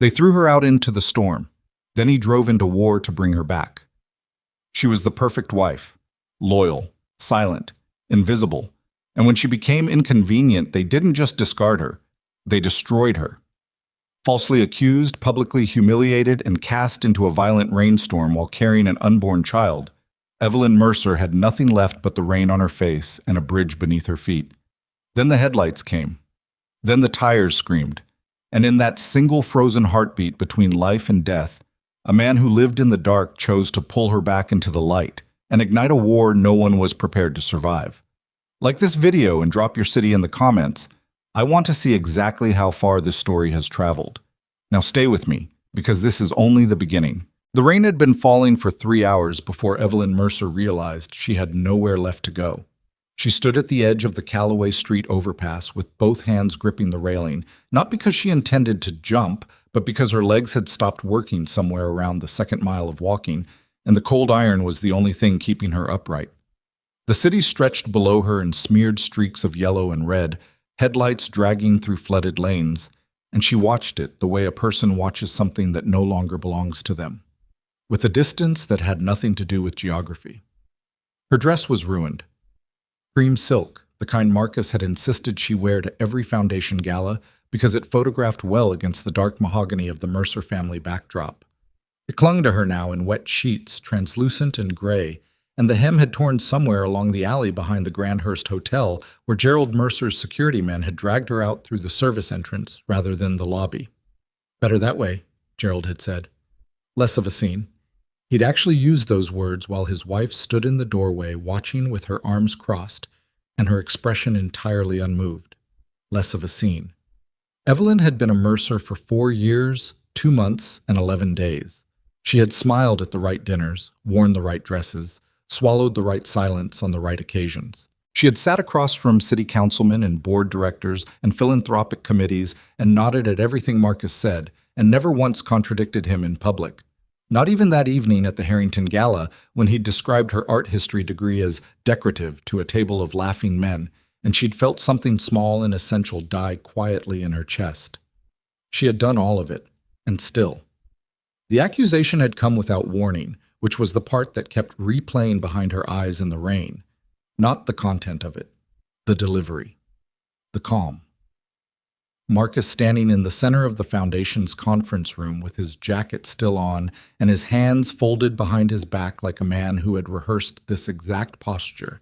They threw her out into the storm. Then he drove into war to bring her back. She was the perfect wife, loyal, silent, invisible, and when she became inconvenient, they didn't just discard her, they destroyed her. Falsely accused, publicly humiliated, and cast into a violent rainstorm while carrying an unborn child, Evelyn Mercer had nothing left but the rain on her face and a bridge beneath her feet. Then the headlights came. Then the tires screamed. And in that single frozen heartbeat between life and death, a man who lived in the dark chose to pull her back into the light and ignite a war no one was prepared to survive. Like this video and drop your city in the comments, I want to see exactly how far this story has traveled. Now stay with me, because this is only the beginning. The rain had been falling for 3 hours before Evelyn Mercer realized she had nowhere left to go. She stood at the edge of the Callaway Street overpass with both hands gripping the railing, not because she intended to jump, but because her legs had stopped working somewhere around the second mile of walking, and the cold iron was the only thing keeping her upright. The city stretched below her in smeared streaks of yellow and red, headlights dragging through flooded lanes, and she watched it the way a person watches something that no longer belongs to them, with a distance that had nothing to do with geography. Her dress was ruined. Cream silk, the kind Marcus had insisted she wear to every foundation gala because it photographed well against the dark mahogany of the Mercer family backdrop. It clung to her now in wet sheets, translucent and gray, and the hem had torn somewhere along the alley behind the Grandhurst Hotel where Gerald Mercer's security men had dragged her out through the service entrance rather than the lobby. "Better that way," Gerald had said. Less of a scene. He'd actually used those words while his wife stood in the doorway watching with her arms crossed and her expression entirely unmoved. Less of a scene. Evelyn had been a Mercer for 4 years, 2 months, and 11 days. She had smiled at the right dinners, worn the right dresses, swallowed the right silence on the right occasions. She had sat across from city councilmen and board directors and philanthropic committees and nodded at everything Marcus said, and never once contradicted him in public. Not even that evening at the Harrington Gala, when he'd described her art history degree as decorative to a table of laughing men, and she'd felt something small and essential die quietly in her chest. She had done all of it, and still. The accusation had come without warning, which was the part that kept replaying behind her eyes in the rain. Not the content of it, the delivery, the calm. Marcus standing in the center of the Foundation's conference room with his jacket still on and his hands folded behind his back like a man who had rehearsed this exact posture,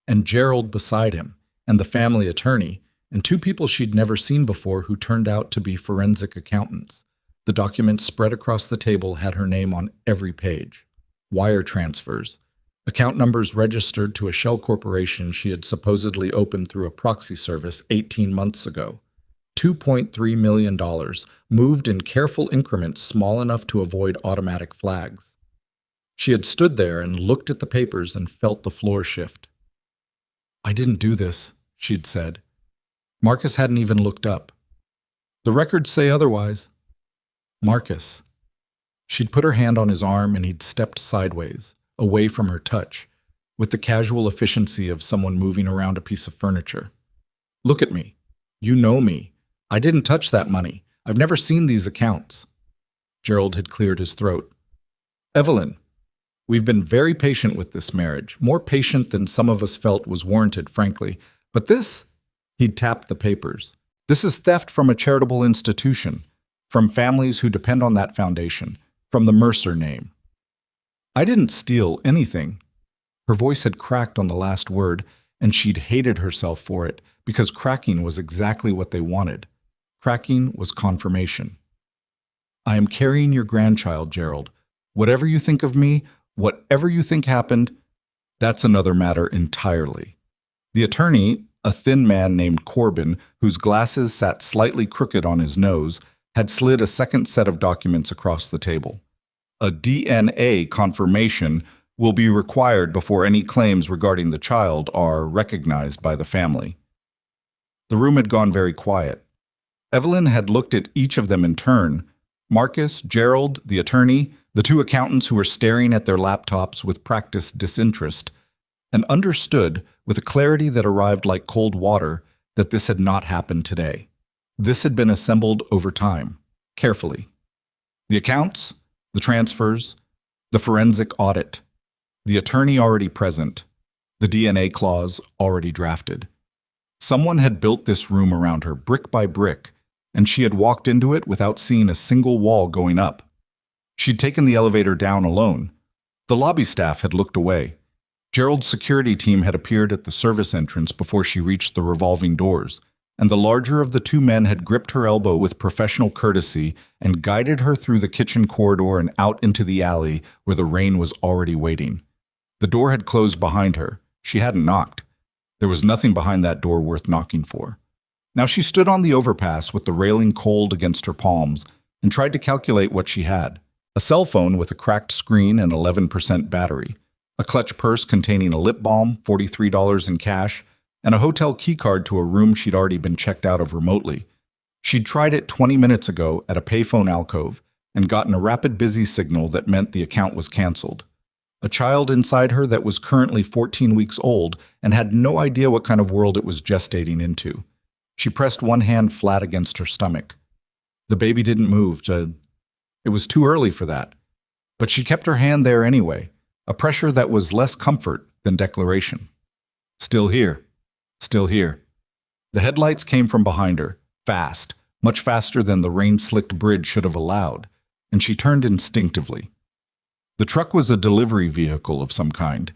and Gerald beside him, and the family attorney, and 2 people she'd never seen before who turned out to be forensic accountants. The documents spread across the table had her name on every page. Wire transfers, account numbers registered to a shell corporation she had supposedly opened through a proxy service 18 months ago. $2.3 million, moved in careful increments small enough to avoid automatic flags. She had stood there and looked at the papers and felt the floor shift. "I didn't do this," she'd said. Marcus hadn't even looked up. "The records say otherwise." Marcus. She'd put her hand on his arm and he'd stepped sideways, away from her touch, with the casual efficiency of someone moving around a piece of furniture. "Look at me. You know me. I didn't touch that money. I've never seen these accounts." Gerald had cleared his throat. "Evelyn, we've been very patient with this marriage, more patient than some of us felt was warranted, frankly. But this," he'd tapped the papers, "this is theft from a charitable institution, from families who depend on that foundation, from the Mercer name." "I didn't steal anything." Her voice had cracked on the last word, and she'd hated herself for it, because cracking was exactly what they wanted. Cracking was confirmation. "I am carrying your grandchild, Gerald. Whatever you think of me, whatever you think happened, that's another matter entirely." The attorney, a thin man named Corbin, whose glasses sat slightly crooked on his nose, had slid a second set of documents across the table. "A DNA confirmation will be required before any claims regarding the child are recognized by the family." The room had gone very quiet. Evelyn had looked at each of them in turn, Marcus, Gerald, the attorney, the 2 accountants who were staring at their laptops with practiced disinterest, and understood, with a clarity that arrived like cold water, that this had not happened today. This had been assembled over time, carefully, The accounts, the transfers, the forensic audit, the attorney already present, the DNA clause already drafted. Someone had built this room around her brick by brick, and she had walked into it without seeing a single wall going up. She'd taken the elevator down alone. The lobby staff had looked away. Gerald's security team had appeared at the service entrance before she reached the revolving doors, and the larger of the two men had gripped her elbow with professional courtesy and guided her through the kitchen corridor and out into the alley where the rain was already waiting. The door had closed behind her. She hadn't knocked. There was nothing behind that door worth knocking for. Now she stood on the overpass with the railing cold against her palms and tried to calculate what she had. A cell phone with a cracked screen and 11% battery, a clutch purse containing a lip balm, $43 in cash, and a hotel keycard to a room she'd already been checked out of remotely. She'd tried it 20 minutes ago at a payphone alcove and gotten a rapid busy signal that meant the account was canceled. A child inside her that was currently 14 weeks old and had no idea what kind of world it was gestating into. She pressed one hand flat against her stomach. The baby didn't move. It was too early for that. But she kept her hand there anyway, a pressure that was less comfort than declaration. Still here. Still here. The headlights came from behind her, fast, much faster than the rain-slicked bridge should have allowed, and she turned instinctively. The truck was a delivery vehicle of some kind,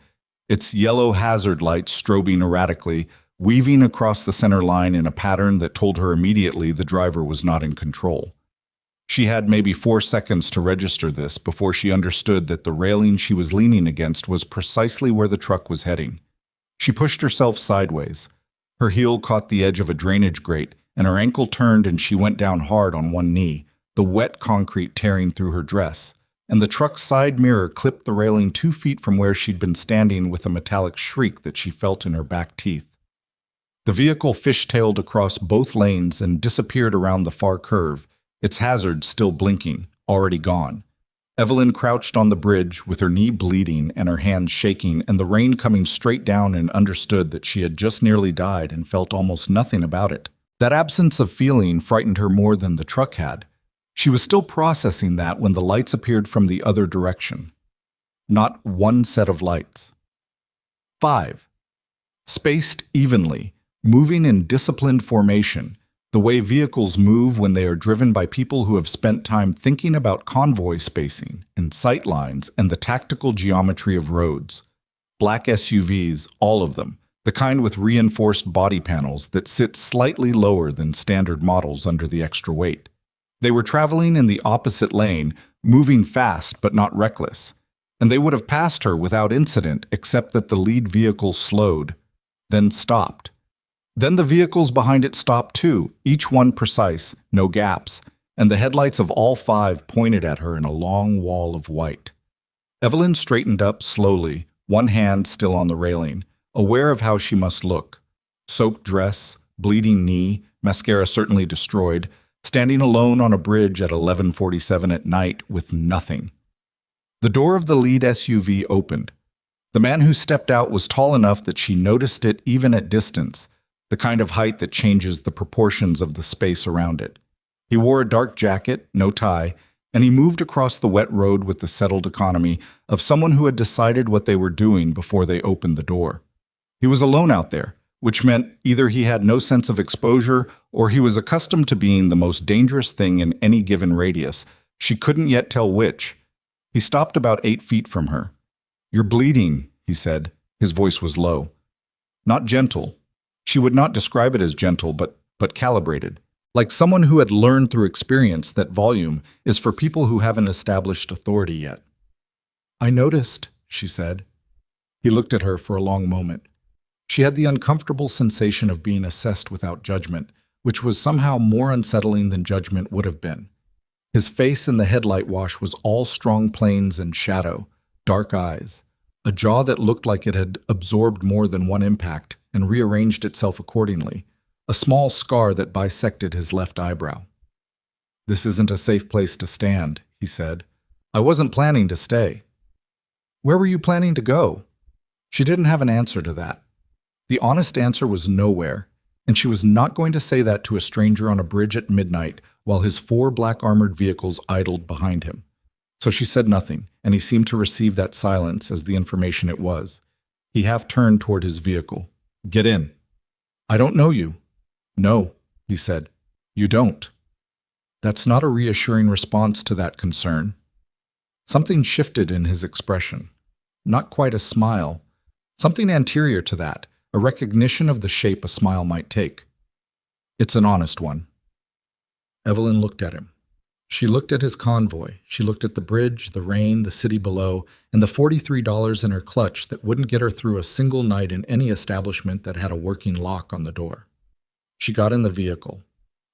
its yellow hazard lights strobing erratically, weaving across the center line in a pattern that told her immediately the driver was not in control. She had maybe 4 seconds to register this before she understood that the railing she was leaning against was precisely where the truck was heading. She pushed herself sideways. Her heel caught the edge of a drainage grate, and her ankle turned and she went down hard on one knee, the wet concrete tearing through her dress, and the truck's side mirror clipped the railing 2 feet from where she'd been standing with a metallic shriek that she felt in her back teeth. The vehicle fishtailed across both lanes and disappeared around the far curve, its hazards still blinking, already gone. Evelyn crouched on the bridge with her knee bleeding and her hands shaking and the rain coming straight down, and understood that she had just nearly died and felt almost nothing about it. That absence of feeling frightened her more than the truck had. She was still processing that when the lights appeared from the other direction. Not one set of lights. 5. Spaced evenly, moving in disciplined formation, the way vehicles move when they are driven by people who have spent time thinking about convoy spacing and sight lines and the tactical geometry of roads. Black SUVs, all of them, the kind with reinforced body panels that sit slightly lower than standard models under the extra weight. They were traveling in the opposite lane, moving fast but not reckless, and they would have passed her without incident except that the lead vehicle slowed, then stopped. Then the vehicles behind it stopped too, each one precise, no gaps, and the headlights of all 5 pointed at her in a long wall of white. Evelyn straightened up slowly, one hand still on the railing, aware of how she must look. Soaked dress, bleeding knee, mascara certainly destroyed, standing alone on a bridge at 11:47 at night with nothing. The door of the lead SUV opened. The man who stepped out was tall enough that she noticed it even at distance, the kind of height that changes the proportions of the space around it. He wore a dark jacket, no tie, and he moved across the wet road with the settled economy of someone who had decided what they were doing before they opened the door. He was alone out there, which meant either he had no sense of exposure or he was accustomed to being the most dangerous thing in any given radius. She couldn't yet tell which. He stopped about 8 feet from her. "You're bleeding," he said. His voice was low. Not gentle. She would not describe it as gentle, but calibrated. Like someone who had learned through experience that volume is for people who haven't established authority yet. "I noticed," she said. He looked at her for a long moment. She had the uncomfortable sensation of being assessed without judgment, which was somehow more unsettling than judgment would have been. His face in the headlight wash was all strong planes and shadow, dark eyes, a jaw that looked like it had absorbed more than one impact and rearranged itself accordingly, a small scar that bisected his left eyebrow. "This isn't a safe place to stand," he said. "I wasn't planning to stay." "Where were you planning to go?" She didn't have an answer to that. The honest answer was nowhere, and she was not going to say that to a stranger on a bridge at midnight while his 4 black armored vehicles idled behind him. So she said nothing, and he seemed to receive that silence as the information it was. He half turned toward his vehicle. "Get in." "I don't know you." "No," he said. "You don't." That's not a reassuring response to that concern. Something shifted in his expression. Not quite a smile. Something anterior to that, a recognition of the shape a smile might take. "It's an honest one." Evelyn looked at him. She looked at his convoy. She looked at the bridge, the rain, the city below, and the $43 in her clutch that wouldn't get her through a single night in any establishment that had a working lock on the door. She got in the vehicle.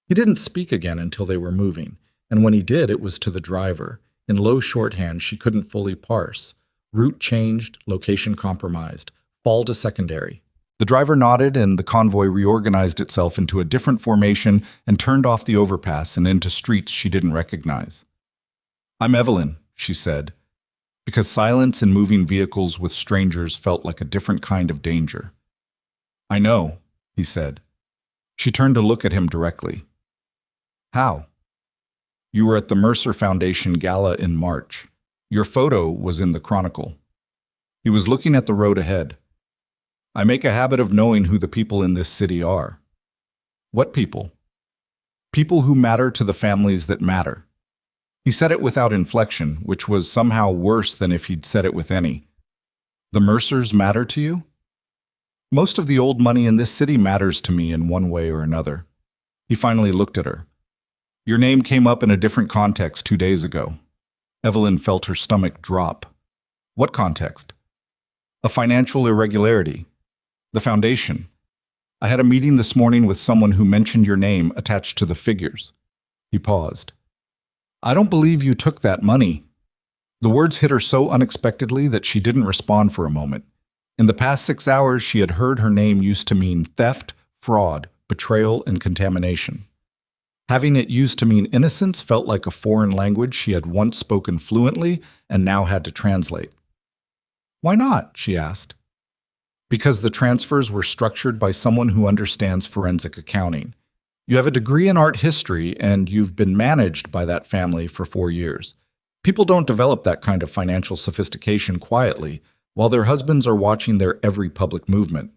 He didn't speak again until they were moving, and when he did, it was to the driver. In low shorthand she couldn't fully parse. Route changed, location compromised, fall to secondary. The driver nodded, and the convoy reorganized itself into a different formation and turned off the overpass and into streets she didn't recognize. "I'm Evelyn," she said, because silence in moving vehicles with strangers felt like a different kind of danger. "I know," he said. She turned to look at him directly. "How?" "You were at the Mercer Foundation Gala in March. Your photo was in the Chronicle." He was looking at the road ahead. "I make a habit of knowing who the people in this city are." "What people?" "People who matter to the families that matter." He said it without inflection, which was somehow worse than if he'd said it with any. "The Mercers matter to you?" "Most of the old money in this city matters to me in one way or another." He finally looked at her. "Your name came up in a different context 2 days ago." Evelyn felt her stomach drop. "What context?" "A financial irregularity. The foundation. I had a meeting this morning with someone who mentioned your name attached to the figures." He paused. "I don't believe you took that money." The words hit her so unexpectedly that she didn't respond for a moment. In the past 6 hours, she had heard her name used to mean theft, fraud, betrayal, and contamination. Having it used to mean innocence felt like a foreign language she had once spoken fluently and now had to translate. "Why not?" she asked. "Because the transfers were structured by someone who understands forensic accounting. You have a degree in art history, and you've been managed by that family for 4 years. People don't develop that kind of financial sophistication quietly, while their husbands are watching their every public movement."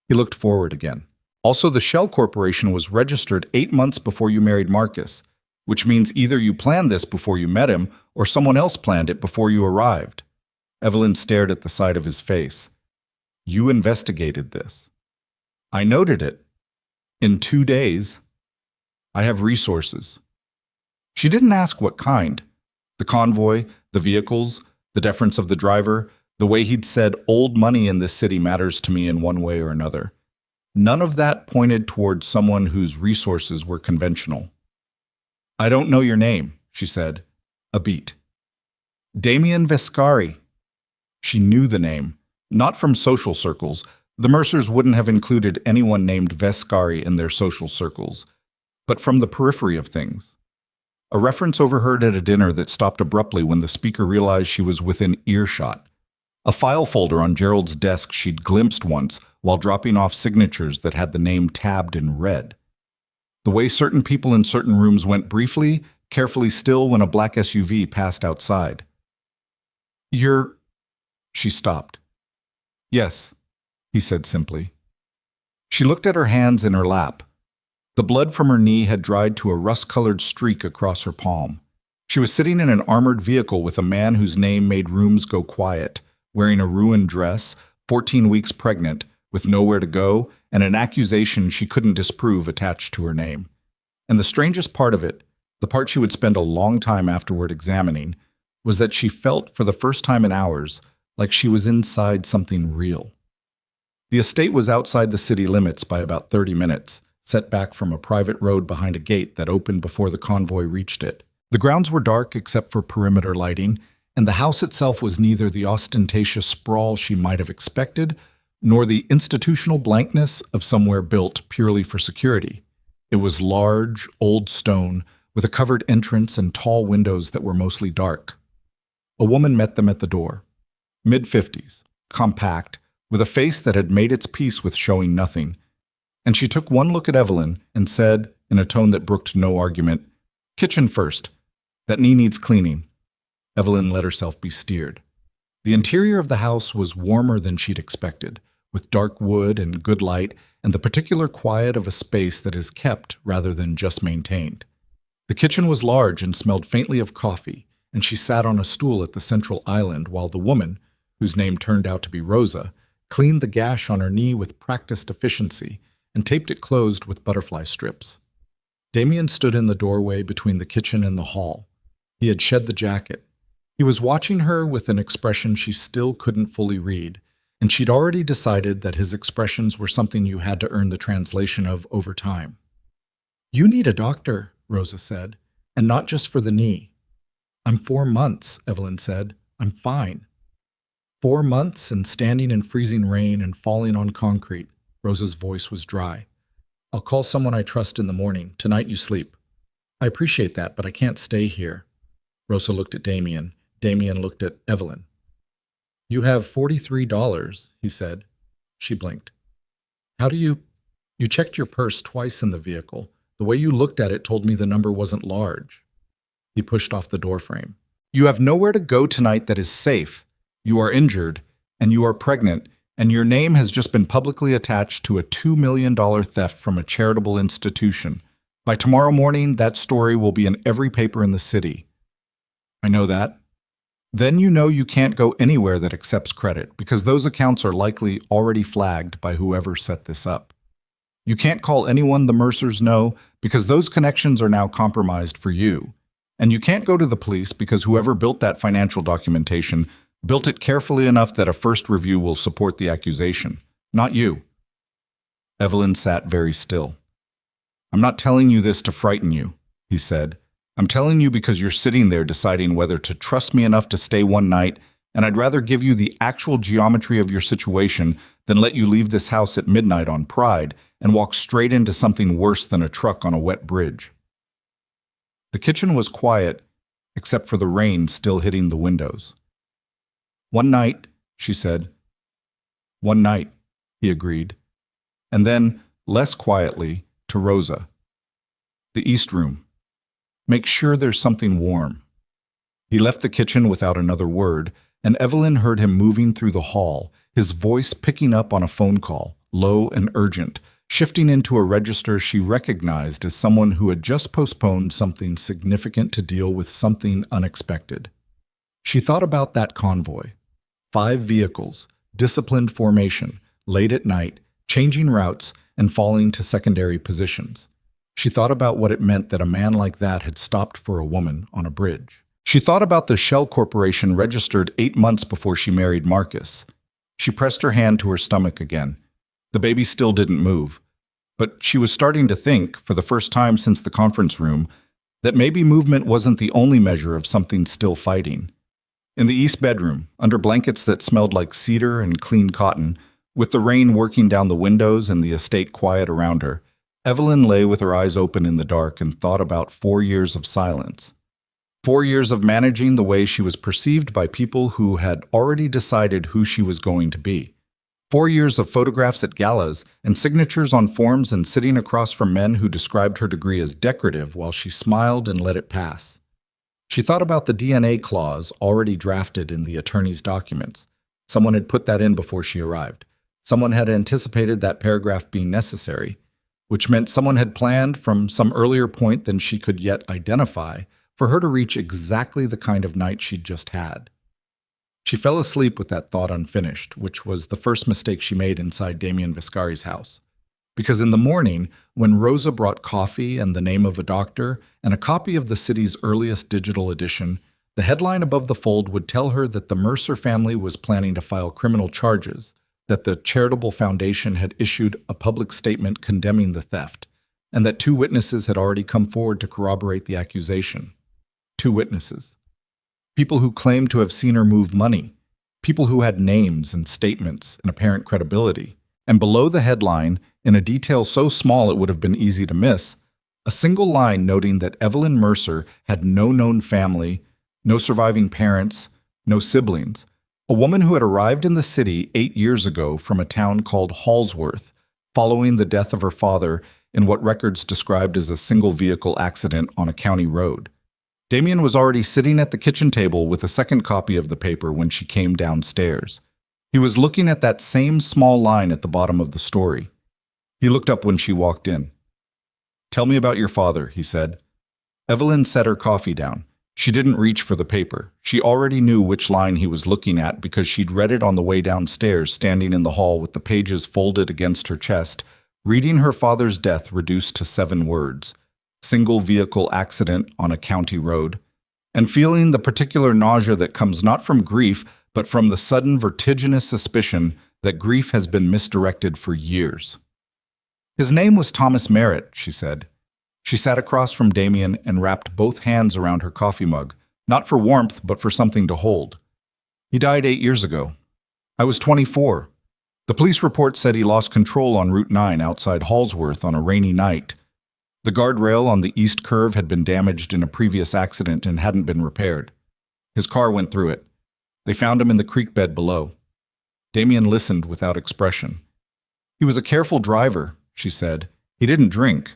He looked forward again. "Also, the Shell Corporation was registered 8 months before you married Marcus, which means either you planned this before you met him, or someone else planned it before you arrived." Evelyn stared at the side of his face. "You investigated this." "I noted it. In 2 days. I have resources." She didn't ask what kind. The convoy, the vehicles, the deference of the driver, the way he'd said, "Old money in this city matters to me in one way or another." None of that pointed towards someone whose resources were conventional. "I don't know your name," she said. A beat. "Damien Vescari." She knew the name. Not from social circles. The Mercers wouldn't have included anyone named Vescari in their social circles, but from the periphery of things. A reference overheard at a dinner that stopped abruptly when the speaker realized she was within earshot. A file folder on Gerald's desk she'd glimpsed once while dropping off signatures that had the name tabbed in red. The way certain people in certain rooms went briefly, carefully still when a black SUV passed outside. "You're—" She stopped. "Yes," he said simply. She looked at her hands in her lap. The blood from her knee had dried to a rust-colored streak across her palm. She was sitting in an armored vehicle with a man whose name made rooms go quiet, wearing a ruined dress, 14 weeks pregnant, with nowhere to go, and an accusation she couldn't disprove attached to her name. And the strangest part of it, the part she would spend a long time afterward examining, was that she felt, for the first time in hours, like she was inside something real. The estate was outside the city limits by about 30 minutes, set back from a private road behind a gate that opened before the convoy reached it. The grounds were dark except for perimeter lighting, and the house itself was neither the ostentatious sprawl she might have expected, nor the institutional blankness of somewhere built purely for security. It was large, old stone, with a covered entrance and tall windows that were mostly dark. A woman met them at the door. Mid-50s, compact, with a face that had made its peace with showing nothing, and she took one look at Evelyn and said, in a tone that brooked no argument, Kitchen first. That knee needs cleaning. Evelyn let herself be steered. The interior of the house was warmer than she'd expected, with dark wood and good light and the particular quiet of a space that is kept rather than just maintained. The kitchen was large and smelled faintly of coffee, and she sat on a stool at the central island while the woman, whose name turned out to be Rosa, cleaned the gash on her knee with practiced efficiency and taped it closed with butterfly strips. Damien stood in the doorway between the kitchen and the hall. He had shed the jacket. He was watching her with an expression she still couldn't fully read, and she'd already decided that his expressions were something you had to earn the translation of over time. "You need a doctor," Rosa said, "and not just for the knee." "I'm 4 months," Evelyn said. "I'm fine." 4 months and standing in freezing rain and falling on concrete. Rosa's voice was dry. "I'll call someone I trust in the morning. Tonight you sleep." "I appreciate that, but I can't stay here." Rosa looked at Damien. Damien looked at Evelyn. "You have $43, he said. She blinked. "How do you... You checked your purse twice in the vehicle. The way you looked at it told me the number wasn't large." He pushed off the doorframe. "You have nowhere to go tonight that is safe. You are injured, and you are pregnant, and your name has just been publicly attached to a $2 million theft from a charitable institution. By tomorrow morning, that story will be in every paper in the city." "I know that." "Then you know you can't go anywhere that accepts credit, because those accounts are likely already flagged by whoever set this up. You can't call anyone the Mercers know, because those connections are now compromised for you. And you can't go to the police because whoever built that financial documentation built it carefully enough that a first review will support the accusation. Not you." Evelyn sat very still. "I'm not telling you this to frighten you," he said. "I'm telling you because you're sitting there deciding whether to trust me enough to stay one night, and I'd rather give you the actual geometry of your situation than let you leave this house at midnight on pride and walk straight into something worse than a truck on a wet bridge." The kitchen was quiet, except for the rain still hitting the windows. "One night," she said. "One night," he agreed. And then, less quietly, to Rosa. "The East Room. Make sure there's something warm." He left the kitchen without another word, and Evelyn heard him moving through the hall, his voice picking up on a phone call, low and urgent, shifting into a register she recognized as someone who had just postponed something significant to deal with something unexpected. She thought about that convoy. 5 vehicles, disciplined formation, late at night, changing routes, and falling to secondary positions. She thought about what it meant that a man like that had stopped for a woman on a bridge. She thought about the Shell Corporation registered 8 months before she married Marcus. She pressed her hand to her stomach again. The baby still didn't move. But she was starting to think, for the first time since the conference room, that maybe movement wasn't the only measure of something still fighting. In the east bedroom, under blankets that smelled like cedar and clean cotton, with the rain working down the windows and the estate quiet around her, Evelyn lay with her eyes open in the dark and thought about 4 years of silence. 4 years of managing the way she was perceived by people who had already decided who she was going to be. 4 years of photographs at galas and signatures on forms and sitting across from men who described her degree as decorative while she smiled and let it pass. She thought about the DNA clause already drafted in the attorney's documents. Someone had put that in before she arrived. Someone had anticipated that paragraph being necessary, which meant someone had planned from some earlier point than she could yet identify for her to reach exactly the kind of night she'd just had. She fell asleep with that thought unfinished, which was the first mistake she made inside Damien Viscari's house. Because in the morning, when Rosa brought coffee and the name of a doctor and a copy of the city's earliest digital edition, the headline above the fold would tell her that the Mercer family was planning to file criminal charges, that the charitable foundation had issued a public statement condemning the theft, and that 2 witnesses had already come forward to corroborate the accusation. 2 witnesses. People who claimed to have seen her move money. People who had names and statements and apparent credibility. And below the headline, in a detail so small it would have been easy to miss, a single line noting that Evelyn Mercer had no known family, no surviving parents, no siblings. A woman who had arrived in the city 8 years ago from a town called Hallsworth, following the death of her father in what records described as a single-vehicle accident on a county road. Damien was already sitting at the kitchen table with a second copy of the paper when she came downstairs. He was looking at that same small line at the bottom of the story. He looked up when she walked in. "Tell me about your father," he said. Evelyn set her coffee down. She didn't reach for the paper. She already knew which line he was looking at because she'd read it on the way downstairs, standing in the hall with the pages folded against her chest, reading her father's death reduced to 7 words, single-vehicle accident on a county road, and feeling the particular nausea that comes not from grief, but from the sudden vertiginous suspicion that grief has been misdirected for years. "His name was Thomas Merritt," she said. She sat across from Damien and wrapped both hands around her coffee mug, not for warmth, but for something to hold. "He died 8 years ago. I was 24. The police report said he lost control on Route 9 outside Halsworth on a rainy night. The guardrail on the east curve had been damaged in a previous accident and hadn't been repaired. His car went through it. They found him in the creek bed below." Damien listened without expression. "He was a careful driver," she said. "He didn't drink.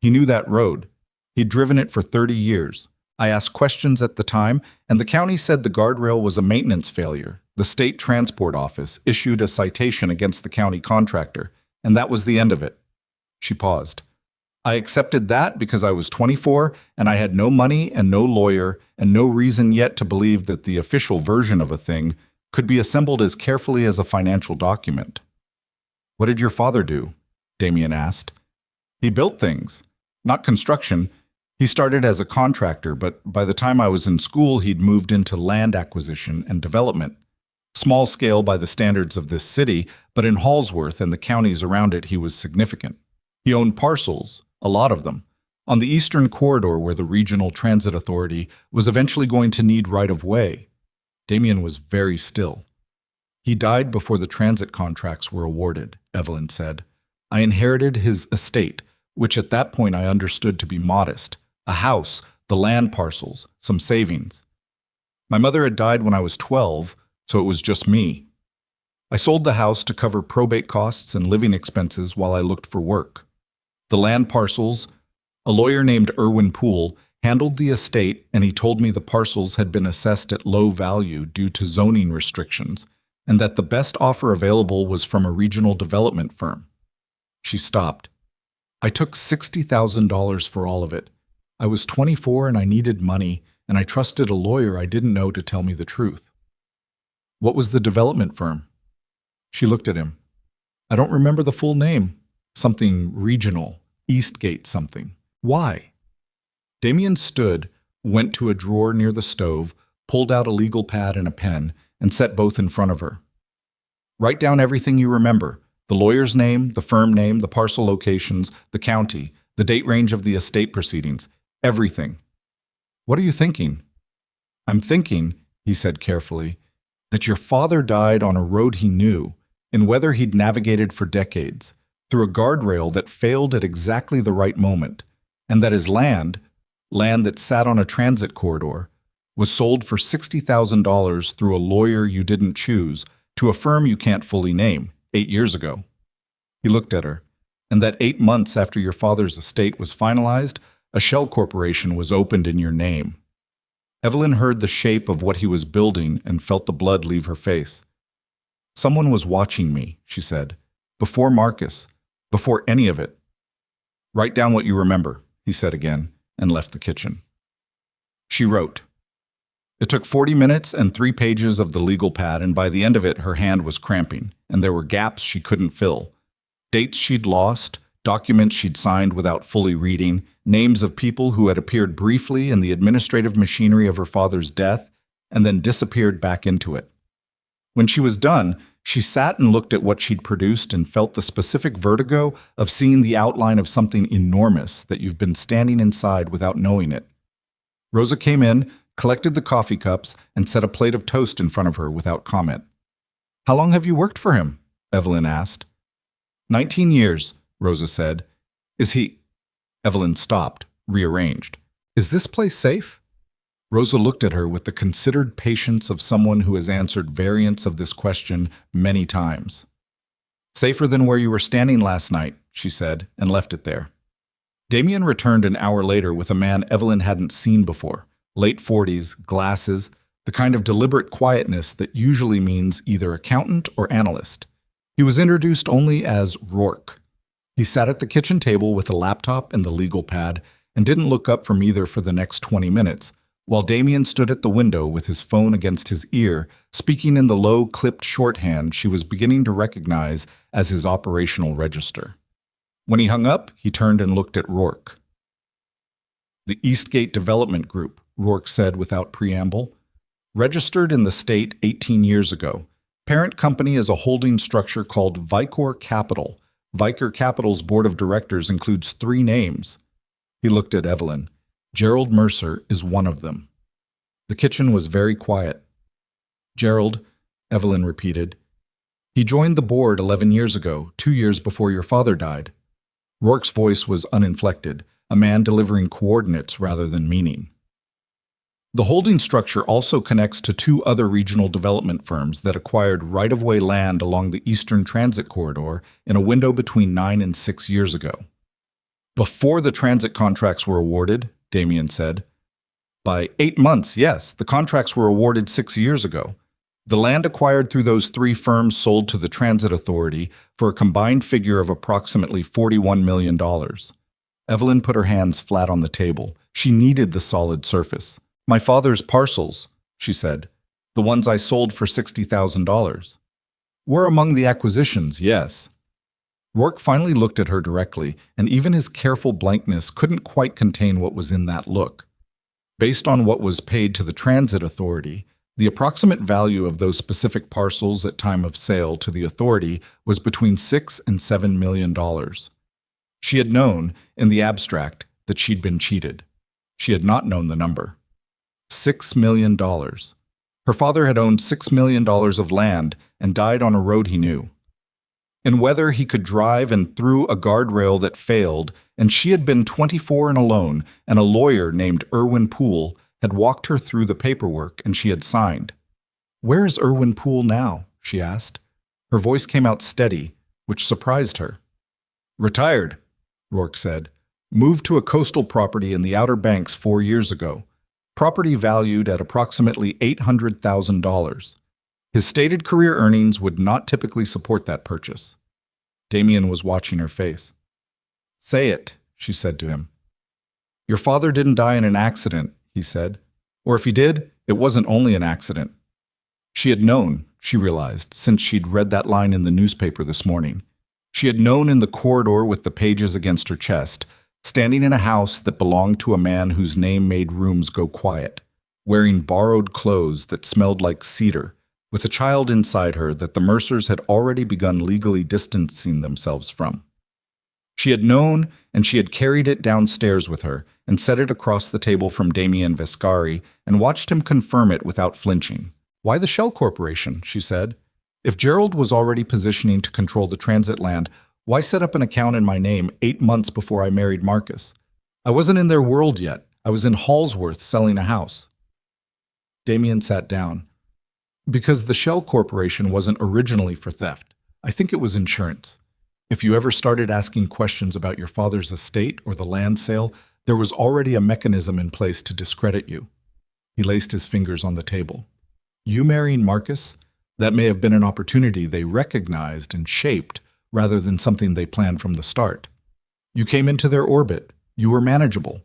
He knew that road. He'd driven it for 30 years. I asked questions at the time, and the county said the guardrail was a maintenance failure. The state transport office issued a citation against the county contractor, and that was the end of it." She paused. "I accepted that because I was 24, and I had no money and no lawyer, and no reason yet to believe that the official version of a thing could be assembled as carefully as a financial document." "What did your father do?" Damien asked. "He built things. Not construction. He started as a contractor, but by the time I was in school, he'd moved into land acquisition and development. Small scale by the standards of this city, but in Halsworth and the counties around it, he was significant. He owned parcels, a lot of them, on the eastern corridor where the Regional Transit Authority was eventually going to need right-of-way." Damien was very still. "He died before the transit contracts were awarded," Evelyn said. "I inherited his estate, which at that point I understood to be modest. A house, the land parcels, some savings. My mother had died when I was 12, so it was just me. I sold the house to cover probate costs and living expenses while I looked for work. The land parcels, a lawyer named Irwin Poole handled the estate, and he told me the parcels had been assessed at low value due to zoning restrictions, and that the best offer available was from a regional development firm." She stopped. "I took $60,000 for all of it. I was 24 and I needed money, and I trusted a lawyer I didn't know to tell me the truth." "What was the development firm?" She looked at him. "I don't remember the full name. Something regional, Eastgate something. Why?" Damien stood, went to a drawer near the stove, pulled out a legal pad and a pen, and set both in front of her. "Write down everything you remember. The lawyer's name, the firm name, the parcel locations, the county, the date range of the estate proceedings. Everything." "What are you thinking?" "I'm thinking," he said carefully, "that your father died on a road he knew, in weather he'd navigated for decades, through a guardrail that failed at exactly the right moment, and that his land that sat on a transit corridor, was sold for $60,000 through a lawyer you didn't choose to a firm you can't fully name, 8 years ago." He looked at her. "And that 8 months after your father's estate was finalized, a shell corporation was opened in your name." Evelyn heard the shape of what he was building and felt the blood leave her face. "Someone was watching me," she said, "before Marcus, before any of it." "Write down what you remember," he said again, and left the kitchen. She wrote. It took 40 minutes and 3 pages of the legal pad, and by the end of it, her hand was cramping, and there were gaps she couldn't fill. Dates she'd lost, documents she'd signed without fully reading, names of people who had appeared briefly in the administrative machinery of her father's death and then disappeared back into it. When she was done, she sat and looked at what she'd produced and felt the specific vertigo of seeing the outline of something enormous that you've been standing inside without knowing it. Rosa came in, collected the coffee cups, and set a plate of toast in front of her without comment. "How long have you worked for him?" Evelyn asked. 19 years, Rosa said. "Is he—" Evelyn stopped, rearranged. "Is this place safe?" Rosa looked at her with the considered patience of someone who has answered variants of this question many times. "Safer than where you were standing last night," she said, and left it there. Damien returned an hour later with a man Evelyn hadn't seen before. Late 40s, glasses, the kind of deliberate quietness that usually means either accountant or analyst. He was introduced only as Rourke. He sat at the kitchen table with a laptop and the legal pad and didn't look up from either for the next 20 minutes, while Damien stood at the window with his phone against his ear, speaking in the low, clipped shorthand she was beginning to recognize as his operational register. When he hung up, he turned and looked at Rourke. "The Eastgate Development Group," Rourke said without preamble. "Registered in the state 18 years ago. Parent company is a holding structure called Vicor Capital. Vicor Capital's board of directors includes 3 names." He looked at Evelyn. "Gerald Mercer is one of them." The kitchen was very quiet. "Gerald," Evelyn repeated. "He joined the board 11 years ago, 2 years before your father died." Rourke's voice was uninflected, a man delivering coordinates rather than meaning. "The holding structure also connects to 2 other regional development firms that acquired right-of-way land along the Eastern Transit Corridor in a window between 9 and 6 years ago." "Before the transit contracts were awarded," Damien said. "By 8 months, yes. The contracts were awarded 6 years ago. The land acquired through those 3 firms sold to the Transit Authority for a combined figure of approximately $41 million. Evelyn put her hands flat on the table. She needed the solid surface. "My father's parcels," she said. "The ones I sold for $60,000. Were among the acquisitions, yes." Rourke finally looked at her directly, and even his careful blankness couldn't quite contain what was in that look. Based on what was paid to the Transit Authority, the approximate value of those specific parcels at time of sale to the authority was between $6 and $7 million. She had known, in the abstract, that she'd been cheated. She had not known the number. $6 million. Her father had owned $6 million of land and died on a road he knew. In weather he could drive and through a guardrail that failed, and she had been 24 and alone, and a lawyer named Irwin Poole had walked her through the paperwork and she had signed. "Where is Irwin Poole now?" she asked. Her voice came out steady, which surprised her. "Retired," Rourke said. "Moved to a coastal property in the Outer Banks 4 years ago. Property valued at approximately $800,000. His stated career earnings would not typically support that purchase." Damien was watching her face. "Say it," she said to him. "Your father didn't die in an accident," he said. "Or if he did, it wasn't only an accident." She had known, she realized, since she'd read that line in the newspaper this morning. She had known in the corridor with the pages against her chest, standing in a house that belonged to a man whose name made rooms go quiet, wearing borrowed clothes that smelled like cedar, with a child inside her that the Mercers had already begun legally distancing themselves from. She had known, and she had carried it downstairs with her and set it across the table from Damien Vescari and watched him confirm it without flinching. "Why the Shell Corporation?" she said. "If Gerald was already positioning to control the transit land, why set up an account in my name 8 months before I married Marcus? I wasn't in their world yet. I was in Hallsworth selling a house." Damien sat down. "Because the Shell Corporation wasn't originally for theft. I think it was insurance. If you ever started asking questions about your father's estate or the land sale, there was already a mechanism in place to discredit you." He laced his fingers on the table. "You marrying Marcus? That may have been an opportunity they recognized and shaped rather than something they planned from the start. You came into their orbit. You were manageable.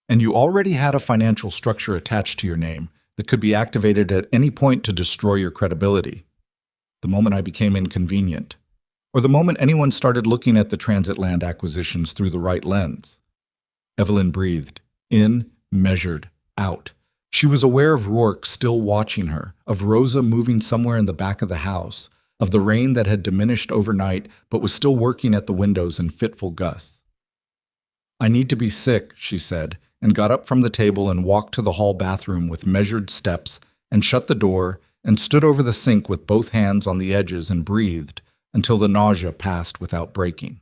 And you already had a financial structure attached to your name that could be activated at any point to destroy your credibility. The moment I became inconvenient, or the moment anyone started looking at the transit land acquisitions through the right lens." Evelyn breathed. In, measured, out. She was aware of Rourke still watching her, of Rosa moving somewhere in the back of the house, of the rain that had diminished overnight but was still working at the windows in fitful gusts. "I need to be sick," she said, and got up from the table and walked to the hall bathroom with measured steps and shut the door and stood over the sink with both hands on the edges and breathed until the nausea passed without breaking.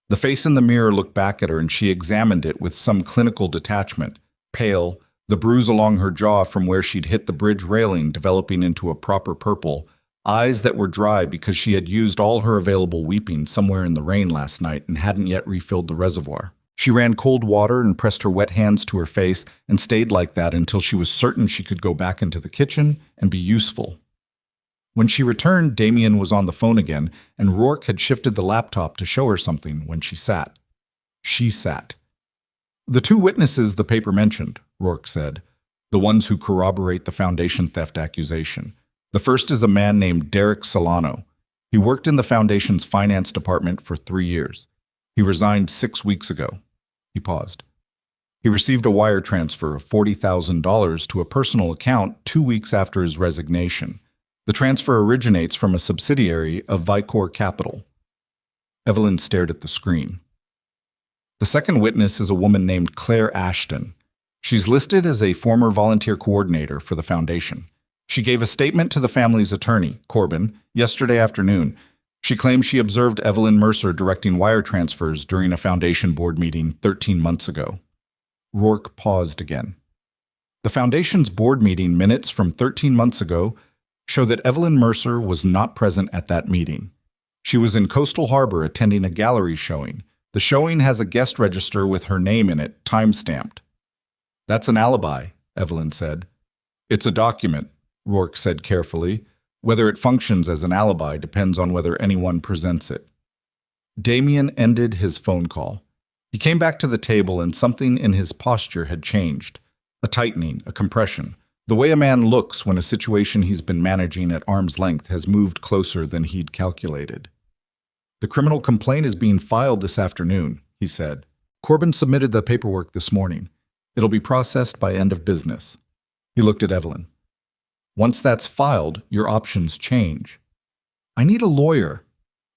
The face in the mirror looked back at her and she examined it with some clinical detachment, pale, the bruise along her jaw from where she'd hit the bridge railing developing into a proper purple, eyes that were dry because she had used all her available weeping somewhere in the rain last night and hadn't yet refilled the reservoir. She ran cold water and pressed her wet hands to her face and stayed like that until she was certain she could go back into the kitchen and be useful. When she returned, Damien was on the phone again, and Rourke had shifted the laptop to show her something when she sat. She sat. The two witnesses the paper mentioned, Rourke said, the ones who corroborate the Foundation theft accusation. The first is a man named Derek Solano. He worked in the Foundation's finance department for 3 years. He resigned 6 weeks ago. He paused. He received a wire transfer of $40,000 to a personal account 2 weeks after his resignation. The transfer originates from a subsidiary of Vicor Capital. Evelyn stared at the screen. The second witness is a woman named Claire Ashton. She's listed as a former volunteer coordinator for the Foundation. She gave a statement to the family's attorney, Corbin, yesterday afternoon. She claims she observed Evelyn Mercer directing wire transfers during a Foundation board meeting 13 months ago. Rourke paused again. The Foundation's board meeting minutes from 13 months ago show that Evelyn Mercer was not present at that meeting. She was in Coastal Harbor attending a gallery showing. The showing has a guest register with her name in it, time-stamped. That's an alibi, Evelyn said. It's a document, Rourke said carefully. Whether it functions as an alibi depends on whether anyone presents it. Damien ended his phone call. He came back to the table and something in his posture had changed. A tightening, a compression. The way a man looks when a situation he's been managing at arm's length has moved closer than he'd calculated. The criminal complaint is being filed this afternoon, he said. Corbin submitted the paperwork this morning. It'll be processed by end of business. He looked at Evelyn. Once that's filed, your options change. I need a lawyer.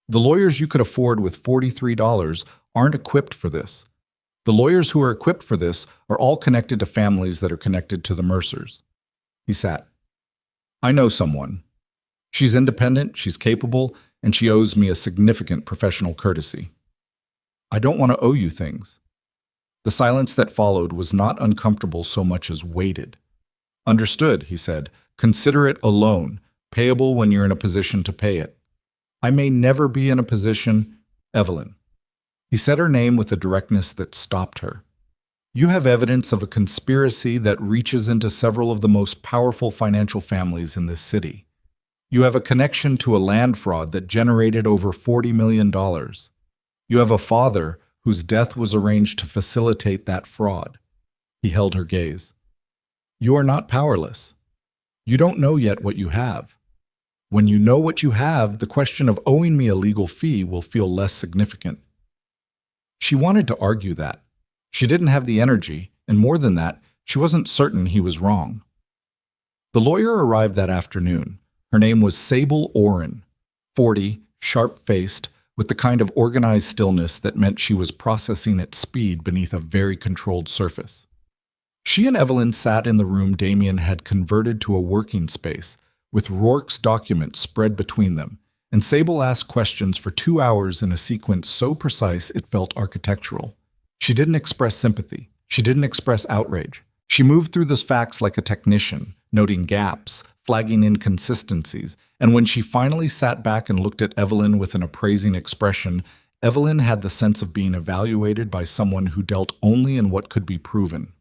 The lawyers you could afford with $43 aren't equipped for this. The lawyers who are equipped for this are all connected to families that are connected to the Mercers. He sat. I know someone. She's independent, she's capable, and she owes me a significant professional courtesy. I don't want to owe you things. The silence that followed was not uncomfortable so much as weighted. Understood, he said. Consider it a loan, payable when you're in a position to pay it. I may never be in a position, Evelyn. He said her name with a directness that stopped her. You have evidence of a conspiracy that reaches into several of the most powerful financial families in this city. You have a connection to a land fraud that generated over $40 million. You have a father whose death was arranged to facilitate that fraud. He held her gaze. You are not powerless. You don't know yet what you have. When you know what you have, the question of owing me a legal fee will feel less significant. She wanted to argue that. She didn't have the energy, and more than that, she wasn't certain he was wrong. The lawyer arrived that afternoon. Her name was Sable Oren, 40, sharp-faced, with the kind of organized stillness that meant she was processing at speed beneath a very controlled surface. She and Evelyn sat in the room Damien had converted to a working space, with Rourke's documents spread between them, and Sable asked questions for 2 hours in a sequence so precise it felt architectural. She didn't express sympathy. She didn't express outrage. She moved through the facts like a technician, noting gaps, flagging inconsistencies, and when she finally sat back and looked at Evelyn with an appraising expression, Evelyn had the sense of being evaluated by someone who dealt only in what could be proven.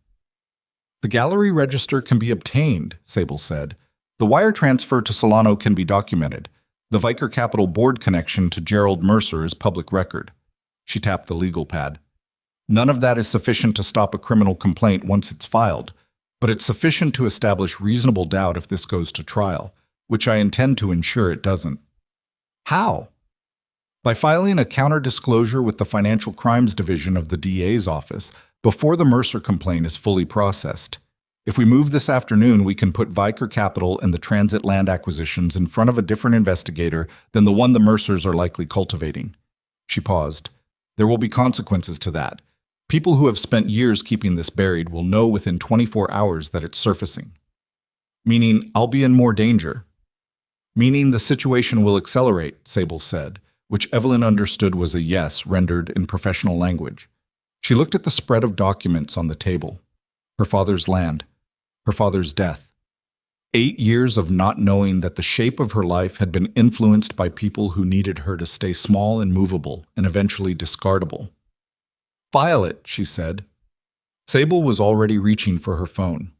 The gallery register can be obtained, Sable said. The wire transfer to Solano can be documented. The Vicor Capital board connection to Gerald Mercer is public record. She tapped the legal pad. None of that is sufficient to stop a criminal complaint once it's filed, but it's sufficient to establish reasonable doubt if this goes to trial, which I intend to ensure it doesn't. How? By filing a counter-disclosure with the Financial Crimes Division of the DA's office before the Mercer complaint is fully processed. If we move this afternoon, we can put Vicor Capital and the transit land acquisitions in front of a different investigator than the one the Mercers are likely cultivating. She paused. There will be consequences to that. People who have spent years keeping this buried will know within 24 hours that it's surfacing. Meaning, I'll be in more danger. Meaning the situation will accelerate, Sable said, which Evelyn understood was a yes rendered in professional language. She looked at the spread of documents on the table. Her father's land. Her father's death. 8 years of not knowing that the shape of her life had been influenced by people who needed her to stay small and movable and eventually discardable. "File it," she said. Sable was already reaching for her phone.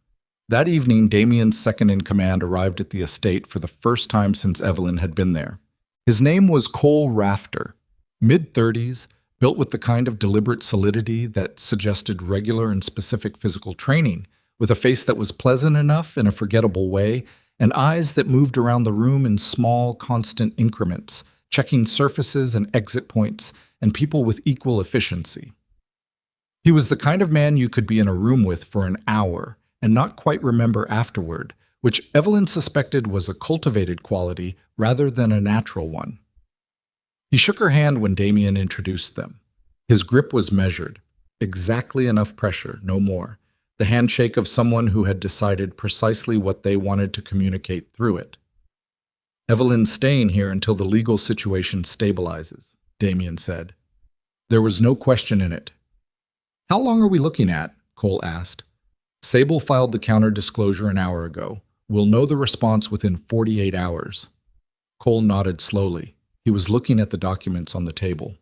That evening, Damien's second-in-command arrived at the estate for the first time since Evelyn had been there. His name was Cole Rafter, mid-30s, built with the kind of deliberate solidity that suggested regular and specific physical training, with a face that was pleasant enough in a forgettable way, and eyes that moved around the room in small, constant increments, checking surfaces and exit points, and people with equal efficiency. He was the kind of man you could be in a room with for an hour and not quite remember afterward, which Evelyn suspected was a cultivated quality rather than a natural one. He shook her hand when Damien introduced them. His grip was measured, exactly enough pressure, no more, the handshake of someone who had decided precisely what they wanted to communicate through it. "Evelyn's staying here until the legal situation stabilizes," Damien said. There was no question in it. "How long are we looking at?" Cole asked. "Sable filed the counter-disclosure an hour ago. We'll know the response within 48 hours. Cole nodded slowly. He was looking at the documents on the table.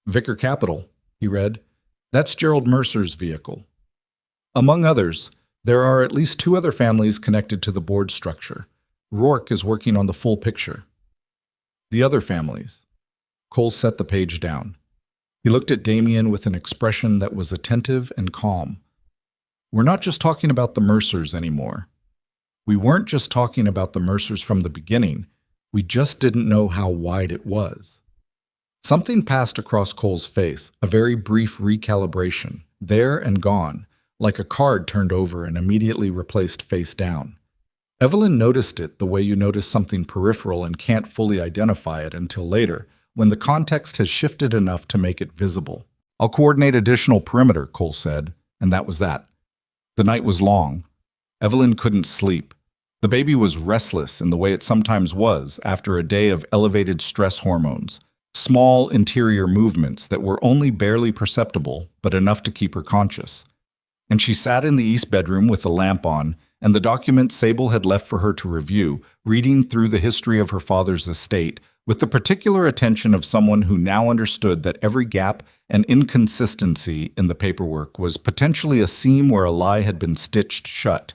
"Vicar Capital," he read. "That's Gerald Mercer's vehicle. Among others, there are at least 2 other families connected to the board structure. Rourke is working on the full picture." "The other families." Cole set the page down. He looked at Damien with an expression that was attentive and calm. "We're not just talking about the Mercers anymore. We weren't just talking about the Mercers from the beginning. We just didn't know how wide it was." Something passed across Cole's face, a very brief recalibration, there and gone, like a card turned over and immediately replaced face down. Evelyn noticed it the way you notice something peripheral and can't fully identify it until later, when the context has shifted enough to make it visible. "I'll coordinate additional perimeter," Cole said, and that was that. The night was long. Evelyn couldn't sleep. The baby was restless in the way it sometimes was after a day of elevated stress hormones, small interior movements that were only barely perceptible, but enough to keep her conscious. And she sat in the east bedroom with the lamp on, and the documents Sable had left for her to review, reading through the history of her father's estate, with the particular attention of someone who now understood that every gap and inconsistency in the paperwork was potentially a seam where a lie had been stitched shut.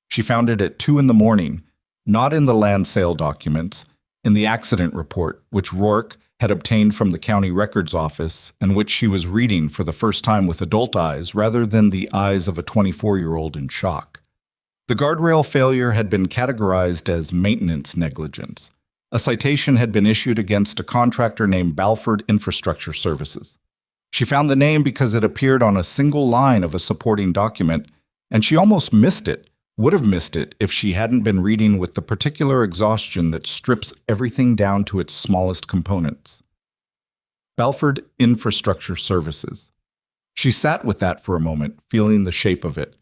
She found it at 2 a.m, not in the land sale documents, in the accident report, which Rourke had obtained from the county records office and which she was reading for the first time with adult eyes rather than the eyes of a 24-year-old in shock. The guardrail failure had been categorized as maintenance negligence. A citation had been issued against a contractor named Balfour Infrastructure Services. She found the name because it appeared on a single line of a supporting document, and she almost missed it, would have missed it if she hadn't been reading with the particular exhaustion that strips everything down to its smallest components. Balfour Infrastructure Services. She sat with that for a moment, feeling the shape of it.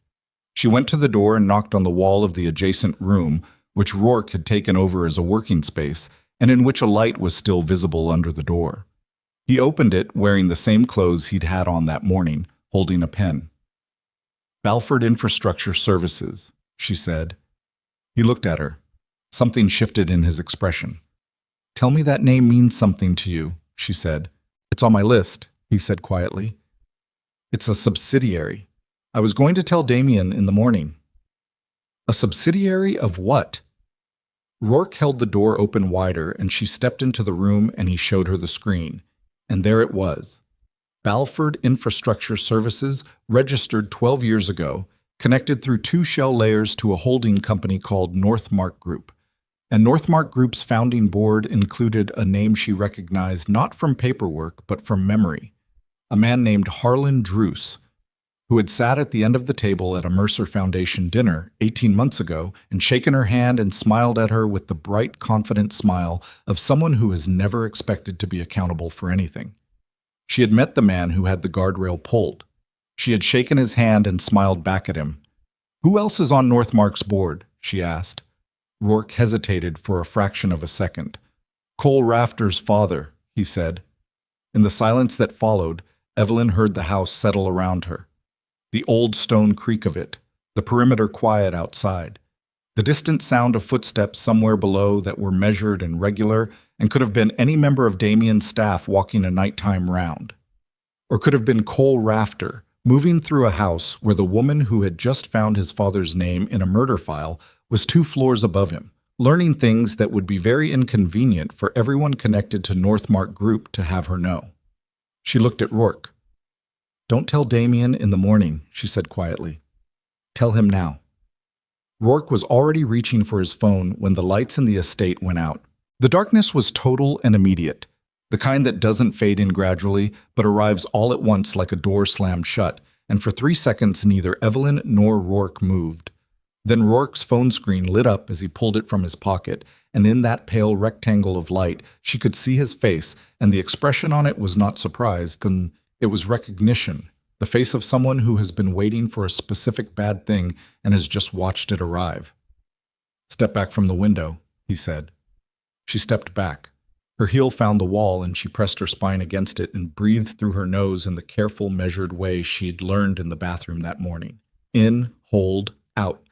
She went to the door and knocked on the wall of the adjacent room, which Rourke had taken over as a working space, and in which a light was still visible under the door. He opened it wearing the same clothes he'd had on that morning, holding a pen. "Balfour Infrastructure Services," she said. He looked at her. Something shifted in his expression. "Tell me that name means something to you," she said. "It's on my list," he said quietly. "It's a subsidiary. I was going to tell Damien in the morning." "A subsidiary of what?" Rourke held the door open wider, and she stepped into the room and he showed her the screen. And there it was. Balfour Infrastructure Services, registered 12 years ago, connected through 2 shell layers to a holding company called Northmark Group. And Northmark Group's founding board included a name she recognized not from paperwork but from memory. A man named Harlan Druce, who had sat at the end of the table at a Mercer Foundation dinner 18 months ago and shaken her hand and smiled at her with the bright, confident smile of someone who has never expected to be accountable for anything. She had met the man who had the guardrail pulled. She had shaken his hand and smiled back at him. "Who else is on Northmark's board?" she asked. Rourke hesitated for a fraction of a second. "Cole Rafter's father," he said. In the silence that followed, Evelyn heard the house settle around her. The old stone creak of it, the perimeter quiet outside. The distant sound of footsteps somewhere below that were measured and regular and could have been any member of Damien's staff walking a nighttime round. Or could have been Cole Rafter, moving through a house where the woman who had just found his father's name in a murder file was 2 floors above him, learning things that would be very inconvenient for everyone connected to Northmark Group to have her know. She looked at Rourke. "Don't tell Damien in the morning," she said quietly. "Tell him now." Rourke was already reaching for his phone when the lights in the estate went out. The darkness was total and immediate, the kind that doesn't fade in gradually but arrives all at once like a door slammed shut, and for 3 seconds neither Evelyn nor Rourke moved. Then Rourke's phone screen lit up as he pulled it from his pocket, and in that pale rectangle of light she could see his face, and the expression on it was not surprise, it was recognition. The face of someone who has been waiting for a specific bad thing and has just watched it arrive. "Step back from the window," he said. She stepped back. Her heel found the wall and she pressed her spine against it and breathed through her nose in the careful, measured way she'd learned in the bathroom that morning. In, hold, out,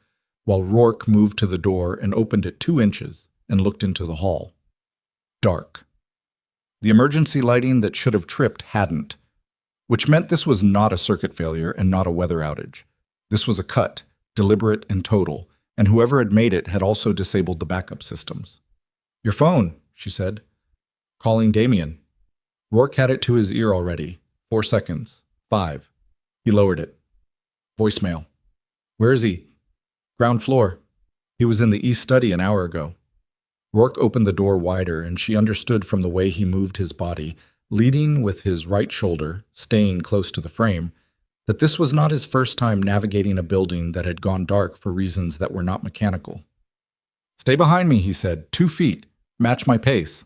while Rourke moved to the door and opened it 2 inches and looked into the hall. Dark. The emergency lighting that should have tripped hadn't, which meant this was not a circuit failure and not a weather outage. This was a cut, deliberate and total, and whoever had made it had also disabled the backup systems. "Your phone," she said. "Calling Damien." Rourke had it to his ear already. 4 seconds. 5. He lowered it. Voicemail. "Where is he?" "Ground floor. He was in the East Study an hour ago." Rourke opened the door wider, and she understood from the way he moved his body, leading with his right shoulder, staying close to the frame, that this was not his first time navigating a building that had gone dark for reasons that were not mechanical. "Stay behind me," he said. 2 feet. Match my pace."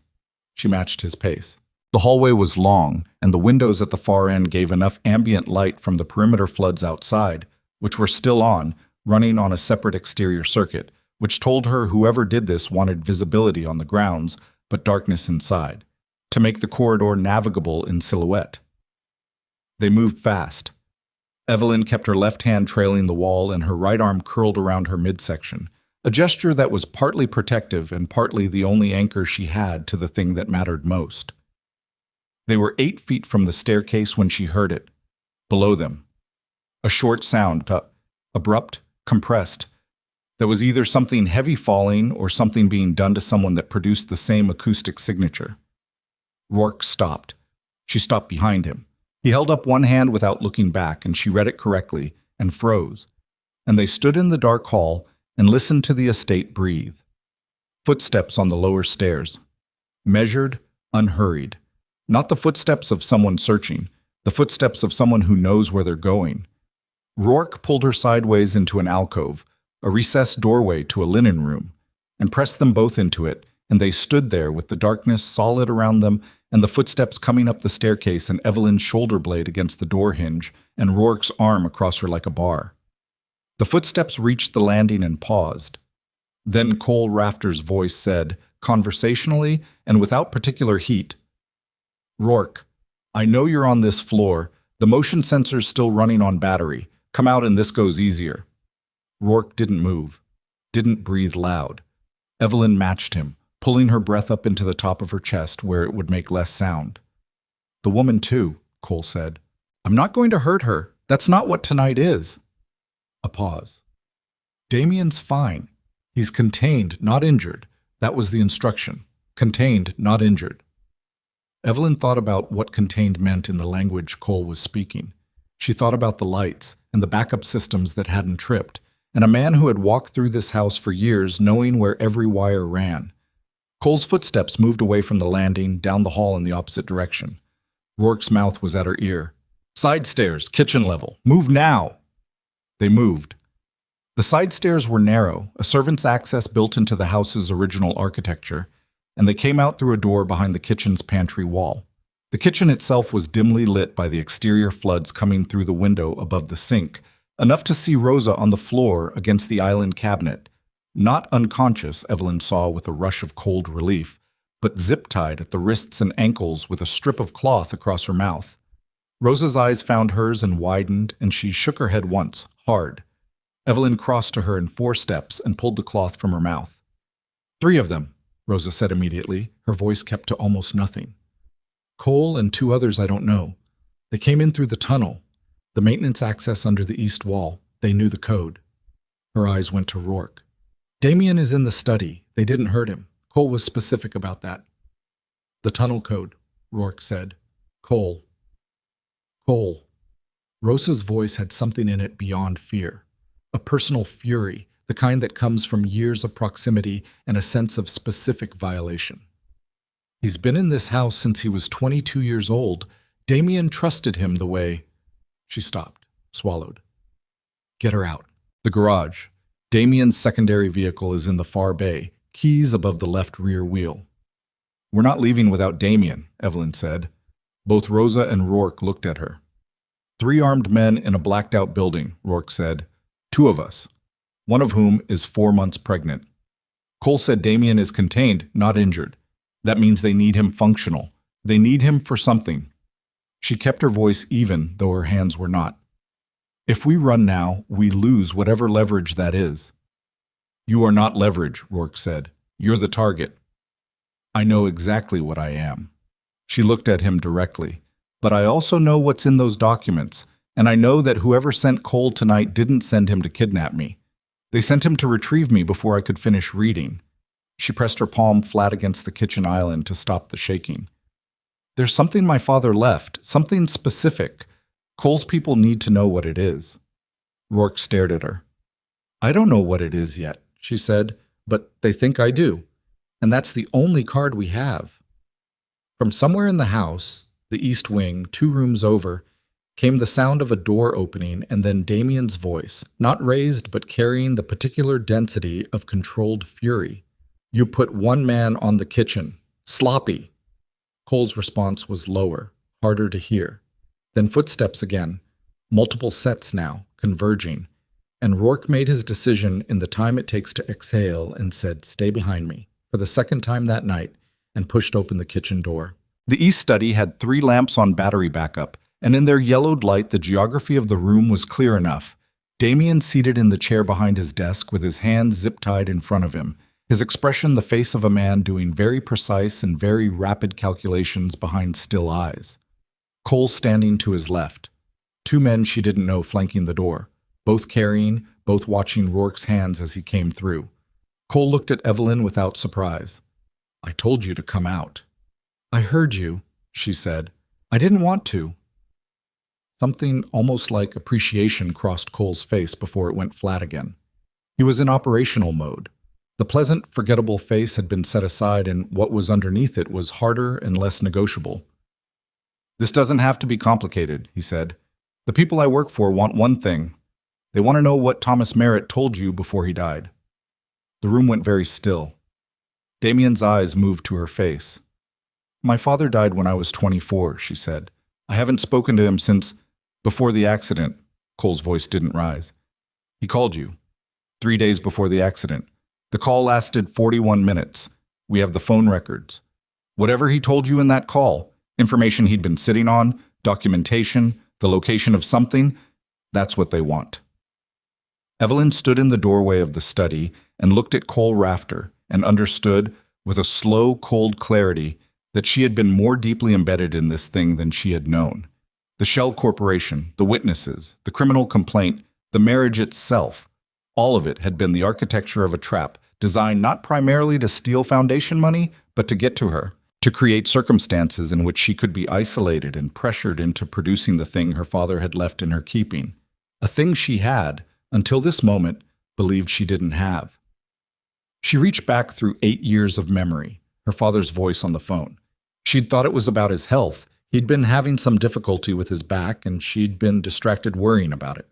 She matched his pace. The hallway was long, and the windows at the far end gave enough ambient light from the perimeter floods outside, which were still on, running on a separate exterior circuit, which told her whoever did this wanted visibility on the grounds, but darkness inside, to make the corridor navigable in silhouette. They moved fast. Evelyn kept her left hand trailing the wall and her right arm curled around her midsection, a gesture that was partly protective and partly the only anchor she had to the thing that mattered most. They were 8 feet from the staircase when she heard it. Below them. A short sound, abrupt, compressed, that was either something heavy falling or something being done to someone that produced the same acoustic signature. Rourke stopped. She stopped behind him. He held up one hand without looking back, and she read it correctly, and froze. And they stood in the dark hall and listened to the estate breathe. Footsteps on the lower stairs. Measured, unhurried. Not the footsteps of someone searching, the footsteps of someone who knows where they're going. Rourke pulled her sideways into an alcove, a recessed doorway to a linen room, and pressed them both into it, and they stood there with the darkness solid around them and the footsteps coming up the staircase and Evelyn's shoulder blade against the door hinge and Rourke's arm across her like a bar. The footsteps reached the landing and paused. Then Cole Rafter's voice said, conversationally and without particular heat, "Rourke, I know you're on this floor. The motion sensor's still running on battery. Come out and this goes easier." Rourke didn't move, didn't breathe loud. Evelyn matched him, pulling her breath up into the top of her chest where it would make less sound. "The woman too," Cole said. "I'm not going to hurt her. That's not what tonight is." A pause. "Damien's fine. He's contained, not injured. That was the instruction. Contained, not injured." Evelyn thought about what contained meant in the language Cole was speaking. She thought about the lights and the backup systems that hadn't tripped, and a man who had walked through this house for years knowing where every wire ran. Cole's footsteps moved away from the landing, down the hall in the opposite direction. Rourke's mouth was at her ear. "Side stairs, kitchen level. Move now!" They moved. The side stairs were narrow, a servant's access built into the house's original architecture, and they came out through a door behind the kitchen's pantry wall. The kitchen itself was dimly lit by the exterior floods coming through the window above the sink, enough to see Rosa on the floor against the island cabinet. Not unconscious, Evelyn saw with a rush of cold relief, but zip-tied at the wrists and ankles with a strip of cloth across her mouth. Rosa's eyes found hers and widened, and she shook her head once, hard. Evelyn crossed to her in 4 steps and pulled the cloth from her mouth. 3 of them, Rosa said immediately, her voice kept to almost nothing. Cole and 2 others I don't know. They came in through the tunnel, the maintenance access under the east wall. They knew the code. Her eyes went to Rourke. Damien is in the study. They didn't hurt him. Cole was specific about that. The tunnel code, Rourke said. Cole. Cole. Rosa's voice had something in it beyond fear. A personal fury, the kind that comes from years of proximity and a sense of specific violation. He's been in this house since he was 22 years old. Damien trusted him the way... She stopped, swallowed. Get her out. The garage. Damien's secondary vehicle is in the far bay, keys above the left rear wheel. We're not leaving without Damien, Evelyn said. Both Rosa and Rourke looked at her. 3 armed men in a blacked-out building, Rourke said. 2 of us, one of whom is 4 months pregnant. Cole said Damien is contained, not injured. That means they need him functional. They need him for something. She kept her voice even, though her hands were not. If we run now, we lose whatever leverage that is. You are not leverage, Rourke said. You're the target. I know exactly what I am. She looked at him directly. But I also know what's in those documents, and I know that whoever sent Cole tonight didn't send him to kidnap me. They sent him to retrieve me before I could finish reading. She pressed her palm flat against the kitchen island to stop the shaking. There's something my father left, something specific. Cole's people need to know what it is. Rourke stared at her. I don't know what it is yet, she said, but they think I do. And that's the only card we have. From somewhere in the house, the east wing, 2 rooms over, came the sound of a door opening and then Damien's voice, not raised but carrying the particular density of controlled fury. You put 1 man on the kitchen. Sloppy. Cole's response was lower, harder to hear. Then footsteps again, multiple sets now, converging, and Rourke made his decision in the time it takes to exhale and said, "Stay behind me," for the 2nd time that night, and pushed open the kitchen door. The east study had 3 lamps on battery backup, and in their yellowed light the geography of the room was clear enough. Damien seated in the chair behind his desk with his hands zip-tied in front of him, his expression the face of a man doing very precise and very rapid calculations behind still eyes. Cole standing to his left. 2 men she didn't know flanking the door, both carrying, both watching Rourke's hands as he came through. Cole looked at Evelyn without surprise. I told you to come out. I heard you, she said. I didn't want to. Something almost like appreciation crossed Cole's face before it went flat again. He was in operational mode. The pleasant, forgettable face had been set aside, and what was underneath it was harder and less negotiable. This doesn't have to be complicated, he said. The people I work for want one thing. They want to know what Thomas Merritt told you before he died. The room went very still. Damien's eyes moved to her face. My father died when I was 24, she said. I haven't spoken to him since before the accident. Cole's voice didn't rise. He called you. 3 days before the accident. The call lasted 41 minutes. We have the phone records. Whatever he told you in that call, information he'd been sitting on, documentation, the location of something, that's what they want. Evelyn stood in the doorway of the study and looked at Cole Rafter and understood, with a slow, cold clarity, that she had been more deeply embedded in this thing than she had known. The Shell Corporation, the witnesses, the criminal complaint, the marriage itself, all of it had been the architecture of a trap, designed not primarily to steal foundation money, but to get to her, to create circumstances in which she could be isolated and pressured into producing the thing her father had left in her keeping, a thing she had, until this moment, believed she didn't have. She reached back through 8 years of memory, her father's voice on the phone. She'd thought it was about his health. He'd been having some difficulty with his back, and she'd been distracted worrying about it.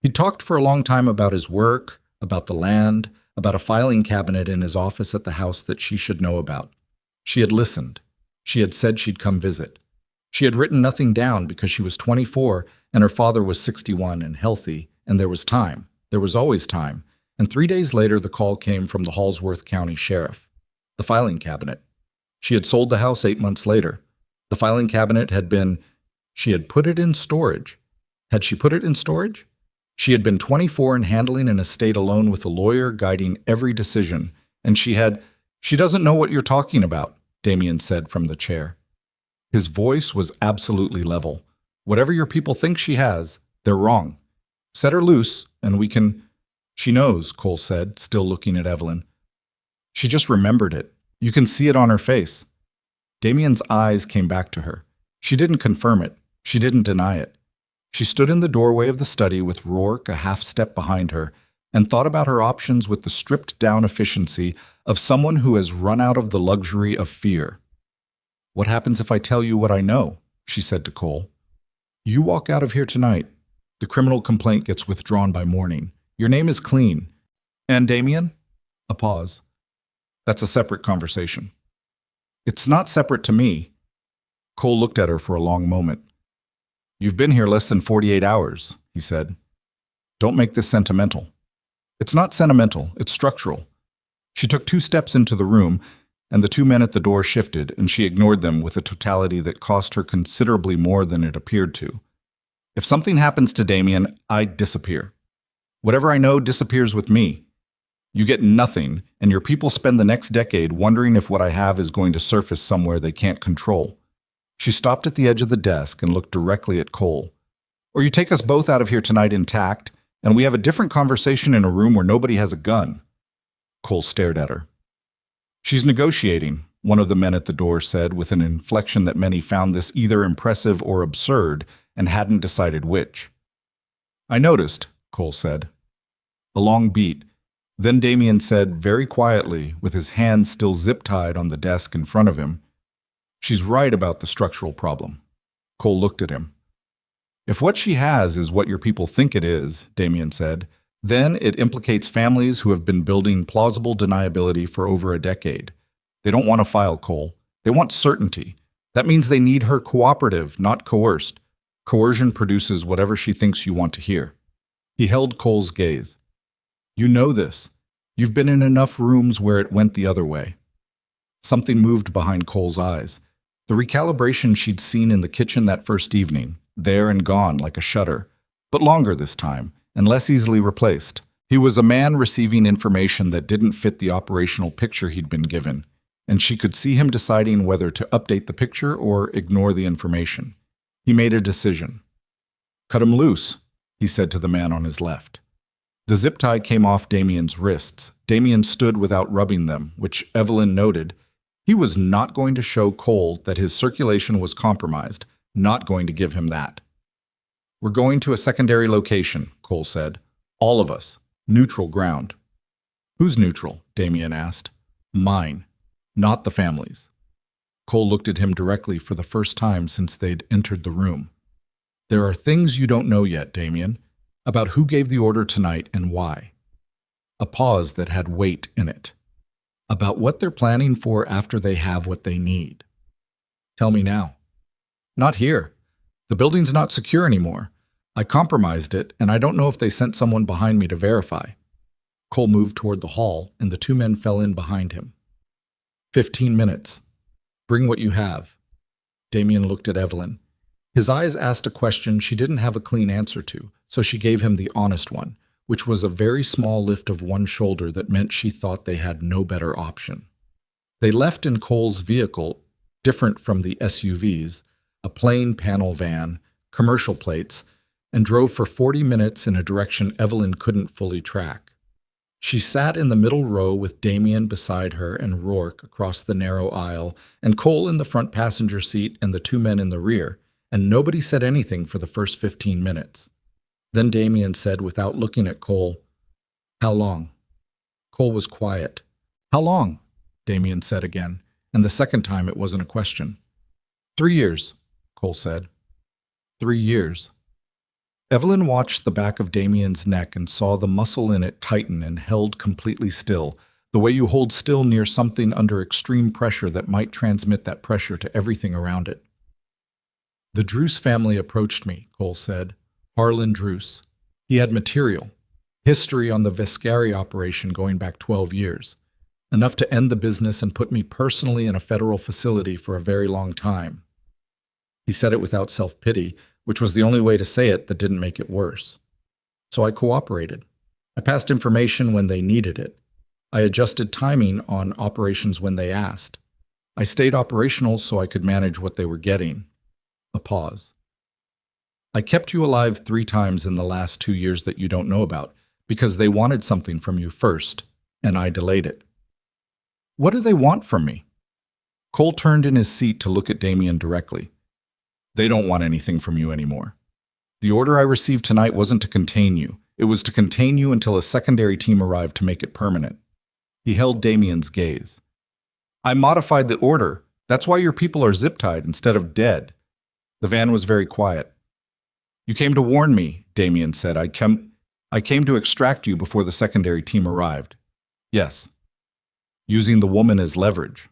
He'd talked for a long time about his work, about the land, about a filing cabinet in his office at the house that she should know about. She had listened. She had said she'd come visit. She had written nothing down because she was 24 and her father was 61 and healthy, and there was time. There was always time. And 3 days later, the call came from the Halsworth County Sheriff. The filing cabinet. She had sold the house 8 months later. The filing cabinet had been... She had put it in storage. Had she put it in storage? She had been 24 and handling an estate alone with a lawyer guiding every decision, and she doesn't know what you're talking about, Damien said from the chair. His voice was absolutely level. Whatever your people think she has, they're wrong. Set her loose, and we can... She knows, Cole said, still looking at Evelyn. She just remembered it. You can see it on her face. Damien's eyes came back to her. She didn't confirm it. She didn't deny it. She stood in the doorway of the study with Rourke a half step behind her and thought about her options with the stripped-down efficiency of someone who has run out of the luxury of fear. What happens if I tell you what I know? She said to Cole. You walk out of here tonight. The criminal complaint gets withdrawn by morning. Your name is clean. And Damien? A pause. That's a separate conversation. It's not separate to me. Cole looked at her for a long moment. You've been here less than 48 hours, he said. Don't make this sentimental. It's not sentimental, it's structural. She took 2 steps into the room, and the 2 men at the door shifted, and she ignored them with a totality that cost her considerably more than it appeared to. If something happens to Damien, I disappear. Whatever I know disappears with me. You get nothing, and your people spend the next decade wondering if what I have is going to surface somewhere they can't control. She stopped at the edge of the desk and looked directly at Cole. Or you take us both out of here tonight intact, and we have a different conversation in a room where nobody has a gun. Cole stared at her. She's negotiating, one of the men at the door said with an inflection that many found this either impressive or absurd and hadn't decided which. I noticed, Cole said. A long beat. Then Damien said very quietly, with his hand still zip-tied on the desk in front of him, She's right about the structural problem. Cole looked at him. If what she has is what your people think it is, Damien said, then it implicates families who have been building plausible deniability for over a decade. They don't want to file, Cole. They want certainty. That means they need her cooperative, not coerced. Coercion produces whatever she thinks you want to hear. He held Cole's gaze. You know this. You've been in enough rooms where it went the other way. Something moved behind Cole's eyes. The recalibration she'd seen in the kitchen that first evening, there and gone like a shutter, but longer this time, and less easily replaced. He was a man receiving information that didn't fit the operational picture he'd been given, and she could see him deciding whether to update the picture or ignore the information. He made a decision. Cut him loose, he said to the man on his left. The zip tie came off Damien's wrists. Damien stood without rubbing them, which Evelyn noted. He was not going to show Cole that his circulation was compromised, not going to give him that. We're going to a secondary location, Cole said. All of us. Neutral ground. Who's neutral? Damien asked. Mine, not the family's. Cole looked at him directly for the first time since they'd entered the room. There are things you don't know yet, Damien, about who gave the order tonight and why. A pause that had weight in it. About what they're planning for after they have what they need. Tell me now. Not here. The building's not secure anymore. I compromised it, and I don't know if they sent someone behind me to verify. Cole moved toward the hall, and the 2 men fell in behind him. 15 minutes. Bring what you have. Damien looked at Evelyn. His eyes asked a question she didn't have a clean answer to, so she gave him the honest one, which was a very small lift of one shoulder that meant she thought they had no better option. They left in Cole's vehicle, different from the SUVs, a plain panel van, commercial plates, and drove for 40 minutes in a direction Evelyn couldn't fully track. She sat in the middle row with Damien beside her and Rourke across the narrow aisle, and Cole in the front passenger seat and the 2 men in the rear, and nobody said anything for the first 15 minutes. Then Damien said without looking at Cole, How long? Cole was quiet. How long? Damien said again, and the second time it wasn't a question. 3 years, Cole said. 3 years. Evelyn watched the back of Damien's neck and saw the muscle in it tighten and held completely still, the way you hold still near something under extreme pressure that might transmit that pressure to everything around it. The Druce family approached me, Cole said. Harlan Druce. He had material, history on the Vescari operation going back 12 years, enough to end the business and put me personally in a federal facility for a very long time. He said it without self-pity, which was the only way to say it that didn't make it worse. So I cooperated. I passed information when they needed it. I adjusted timing on operations when they asked. I stayed operational so I could manage what they were getting. A pause. I kept you alive 3 times in the last 2 years that you don't know about because they wanted something from you first, and I delayed it. What do they want from me? Cole turned in his seat to look at Damien directly. They don't want anything from you anymore. The order I received tonight wasn't to contain you. It was to contain you until a secondary team arrived to make it permanent. He held Damien's gaze. I modified the order. That's why your people are zip-tied instead of dead. The van was very quiet. You came to warn me, Damien said. I came to extract you before the secondary team arrived. Yes. Using the woman as leverage.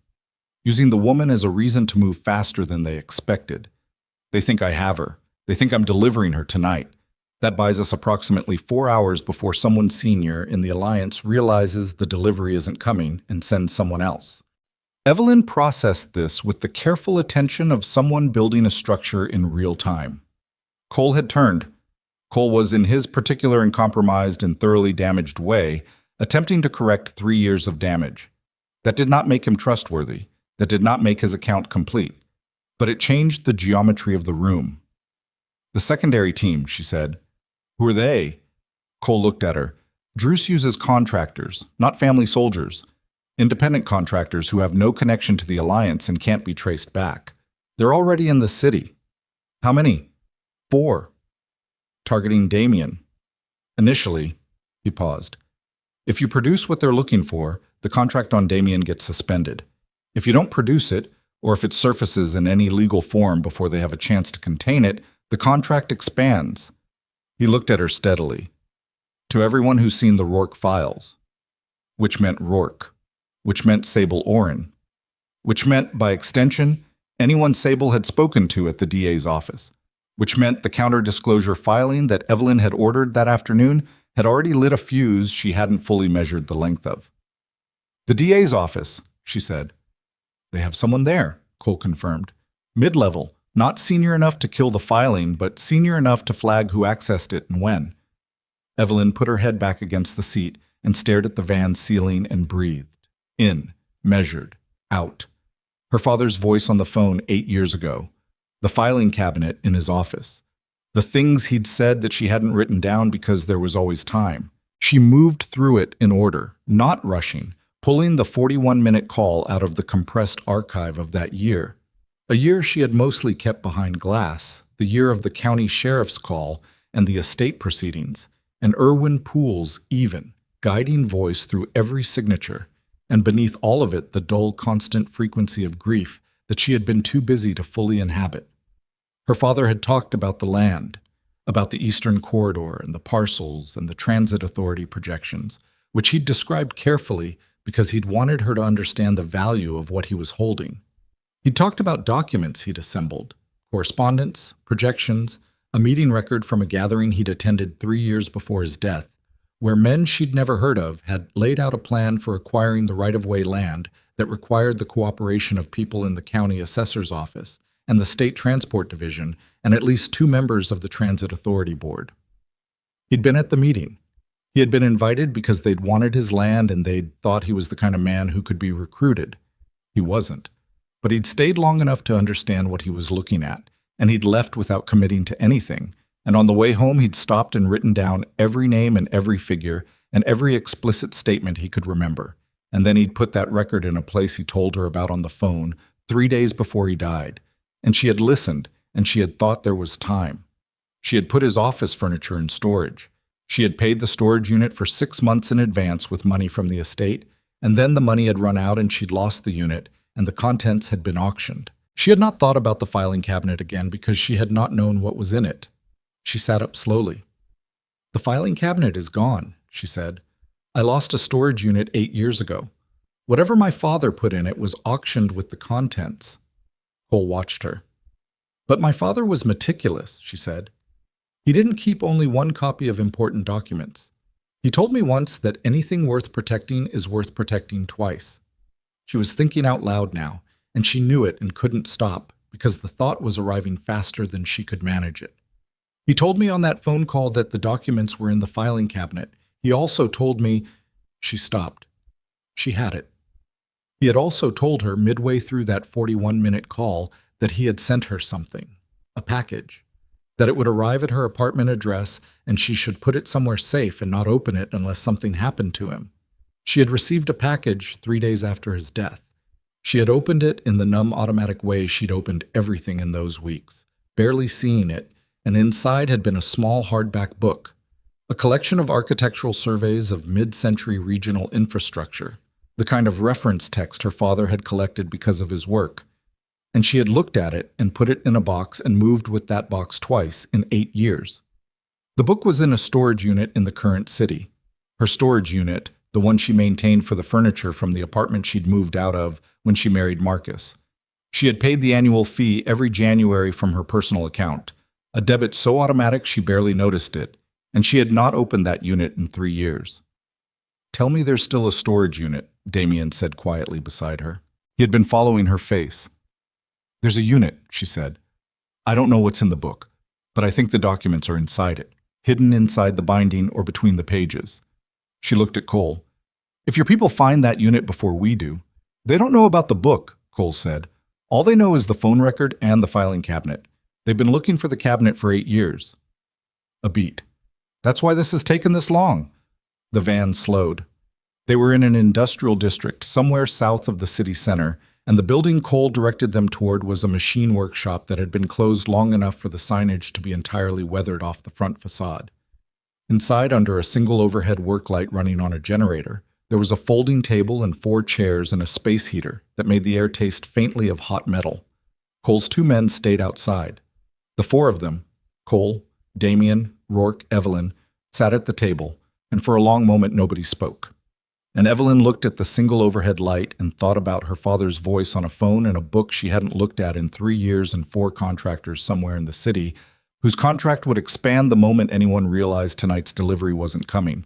Using the woman as a reason to move faster than they expected. They think I have her. They think I'm delivering her tonight. That buys us approximately 4 hours before someone senior in the Alliance realizes the delivery isn't coming and sends someone else. Evelyn processed this with the careful attention of someone building a structure in real time. Cole had turned. Cole was, in his particular and compromised and thoroughly damaged way, attempting to correct 3 years of damage. That did not make him trustworthy. That did not make his account complete. But it changed the geometry of the room. The secondary team, she said. Who are they? Cole looked at her. Druce uses contractors, not family soldiers. Independent contractors who have no connection to the Alliance and can't be traced back. They're already in the city. How many? 4. Targeting Damien. Initially, he paused. If you produce what they're looking for, the contract on Damien gets suspended. If you don't produce it, or if it surfaces in any legal form before they have a chance to contain it, the contract expands. He looked at her steadily. To everyone who's seen the Rourke files. Which meant Rourke. Which meant Sable Oren. Which meant, by extension, anyone Sable had spoken to at the DA's office. Which meant the counter-disclosure filing that Evelyn had ordered that afternoon had already lit a fuse she hadn't fully measured the length of. The DA's office, she said. They have someone there, Cole confirmed. Mid-level, not senior enough to kill the filing, but senior enough to flag who accessed it and when. Evelyn put her head back against the seat and stared at the van's ceiling and breathed. In, measured, out. Her father's voice on the phone 8 years ago. The filing cabinet in his office. The things he'd said that she hadn't written down because there was always time. She moved through it in order, not rushing, pulling the 41-minute call out of the compressed archive of that year. A year she had mostly kept behind glass, the year of the county sheriff's call and the estate proceedings, and Irwin Poole's even, guiding voice through every signature, and beneath all of it the dull, constant frequency of grief that she had been too busy to fully inhabit. Her father had talked about the land, about the Eastern Corridor and the parcels and the transit authority projections, which he'd described carefully because he'd wanted her to understand the value of what he was holding. He'd talked about documents he'd assembled, correspondence, projections, a meeting record from a gathering he'd attended 3 years before his death, where men she'd never heard of had laid out a plan for acquiring the right-of-way land that required the cooperation of people in the county assessor's office and the state transport division and at least 2 members of the transit authority board. He'd been at the meeting. He had been invited because they'd wanted his land and they'd thought he was the kind of man who could be recruited. He wasn't. But he'd stayed long enough to understand what he was looking at, and he'd left without committing to anything, and on the way home he'd stopped and written down every name and every figure and every explicit statement he could remember, and then he'd put that record in a place he told her about on the phone 3 days before he died, and she had listened, and she had thought there was time. She had put his office furniture in storage. She had paid the storage unit for 6 months in advance with money from the estate, and then the money had run out and she'd lost the unit, and the contents had been auctioned. She had not thought about the filing cabinet again because she had not known what was in it. She sat up slowly. The filing cabinet is gone, she said. I lost a storage unit 8 years ago. Whatever my father put in it was auctioned with the contents. Cole watched her. But my father was meticulous, she said. He didn't keep only 1 copy of important documents. He told me once that anything worth protecting is worth protecting twice. She was thinking out loud now, and she knew it and couldn't stop because the thought was arriving faster than she could manage it. He told me on that phone call that the documents were in the filing cabinet. He also told me—" She stopped. She had it. He had also told her midway through that 41-minute call that he had sent her something, a package, that it would arrive at her apartment address and she should put it somewhere safe and not open it unless something happened to him. She had received a package 3 days after his death. She had opened it in the numb automatic way she'd opened everything in those weeks, barely seeing it, and inside had been a small hardback book, a collection of architectural surveys of mid-century regional infrastructure, the kind of reference text her father had collected because of his work. And she had looked at it and put it in a box and moved with that box twice in 8 years. The book was in a storage unit in the current city. Her storage unit, the one she maintained for the furniture from the apartment she'd moved out of when she married Marcus. She had paid the annual fee every January from her personal account, a debit so automatic she barely noticed it, and she had not opened that unit in 3 years. "Tell me there's still a storage unit," Damien said quietly beside her. He had been following her face. "There's a unit," she said. "I don't know what's in the book, but I think the documents are inside it, hidden inside the binding or between the pages." She looked at Cole. "If your people find that unit before we do—" "They don't know about the book," Cole said. "All they know is the phone record and the filing cabinet. They've been looking for the cabinet for 8 years. A beat. "That's why this has taken this long." The van slowed. They were in an industrial district somewhere south of the city center, and the building Cole directed them toward was a machine workshop that had been closed long enough for the signage to be entirely weathered off the front facade. Inside, under a single overhead work light running on a generator, there was a folding table and 4 chairs and a space heater that made the air taste faintly of hot metal. Cole's 2 men stayed outside. The 4 of them, Cole, Damien, Rourke, Evelyn, sat at the table, and for a long moment nobody spoke. And Evelyn looked at the single overhead light and thought about her father's voice on a phone and a book she hadn't looked at in 3 years and 4 contractors somewhere in the city, whose contract would expand the moment anyone realized tonight's delivery wasn't coming.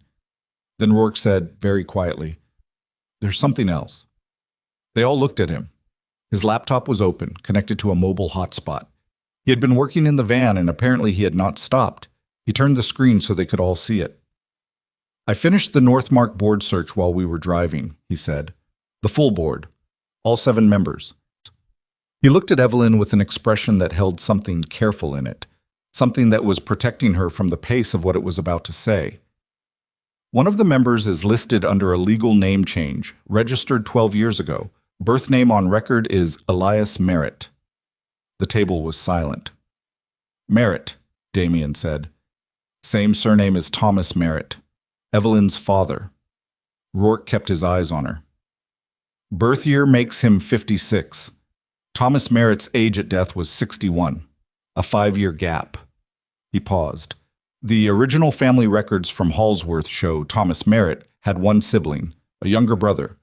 Then Rourke said, very quietly, "There's something else." They all looked at him. His laptop was open, connected to a mobile hotspot. He had been working in the van, and apparently he had not stopped. He turned the screen so they could all see it. "I finished the Northmark board search while we were driving," he said. "The full board. All 7 members." He looked at Evelyn with an expression that held something careful in it, something that was protecting her from the pace of what it was about to say. "One of the members is listed under a legal name change, registered 12 years ago. Birth name on record is Elias Merritt." The table was silent. "Merritt," Damien said. "Same surname as Thomas Merritt, Evelyn's father." Rourke kept his eyes on her. "Birth year makes him 56. Thomas Merritt's age at death was 61. A 5-year gap." He paused. "The original family records from Hallsworth show Thomas Merritt had 1 sibling, a younger brother.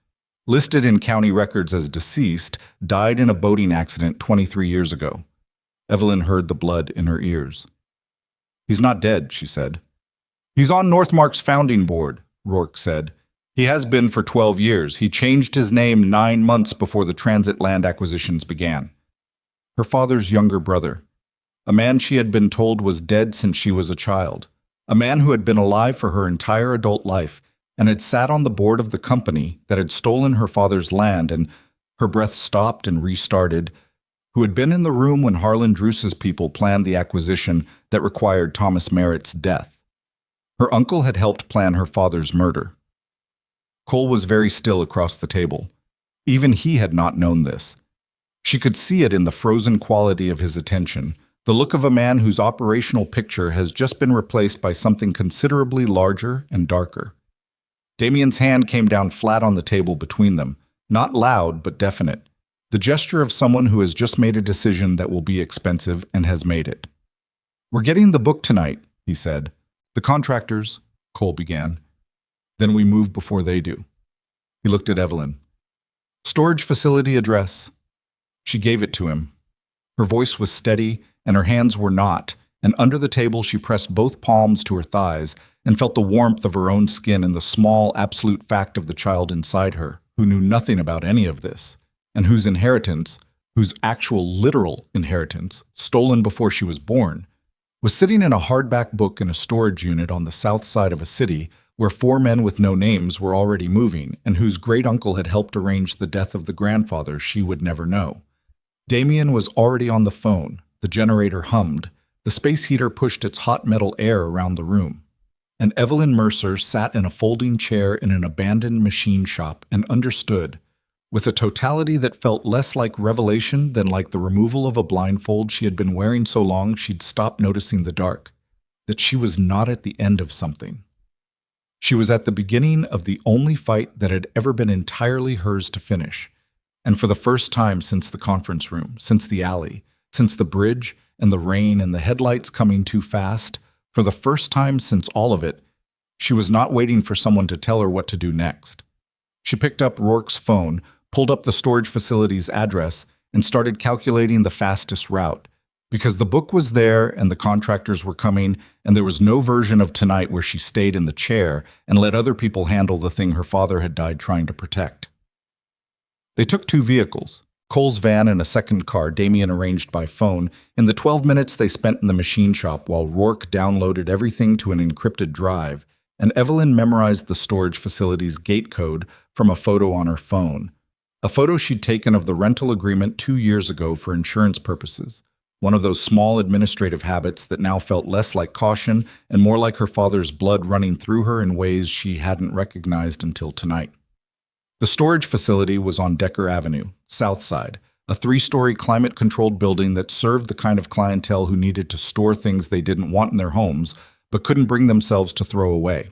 Listed in county records as deceased, died in a boating accident 23 years ago." Evelyn heard the blood in her ears. "He's not dead," she said. "He's on Northmark's founding board," Rourke said. "He has been for 12 years. He changed his name 9 months before the transit land acquisitions began." Her father's younger brother. A man she had been told was dead since she was a child. A man who had been alive for her entire adult life and had sat on the board of the company that had stolen her father's land, and her breath stopped and restarted, who had been in the room when Harlan Druce's people planned the acquisition that required Thomas Merritt's death. Her uncle had helped plan her father's murder. Cole was very still across the table. Even he had not known this. She could see it in the frozen quality of his attention, the look of a man whose operational picture has just been replaced by something considerably larger and darker. Damien's hand came down flat on the table between them, not loud but definite, the gesture of someone who has just made a decision that will be expensive and has made it. "We're getting the book tonight," he said. "The contractors," Cole began. "Then we move before they do." He looked at Evelyn. "Storage facility address." She gave it to him. Her voice was steady, and her hands were not, and under the table she pressed both palms to her thighs and felt the warmth of her own skin and the small, absolute fact of the child inside her, who knew nothing about any of this, and whose inheritance, whose actual literal inheritance, stolen before she was born, was sitting in a hardback book in a storage unit on the south side of a city where four men with no names were already moving and whose great-uncle had helped arrange the death of the grandfather she would never know. Damien was already on the phone. The generator hummed. The space heater pushed its hot metal air around the room. And Evelyn Mercer sat in a folding chair in an abandoned machine shop and understood, with a totality that felt less like revelation than like the removal of a blindfold she had been wearing so long she'd stopped noticing the dark, that she was not at the end of something. She was at the beginning of the only fight that had ever been entirely hers to finish, and for the first time since the conference room, since the alley, since the bridge and the rain and the headlights coming too fast, for the first time since all of it, she was not waiting for someone to tell her what to do next. She picked up Rourke's phone, pulled up the storage facility's address, and started calculating the fastest route, because the book was there and the contractors were coming, and there was no version of tonight where she stayed in the chair and let other people handle the thing her father had died trying to protect. They took two vehicles, Cole's van and a second car Damien arranged by phone, in the 12 minutes they spent in the machine shop while Rourke downloaded everything to an encrypted drive, and Evelyn memorized the storage facility's gate code from a photo on her phone. A photo she'd taken of the rental agreement 2 years ago for insurance purposes, one of those small administrative habits that now felt less like caution and more like her father's blood running through her in ways she hadn't recognized until tonight. The storage facility was on Decker Avenue, South Side, a 3-story climate-controlled building that served the kind of clientele who needed to store things they didn't want in their homes but couldn't bring themselves to throw away.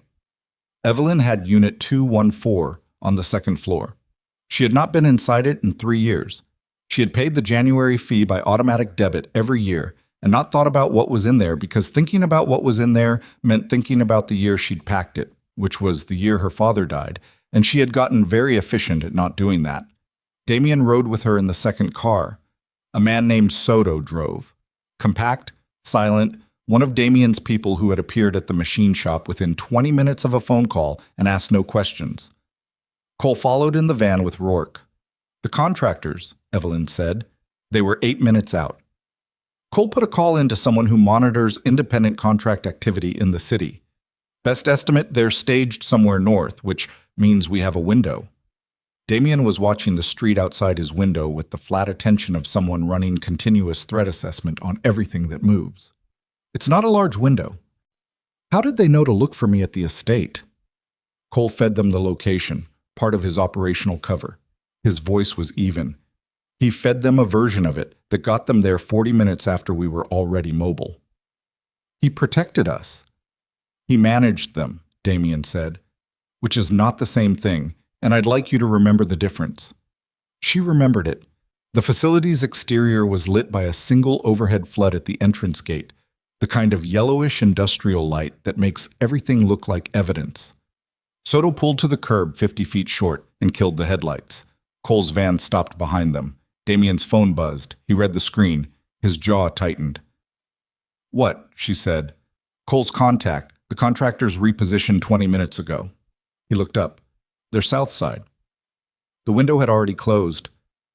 Evelyn had Unit 214 on the second floor. She had not been inside it in 3 years. She had paid the January fee by automatic debit every year and not thought about what was in there because thinking about what was in there meant thinking about the year she'd packed it, which was the year her father died, and she had gotten very efficient at not doing that. Damien rode with her in the second car. A man named Soto drove. Compact, silent, one of Damien's people who had appeared at the machine shop within 20 minutes of a phone call and asked no questions. Cole followed in the van with Rourke. The contractors, Evelyn said. They were 8 minutes out. Cole put a call in to someone who monitors independent contract activity in the city. Best estimate, they're staged somewhere north, which means we have a window. Damien was watching the street outside his window with the flat attention of someone running continuous threat assessment on everything that moves. It's not a large window. How did they know to look for me at the estate? Cole fed them the location, part of his operational cover. His voice was even. He fed them a version of it that got them there 40 minutes after we were already mobile. He protected us. He managed them, Damien said, which is not the same thing, and I'd like you to remember the difference. She remembered it. The facility's exterior was lit by a single overhead flood at the entrance gate, the kind of yellowish industrial light that makes everything look like evidence. Soto pulled to the curb 50 feet short and killed the headlights. Cole's van stopped behind them. Damien's phone buzzed. He read the screen. His jaw tightened. "What?" she said. "Cole's contact. The contractors repositioned 20 minutes ago." He looked up. "They're south side." The window had already closed.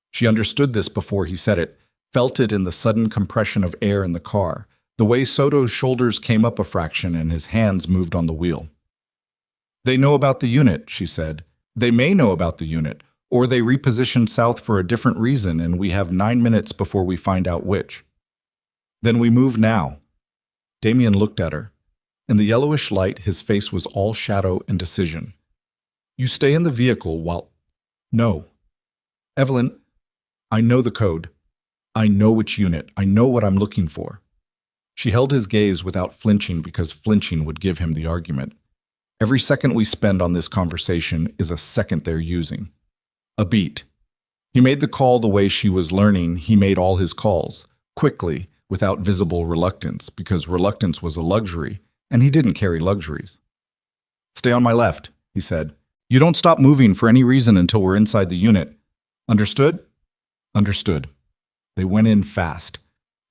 She understood this before he said it, felt it in the sudden compression of air in the car, the way Soto's shoulders came up a fraction and his hands moved on the wheel. "They know about the unit," she said. "They may know about the unit, or they repositioned south for a different reason and we have 9 minutes before we find out which." "Then we move now." Damien looked at her. In the yellowish light, his face was all shadow and decision. "You stay in the vehicle while—" "No." "Evelyn, I know the code. I know which unit. I know what I'm looking for." She held his gaze without flinching because flinching would give him the argument. "Every second we spend on this conversation is a second they're using." A beat. He made the call the way she was learning he made all his calls, quickly, without visible reluctance, because reluctance was a luxury, and he didn't carry luxuries. "Stay on my left," he said. "You don't stop moving for any reason until we're inside the unit. Understood?" "Understood." They went in fast.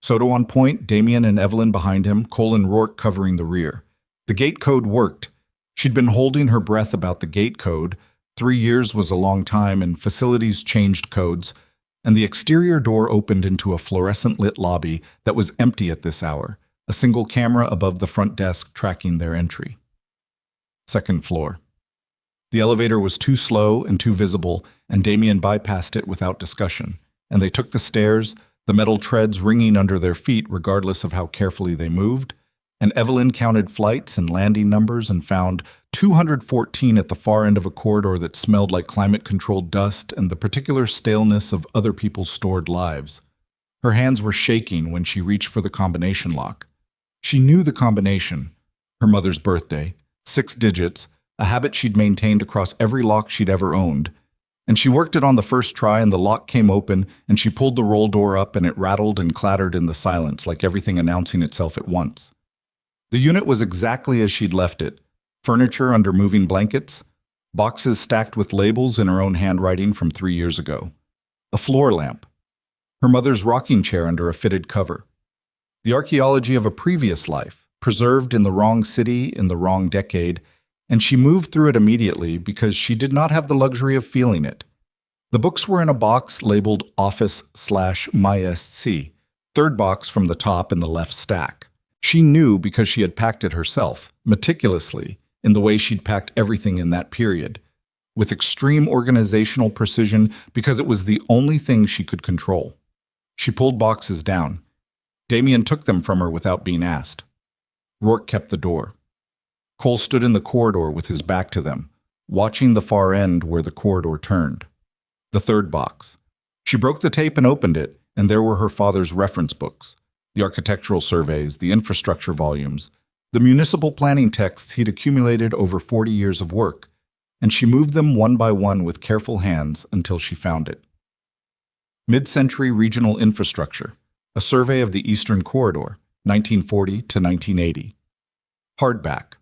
Soto on point, Damien and Evelyn behind him, Cole and Rourke covering the rear. The gate code worked. She'd been holding her breath about the gate code. 3 years was a long time, and facilities changed codes, and the exterior door opened into a fluorescent-lit lobby that was empty at this hour, a single camera above the front desk tracking their entry. Second floor. The elevator was too slow and too visible, and Damien bypassed it without discussion, and they took the stairs, the metal treads ringing under their feet regardless of how carefully they moved, and Evelyn counted flights and landing numbers and found 214 at the far end of a corridor that smelled like climate-controlled dust and the particular staleness of other people's stored lives. Her hands were shaking when she reached for the combination lock. She knew the combination: her mother's birthday, 6 digits, a habit she'd maintained across every lock she'd ever owned. And she worked it on the first try, and the lock came open, and she pulled the roll door up, and it rattled and clattered in the silence, like everything announcing itself at once. The unit was exactly as she'd left it: furniture under moving blankets, boxes stacked with labels in her own handwriting from 3 years ago, a floor lamp, her mother's rocking chair under a fitted cover. The archaeology of a previous life, preserved in the wrong city in the wrong decade, and she moved through it immediately because she did not have the luxury of feeling it. The books were in a box labeled Office/MySC, third box from the top in the left stack. She knew because she had packed it herself, meticulously, in the way she'd packed everything in that period, with extreme organizational precision because it was the only thing she could control. She pulled boxes down. Damien took them from her without being asked. Rourke kept the door. Cole stood in the corridor with his back to them, watching the far end where the corridor turned. The third box. She broke the tape and opened it, and there were her father's reference books, the architectural surveys, the infrastructure volumes, the municipal planning texts he'd accumulated over 40 years of work, and she moved them one by one with careful hands until she found it. Mid-Century Regional Infrastructure, a survey of the Eastern Corridor, 1940 to 1980. Hardback.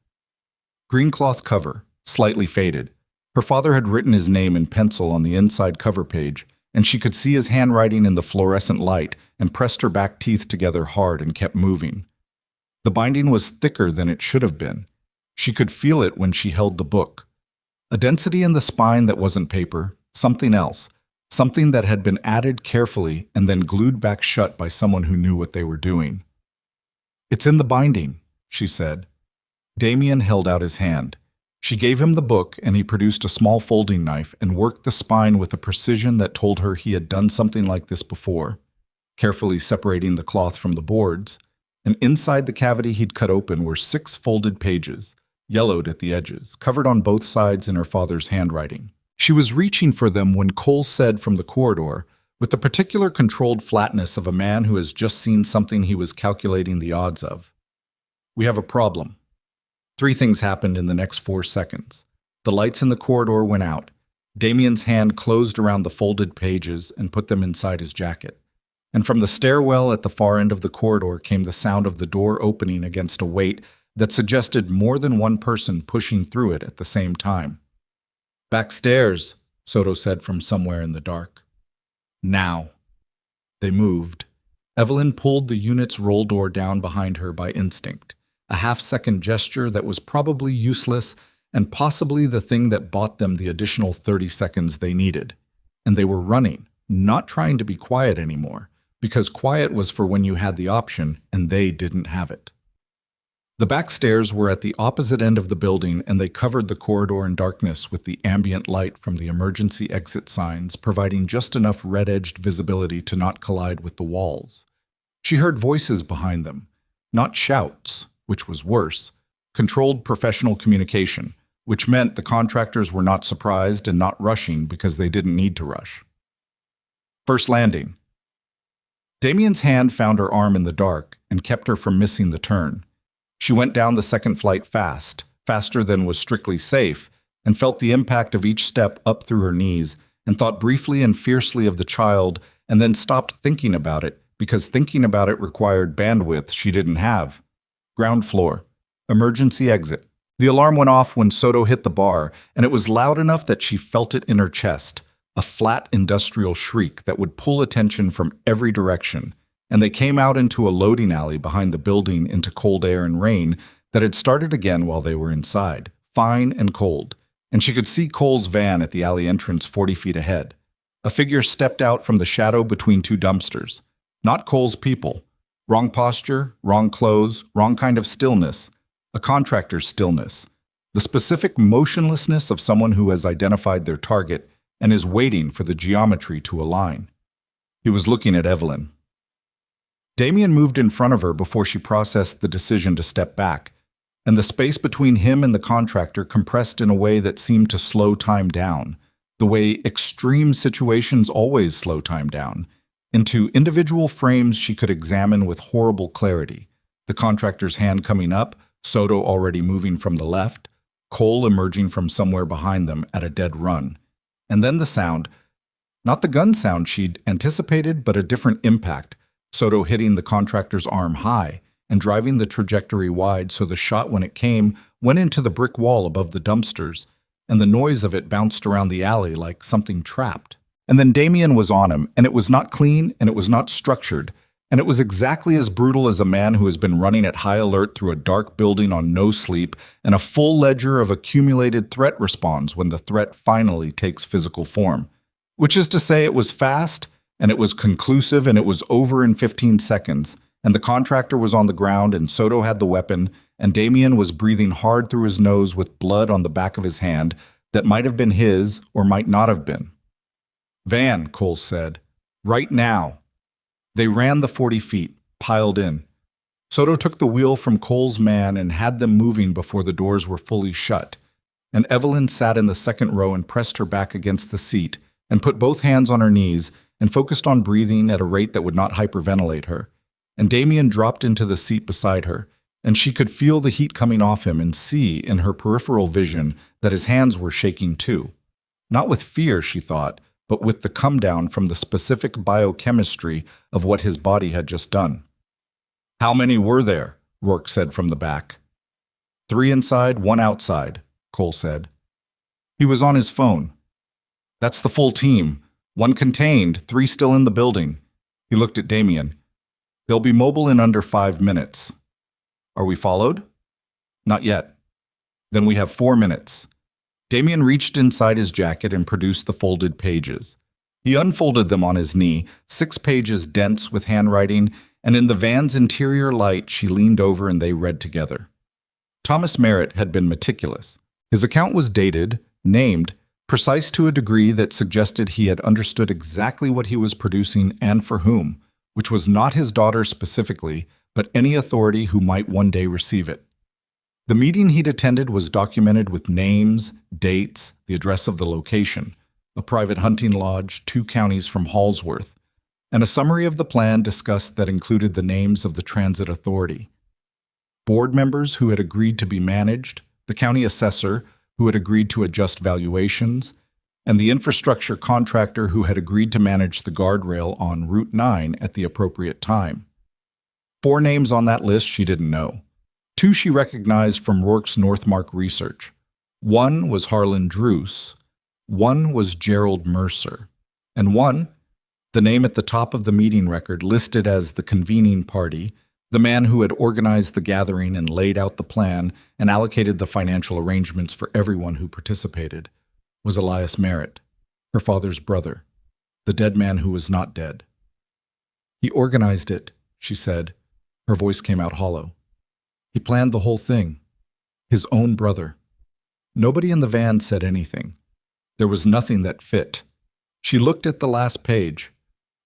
Green cloth cover, slightly faded. Her father had written his name in pencil on the inside cover page, and she could see his handwriting in the fluorescent light and pressed her back teeth together hard and kept moving. The binding was thicker than it should have been. She could feel it when she held the book. A density in the spine that wasn't paper, something else, something that had been added carefully and then glued back shut by someone who knew what they were doing. "It's in the binding," she said. Damien held out his hand. She gave him the book, and he produced a small folding knife and worked the spine with a precision that told her he had done something like this before, carefully separating the cloth from the boards, and inside the cavity he'd cut open were 6 folded pages, yellowed at the edges, covered on both sides in her father's handwriting. She was reaching for them when Cole said from the corridor, with the particular controlled flatness of a man who has just seen something he was calculating the odds of, "We have a problem." 3 things happened in the next 4 seconds. The lights in the corridor went out. Damien's hand closed around the folded pages and put them inside his jacket. And from the stairwell at the far end of the corridor came the sound of the door opening against a weight that suggested more than one person pushing through it at the same time. "Backstairs," Soto said from somewhere in the dark. "Now." They moved. Evelyn pulled the unit's roll door down behind her by instinct. A half-second gesture that was probably useless and possibly the thing that bought them the additional 30 seconds they needed. And they were running, not trying to be quiet anymore, because quiet was for when you had the option and they didn't have it. The back stairs were at the opposite end of the building, and they covered the corridor in darkness with the ambient light from the emergency exit signs, providing just enough red-edged visibility to not collide with the walls. She heard voices behind them, not shouts, which was worse, controlled professional communication, which meant the contractors were not surprised and not rushing because they didn't need to rush. First landing. Damien's hand found her arm in the dark and kept her from missing the turn. She went down the second flight fast, faster than was strictly safe, and felt the impact of each step up through her knees, and thought briefly and fiercely of the child, and then stopped thinking about it because thinking about it required bandwidth she didn't have. Ground floor. Emergency exit. The alarm went off when Soto hit the bar, and it was loud enough that she felt it in her chest, a flat industrial shriek that would pull attention from every direction, and they came out into a loading alley behind the building into cold air and rain that had started again while they were inside, fine and cold, and she could see Cole's van at the alley entrance 40 feet ahead. A figure stepped out from the shadow between 2 dumpsters. Not Cole's people. Wrong posture, wrong clothes, wrong kind of stillness. A contractor's stillness. The specific motionlessness of someone who has identified their target and is waiting for the geometry to align. He was looking at Evelyn. Damien moved in front of her before she processed the decision to step back, and the space between him and the contractor compressed in a way that seemed to slow time down, the way extreme situations always slow time down, into individual frames she could examine with horrible clarity. The contractor's hand coming up, Soto already moving from the left, Cole emerging from somewhere behind them at a dead run. And then the sound, not the gun sound she'd anticipated, but a different impact, Soto hitting the contractor's arm high and driving the trajectory wide so the shot, when it came, went into the brick wall above the dumpsters, and the noise of it bounced around the alley like something trapped. And then Damien was on him, and it was not clean, and it was not structured, and it was exactly as brutal as a man who has been running at high alert through a dark building on no sleep, and a full ledger of accumulated threat responds when the threat finally takes physical form. Which is to say, it was fast, and it was conclusive, and it was over in 15 seconds, and the contractor was on the ground, and Soto had the weapon, and Damien was breathing hard through his nose with blood on the back of his hand that might have been his or might not have been. "Van," Cole said. "Right now." They ran the 40 feet, piled in. Soto took the wheel from Cole's man and had them moving before the doors were fully shut, and Evelyn sat in the second row and pressed her back against the seat and put both hands on her knees and focused on breathing at a rate that would not hyperventilate her. And Damien dropped into the seat beside her, and she could feel the heat coming off him and see in her peripheral vision that his hands were shaking too. Not with fear, she thought, but with the come-down from the specific biochemistry of what his body had just done. "How many were there?" Rourke said from the back. "3 inside, 1 outside," Cole said. He was on his phone. "That's the full team. 1 contained, 3 still in the building." He looked at Damien. "They'll be mobile in under 5 minutes. Are we followed?" "Not yet." "Then we have 4 minutes." Damien reached inside his jacket and produced the folded pages. He unfolded them on his knee, 6 pages dense with handwriting, and in the van's interior light she leaned over and they read together. Thomas Merritt had been meticulous. His account was dated, named, precise to a degree that suggested he had understood exactly what he was producing and for whom, which was not his daughter specifically, but any authority who might one day receive it. The meeting he'd attended was documented with names, dates, the address of the location, a private hunting lodge 2 counties from Hallsworth, and a summary of the plan discussed that included the names of the transit authority, board members who had agreed to be managed, the county assessor who had agreed to adjust valuations, and the infrastructure contractor who had agreed to manage the guardrail on Route 9 at the appropriate time. 4 names on that list she didn't know. 2 she recognized from Rourke's Northmark research. 1 was Harlan Druce, 1 was Gerald Mercer, and 1, the name at the top of the meeting record listed as the convening party, the man who had organized the gathering and laid out the plan and allocated the financial arrangements for everyone who participated, was Elias Merritt, her father's brother, the dead man who was not dead. "He organized it," she said. Her voice came out hollow. "He planned the whole thing. His own brother." Nobody in the van said anything. There was nothing that fit. She looked at the last page.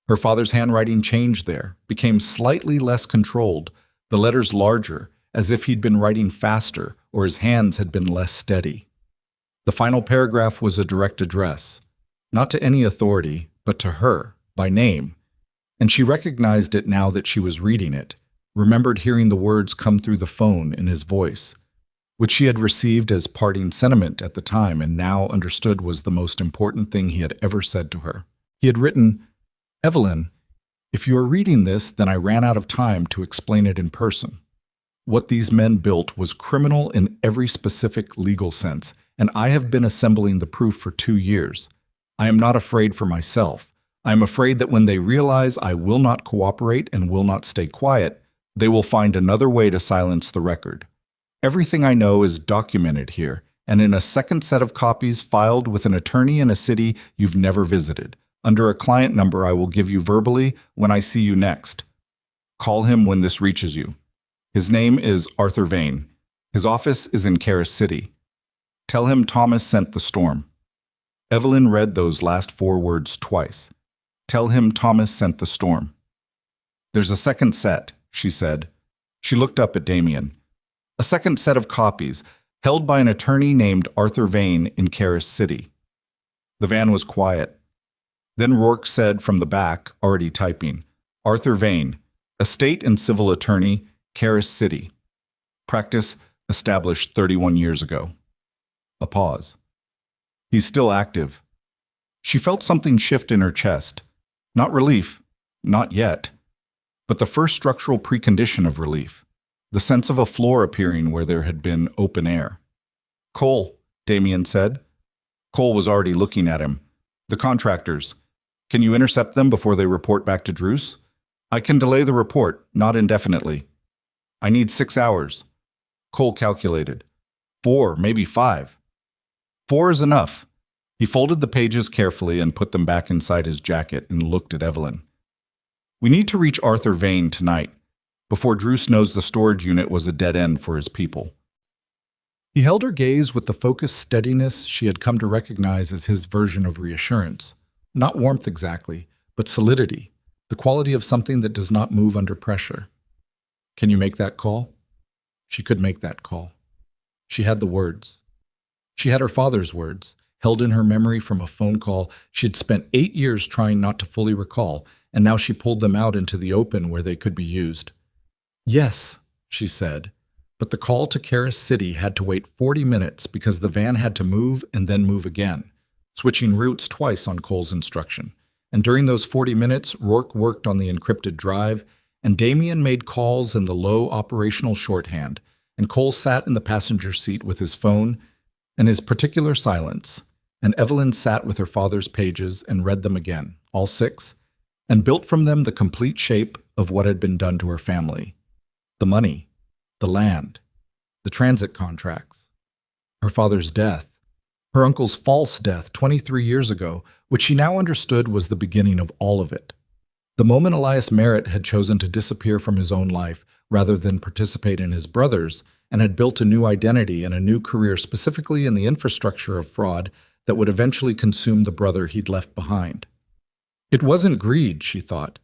Her father's handwriting changed there, became slightly less controlled, the letters larger, as if he'd been writing faster or his hands had been less steady. The final paragraph was a direct address, not to any authority, but to her, by name, and she recognized it now that she was reading it, remembered hearing the words come through the phone in his voice, which she had received as parting sentiment at the time and now understood was the most important thing he had ever said to her. He had written, "Evelyn, if you are reading this, then I ran out of time to explain it in person. What these men built was criminal in every specific legal sense, and I have been assembling the proof for 2 years. I am not afraid for myself. I am afraid that when they realize I will not cooperate and will not stay quiet, they will find another way to silence the record. Everything I know is documented here, and in a second set of copies filed with an attorney in a city you've never visited, under a client number I will give you verbally when I see you next." Call him when this reaches you. His name is Arthur Vane. His office is in Karis City. Tell him Thomas sent the storm." Evelyn read those last 4 words twice. Tell him Thomas sent the storm. "There's a second set," she said. She looked up at Damien. "A second set of copies, held by an attorney named Arthur Vane in Karis City." The van was quiet. Then Rourke said from the back, already typing, "Arthur Vane, estate and civil attorney, Karis City. Practice established 31 years ago." A pause. "He's still active." She felt something shift in her chest. Not relief, not yet, but the first structural precondition of relief, the sense of a floor appearing where there had been open air. "Cole," Damien said. Cole was already looking at him. "The contractors. Can you intercept them before they report back to Druce? I can delay the report, not indefinitely. I need 6 hours." Cole calculated. 4, maybe 5. 4 is enough. He folded the pages carefully and put them back inside his jacket and looked at Evelyn. "We need to reach Arthur Vane tonight, before Druce knows the storage unit was a dead end for his people." He held her gaze with the focused steadiness she had come to recognize as his version of reassurance. Not warmth exactly, but solidity, the quality of something that does not move under pressure. "Can you make that call?" She could make that call. She had the words. She had her father's words, held in her memory from a phone call she had spent 8 years trying not to fully recall, and now she pulled them out into the open where they could be used. "Yes," she said, but the call to Karis City had to wait 40 minutes because the van had to move and then move again, switching routes twice on Cole's instruction. And during those 40 minutes, Rourke worked on the encrypted drive, and Damien made calls in the low operational shorthand, and Cole sat in the passenger seat with his phone and his particular silence, and Evelyn sat with her father's pages and read them again, all 6, and built from them the complete shape of what had been done to her family. The money, the land, the transit contracts, her father's death, her uncle's false death 23 years ago, which she now understood was the beginning of all of it. The moment Elias Merritt had chosen to disappear from his own life rather than participate in his brother's, and had built a new identity and a new career specifically in the infrastructure of fraud that would eventually consume the brother he'd left behind. It wasn't greed, she thought.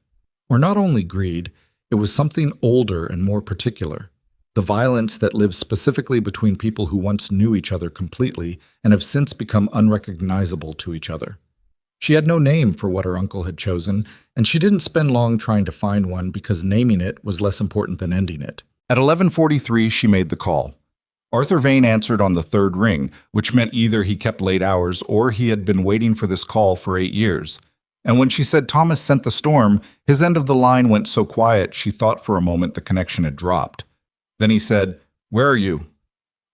Or not only greed, it was something older and more particular. The violence that lives specifically between people who once knew each other completely and have since become unrecognizable to each other. She had no name for what her uncle had chosen, and she didn't spend long trying to find one because naming it was less important than ending it. At 11:43, she made the call. Arthur Vane answered on the 3rd ring, which meant either he kept late hours or he had been waiting for this call for 8 years. And when she said Thomas sent the storm, his end of the line went so quiet she thought for a moment the connection had dropped. Then he said, "Where are you?"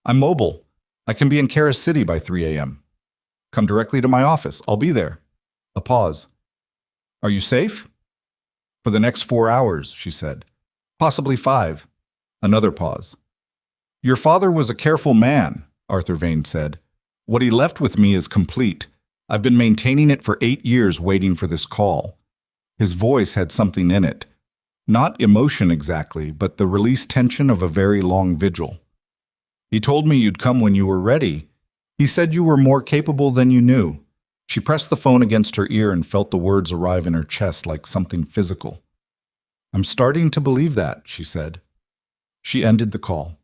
"I'm mobile. I can be in Karis City by 3 a.m. "Come directly to my office. I'll be there." A pause. "Are you safe?" "For the next 4 hours," she said. "Possibly 5. Another pause. "Your father was a careful man," Arthur Vane said. "What he left with me is complete. I've been maintaining it for 8 years waiting for this call." His voice had something in it. Not emotion exactly, but the released tension of a very long vigil. "He told me you'd come when you were ready. He said you were more capable than you knew." She pressed the phone against her ear and felt the words arrive in her chest like something physical. "I'm starting to believe that," she said. She ended the call.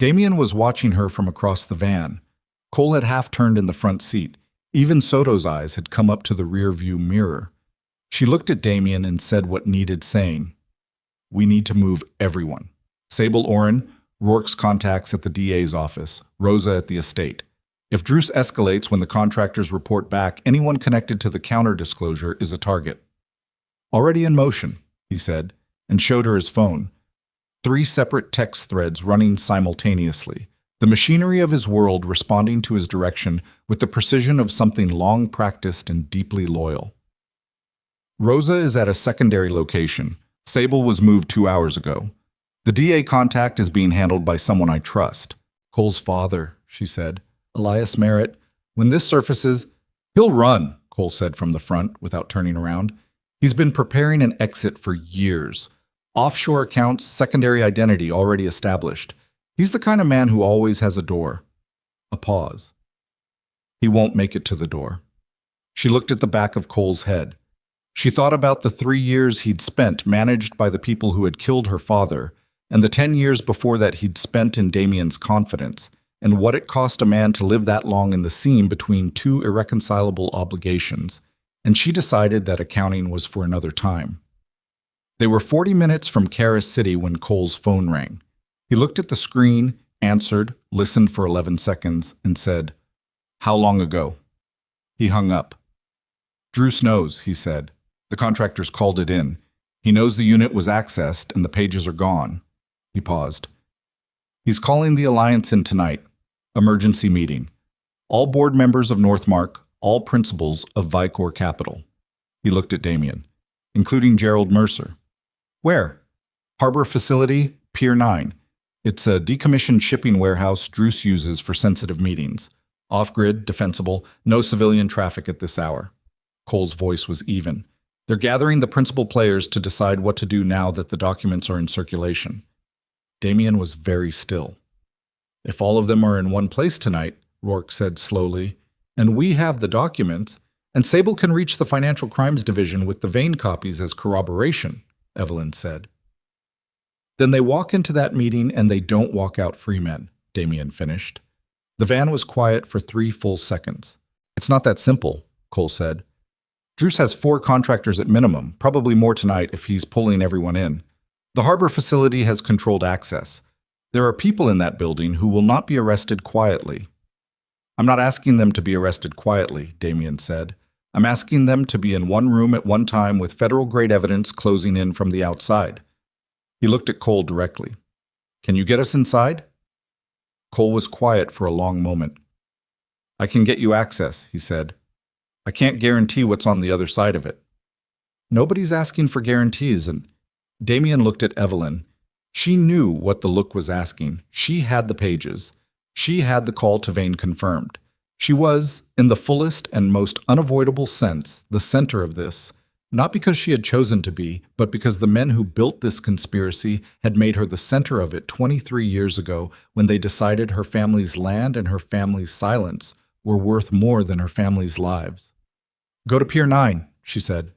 Damien was watching her from across the van. Cole had half turned in the front seat. Even Soto's eyes had come up to the rear-view mirror. She looked at Damien and said what needed saying. "We need to move everyone. Sable Oren, Rourke's contacts at the DA's office, Rosa at the estate. If Druce escalates when the contractors report back, anyone connected to the counter-disclosure is a target." "Already in motion," he said, and showed her his phone. 3 separate text threads running simultaneously, the machinery of his world responding to his direction with the precision of something long practiced and deeply loyal. "Rosa is at a secondary location. Sable was moved 2 hours ago. The DA contact is being handled by someone I trust." "Cole's father," she said. "Elias Merritt. When this surfaces—" "He'll run," Cole said from the front without turning around. "He's been preparing an exit for years. Offshore accounts, secondary identity already established. He's the kind of man who always has a door. A pause. He won't make it to the door. She looked at the back of Cole's head. She thought about the 3 years he'd spent managed by the people who had killed her father, and the 10 years before that he'd spent in Damien's confidence, and what it cost a man to live that long in the seam between two irreconcilable obligations, and she decided that accounting was for another time. They were 40 minutes from Karis City when Cole's phone rang. He looked at the screen, answered, listened for 11 seconds, and said, "How long ago?" He hung up. "Druce knows," he said. "The contractors called it in. He knows the unit was accessed and the pages are gone." He paused. "He's calling the Alliance in tonight. Emergency meeting. All board members of Northmark, all principals of Vicor Capital." He looked at Damien. "Including Gerald Mercer." "Where?" "Harbor Facility, Pier 9. It's a decommissioned shipping warehouse Druce uses for sensitive meetings. Off-grid, defensible, no civilian traffic at this hour." Cole's voice was even. "They're gathering the principal players to decide what to do now that the documents are in circulation." Damien was very still. "If all of them are in one place tonight," Rourke said slowly, "and we have the documents, and Sable can reach the Financial Crimes Division with the Vane copies as corroboration," Evelyn said. "Then they walk into that meeting and they don't walk out free men," Damien finished. The van was quiet for 3 full seconds. "It's not that simple," Cole said. "Druce has 4 contractors at minimum, probably more tonight if he's pulling everyone in. The harbor facility has controlled access. There are people in that building who will not be arrested quietly." "I'm not asking them to be arrested quietly," Damien said. "I'm asking them to be in one room at one time with federal-grade evidence closing in from the outside." He looked at Cole directly. "Can you get us inside?" Cole was quiet for a long moment. "I can get you access," he said. "I can't guarantee what's on the other side of it." "Nobody's asking for guarantees," and Damien looked at Evelyn. She knew what the look was asking. She had the pages. She had the call to Vane confirmed. She was, in the fullest and most unavoidable sense, the center of this, not because she had chosen to be, but because the men who built this conspiracy had made her the center of it 23 years ago when they decided her family's land and her family's silence were worth more than her family's lives. "Go to Pier 9, she said.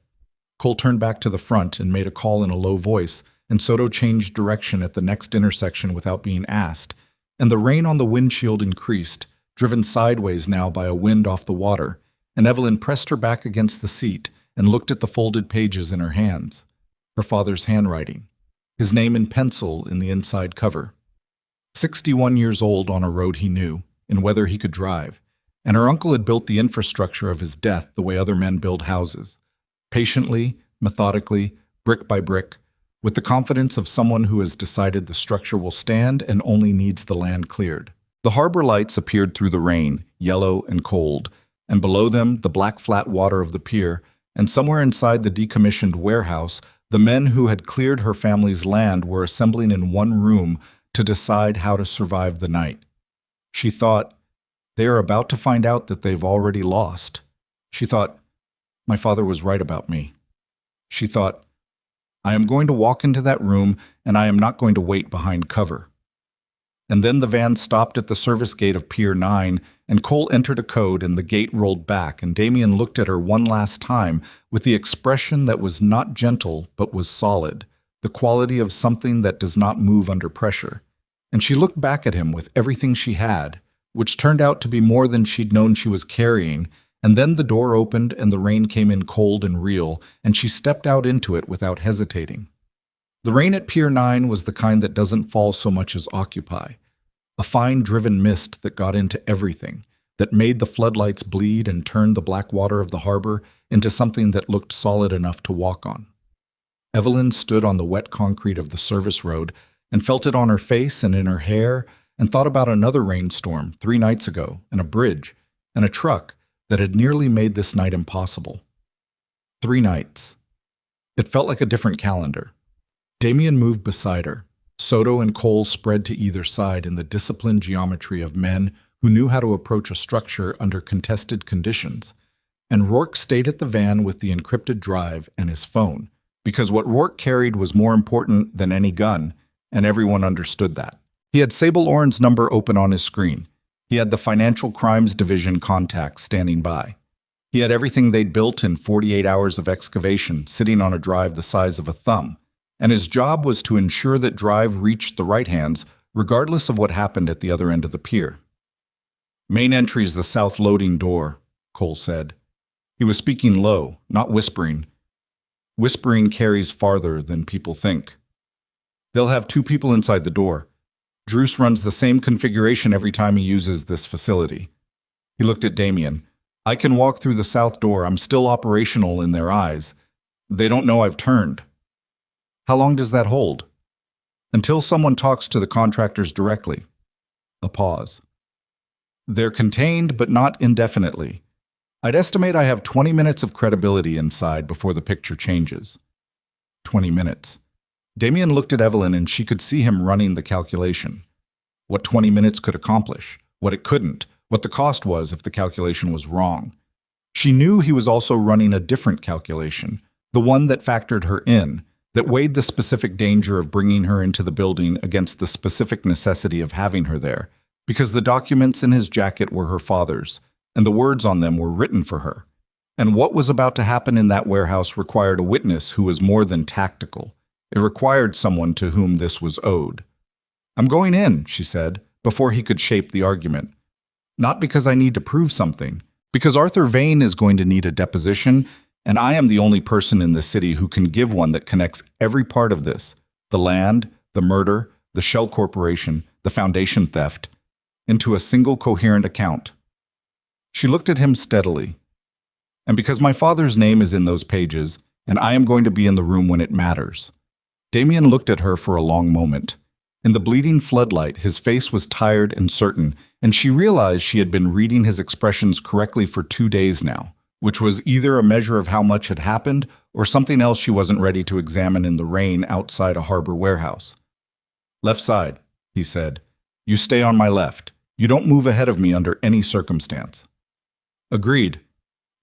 Cole turned back to the front and made a call in a low voice, and Soto changed direction at the next intersection without being asked, and the rain on the windshield increased, driven sideways now by a wind off the water, and Evelyn pressed her back against the seat and looked at the folded pages in her hands. Her father's handwriting. His name in pencil in the inside cover. 61 years old on a road he knew, in weather he could drive, and her uncle had built the infrastructure of his death the way other men build houses. Patiently, methodically, brick by brick, with the confidence of someone who has decided the structure will stand and only needs the land cleared. The harbor lights appeared through the rain, yellow and cold, and below them the black flat water of the pier, and somewhere inside the decommissioned warehouse, the men who had cleared her family's land were assembling in one room to decide how to survive the night. She thought, they are about to find out that they've already lost. She thought, my father was right about me. She thought, I am going to walk into that room and I am not going to wait behind cover. And then the van stopped at the service gate of Pier 9, and Cole entered a code and the gate rolled back, and Damien looked at her one last time with the expression that was not gentle but was solid, the quality of something that does not move under pressure. And she looked back at him with everything she had, which turned out to be more than she'd known she was carrying, and then the door opened and the rain came in cold and real, and she stepped out into it without hesitating. The rain at Pier 9 was the kind that doesn't fall so much as occupy. A fine driven mist that got into everything, that made the floodlights bleed and turned the black water of the harbor into something that looked solid enough to walk on. Evelyn stood on the wet concrete of the service road and felt it on her face and in her hair, and thought about another rainstorm 3 nights ago, and a bridge, and a truck that had nearly made this night impossible. 3 nights. It felt like a different calendar. Damien moved beside her. Soto and Cole spread to either side in the disciplined geometry of men who knew how to approach a structure under contested conditions, and Rourke stayed at the van with the encrypted drive and his phone, because what Rourke carried was more important than any gun, and everyone understood that. He had Sable Orn's number open on his screen. He had the Financial Crimes Division contacts standing by. He had everything they'd built in 48 hours of excavation sitting on a drive the size of a thumb, and his job was to ensure that drive reached the right hands regardless of what happened at the other end of the pier. "Main entry's the south loading door," Cole said. He was speaking low, not whispering. Whispering carries farther than people think. "They'll have 2 people inside the door. Druce runs the same configuration every time he uses this facility." He looked at Damien. "I can walk through the south door. I'm still operational in their eyes. They don't know I've turned." "How long does that hold?" "Until someone talks to the contractors directly." A pause. "They're contained, but not indefinitely. I'd estimate I have 20 minutes of credibility inside before the picture changes." 20 minutes. Damien looked at Evelyn and she could see him running the calculation. What 20 minutes could accomplish, what it couldn't, what the cost was if the calculation was wrong. She knew he was also running a different calculation, the one that factored her in, that weighed the specific danger of bringing her into the building against the specific necessity of having her there, because the documents in his jacket were her father's, and the words on them were written for her. And what was about to happen in that warehouse required a witness who was more than tactical. It required someone to whom this was owed. "I'm going in," she said, before he could shape the argument. "Not because I need to prove something, because Arthur Vane is going to need a deposition, and I am the only person in the city who can give one that connects every part of this, the land, the murder, the shell corporation, the foundation theft, into a single coherent account." She looked at him steadily. "And because my father's name is in those pages, and I am going to be in the room when it matters." Damien looked at her for a long moment. In the bleeding floodlight, his face was tired and certain, and she realized she had been reading his expressions correctly for 2 days now, which was either a measure of how much had happened or something else she wasn't ready to examine in the rain outside a harbor warehouse. "Left side," he said. "You stay on my left. You don't move ahead of me under any circumstance." Agreed.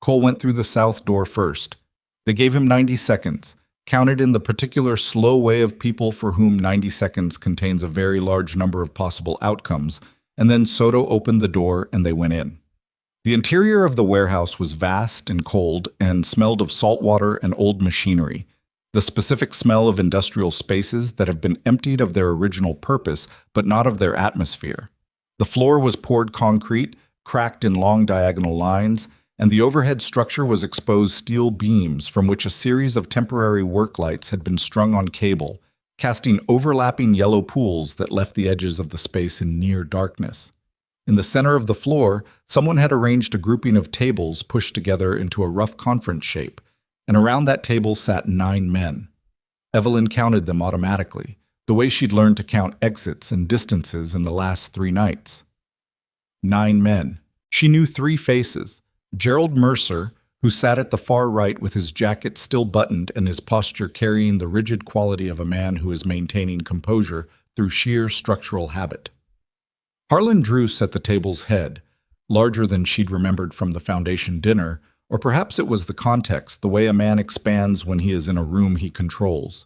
Cole went through the south door first. They gave him 90 seconds, counted in the particular slow way of people for whom 90 seconds contains a very large number of possible outcomes, and then Soto opened the door and they went in. The interior of the warehouse was vast and cold and smelled of salt water and old machinery, the specific smell of industrial spaces that have been emptied of their original purpose but not of their atmosphere. The floor was poured concrete, cracked in long diagonal lines, and the overhead structure was exposed steel beams from which a series of temporary work lights had been strung on cable, casting overlapping yellow pools that left the edges of the space in near darkness. In the center of the floor, someone had arranged a grouping of tables pushed together into a rough conference shape, and around that table sat 9 men. Evelyn counted them automatically, the way she'd learned to count exits and distances in the last 3 nights. 9 men. She knew 3 faces. Gerald Mercer, who sat at the far right with his jacket still buttoned and his posture carrying the rigid quality of a man who is maintaining composure through sheer structural habit. Harlan Druce at the table's head, larger than she'd remembered from the Foundation dinner, or perhaps it was the context, the way a man expands when he is in a room he controls.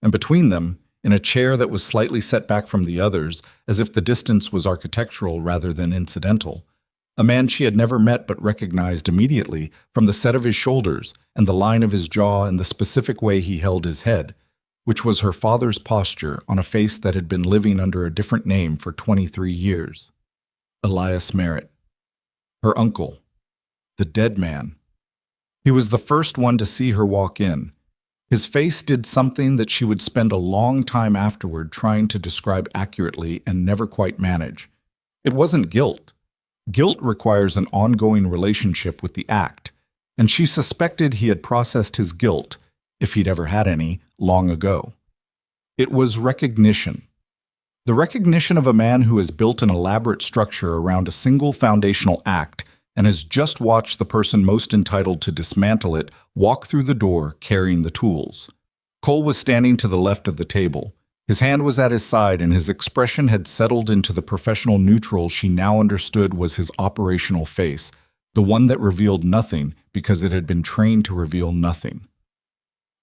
And between them, in a chair that was slightly set back from the others, as if the distance was architectural rather than incidental, a man she had never met but recognized immediately from the set of his shoulders and the line of his jaw and the specific way he held his head, which was her father's posture on a face that had been living under a different name for 23 years. Elias Merritt. Her uncle. The dead man. He was the first one to see her walk in. His face did something that she would spend a long time afterward trying to describe accurately and never quite manage. It wasn't guilt. Guilt requires an ongoing relationship with the act, and she suspected he had processed his guilt, if he'd ever had any, long ago. It was recognition. The recognition of a man who has built an elaborate structure around a single foundational act and has just watched the person most entitled to dismantle it walk through the door carrying the tools. Cole was standing to the left of the table. His hand was at his side and his expression had settled into the professional neutral she now understood was his operational face, the one that revealed nothing because it had been trained to reveal nothing.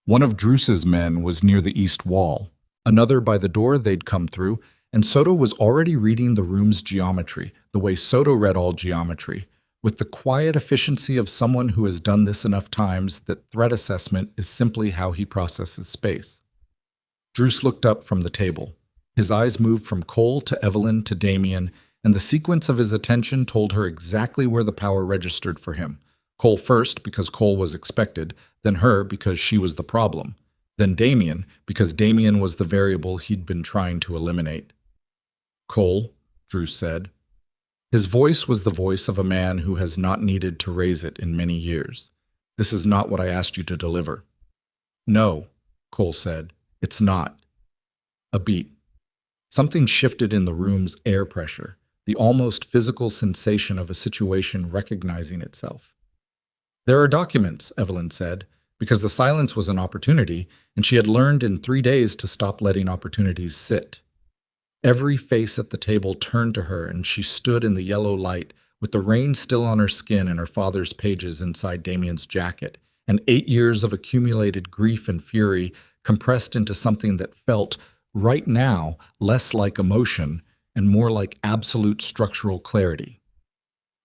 One of Druce's men was near the east wall, another by the door they'd come through, and Soto was already reading the room's geometry, the way Soto read all geometry, with the quiet efficiency of someone who has done this enough times that threat assessment is simply how he processes space. Druce looked up from the table. His eyes moved from Cole to Evelyn to Damien, and the sequence of his attention told her exactly where the power registered for him. Cole first, because Cole was expected, then her, because she was the problem, then Damien, because Damien was the variable he'd been trying to eliminate. "Cole," Druce said. His voice was the voice of a man who has not needed to raise it in many years. "This is not what I asked you to deliver." "No," Cole said. "It's not." A beat. Something shifted in the room's air pressure, the almost physical sensation of a situation recognizing itself. "There are documents," Evelyn said, because the silence was an opportunity, and she had learned in 3 days to stop letting opportunities sit. Every face at the table turned to her, and she stood in the yellow light, with the rain still on her skin and her father's pages inside Damien's jacket, and 8 years of accumulated grief and fury compressed into something that felt, right now, less like emotion and more like absolute structural clarity.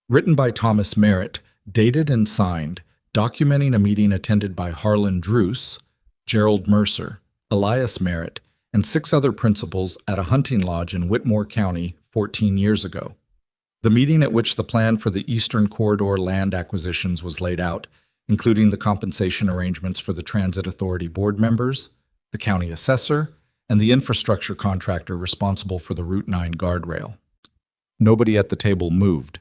Written by Thomas Merritt, dated and signed, documenting a meeting attended by Harlan Druce, Gerald Mercer, Elias Merritt, and 6 other principals at a hunting lodge in Whitmore County 14 years ago. The meeting at which the plan for the Eastern Corridor land acquisitions was laid out, including the compensation arrangements for the Transit Authority board members, the county assessor, and the infrastructure contractor responsible for the Route 9 guardrail. Nobody at the table moved.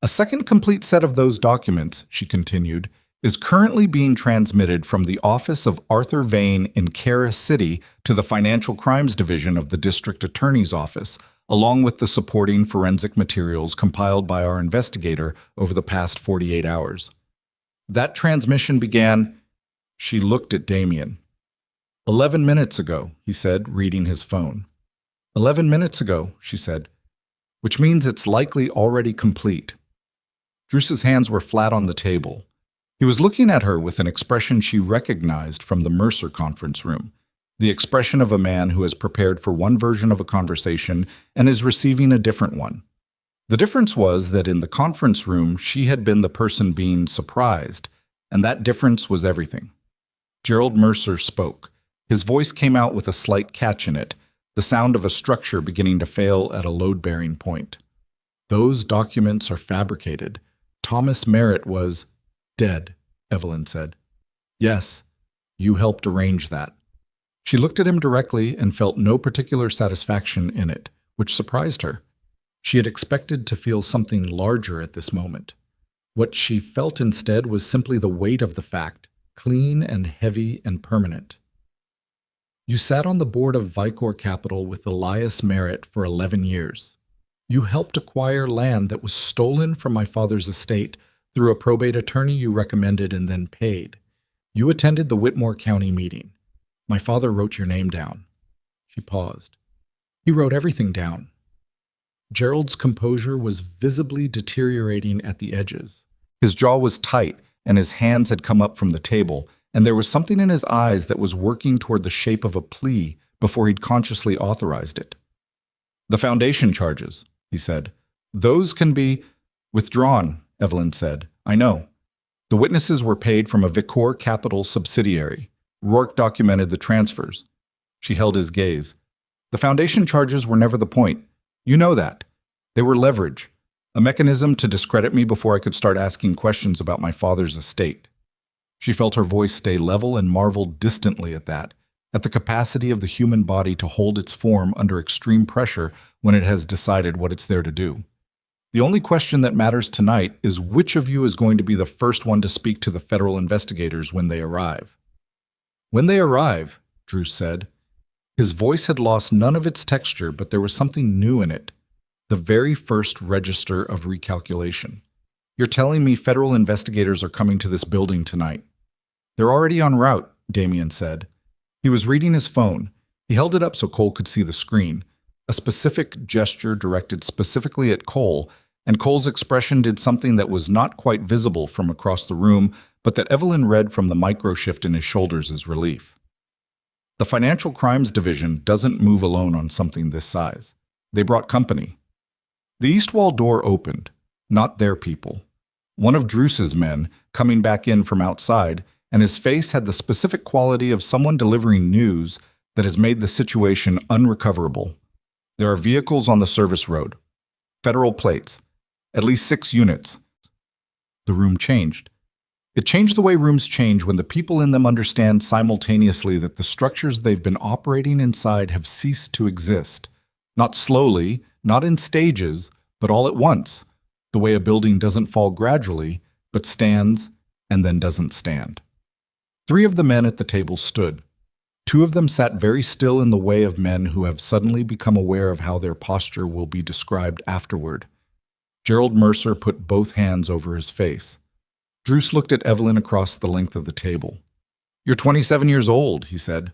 "A second complete set of those documents," she continued, "is currently being transmitted from the office of Arthur Vane in Kara City to the Financial Crimes Division of the District Attorney's Office, along with the supporting forensic materials compiled by our investigator over the past 48 hours. That transmission began—" She looked at Damien. 11 minutes ago, he said, reading his phone. 11 minutes ago, she said, "which means it's likely already complete." Druce's hands were flat on the table. He was looking at her with an expression she recognized from the Mercer conference room, the expression of a man who has prepared for one version of a conversation and is receiving a different one. The difference was that in the conference room she had been the person being surprised, and that difference was everything. Gerald Mercer spoke. His voice came out with a slight catch in it, the sound of a structure beginning to fail at a load-bearing point. "Those documents are fabricated. Thomas Merritt was dead," Evelyn said. "Yes, you helped arrange that." She looked at him directly and felt no particular satisfaction in it, which surprised her. She had expected to feel something larger at this moment. What she felt instead was simply the weight of the fact, clean and heavy and permanent. "You sat on the board of Vicor Capital with Elias Merritt for 11 years. You helped acquire land that was stolen from my father's estate through a probate attorney you recommended and then paid. You attended the Whitmore County meeting. My father wrote your name down." She paused. "He wrote everything down." Gerald's composure was visibly deteriorating at the edges. His jaw was tight, and his hands had come up from the table, and there was something in his eyes that was working toward the shape of a plea before he'd consciously authorized it. "The foundation charges," he said. "Those can be—" "Withdrawn," Evelyn said. "I know. The witnesses were paid from a Vicor Capital subsidiary. Rourke documented the transfers." She held his gaze. "The foundation charges were never the point. You know that. They were leverage, a mechanism to discredit me before I could start asking questions about my father's estate." She felt her voice stay level and marveled distantly at that, at the capacity of the human body to hold its form under extreme pressure when it has decided what it's there to do. "The only question that matters tonight is which of you is going to be the first one to speak to the federal investigators when they arrive." "When they arrive," Druce said. His voice had lost none of its texture, but there was something new in it, the very first register of recalculation. "You're telling me federal investigators are coming to this building tonight?" "They're already en route," Damien said. He was reading his phone. He held it up so Cole could see the screen, a specific gesture directed specifically at Cole, and Cole's expression did something that was not quite visible from across the room, but that Evelyn read from the micro-shift in his shoulders as relief. The Financial Crimes Division doesn't move alone on something this size. They brought company. The east wall door opened, not their people. One of Druce's men, coming back in from outside, and his face had the specific quality of someone delivering news that has made the situation unrecoverable. There are vehicles on the service road. Federal plates. At least 6 units. The room changed. It changed the way rooms change when the people in them understand simultaneously that the structures they've been operating inside have ceased to exist. Not slowly, not in stages, but all at once, the way a building doesn't fall gradually, but stands and then doesn't stand. 3 of the men at the table stood. 2 of them sat very still in the way of men who have suddenly become aware of how their posture will be described afterward. Gerald Mercer put both hands over his face. Druce looked at Evelyn across the length of the table. "You're 27 years old," he said.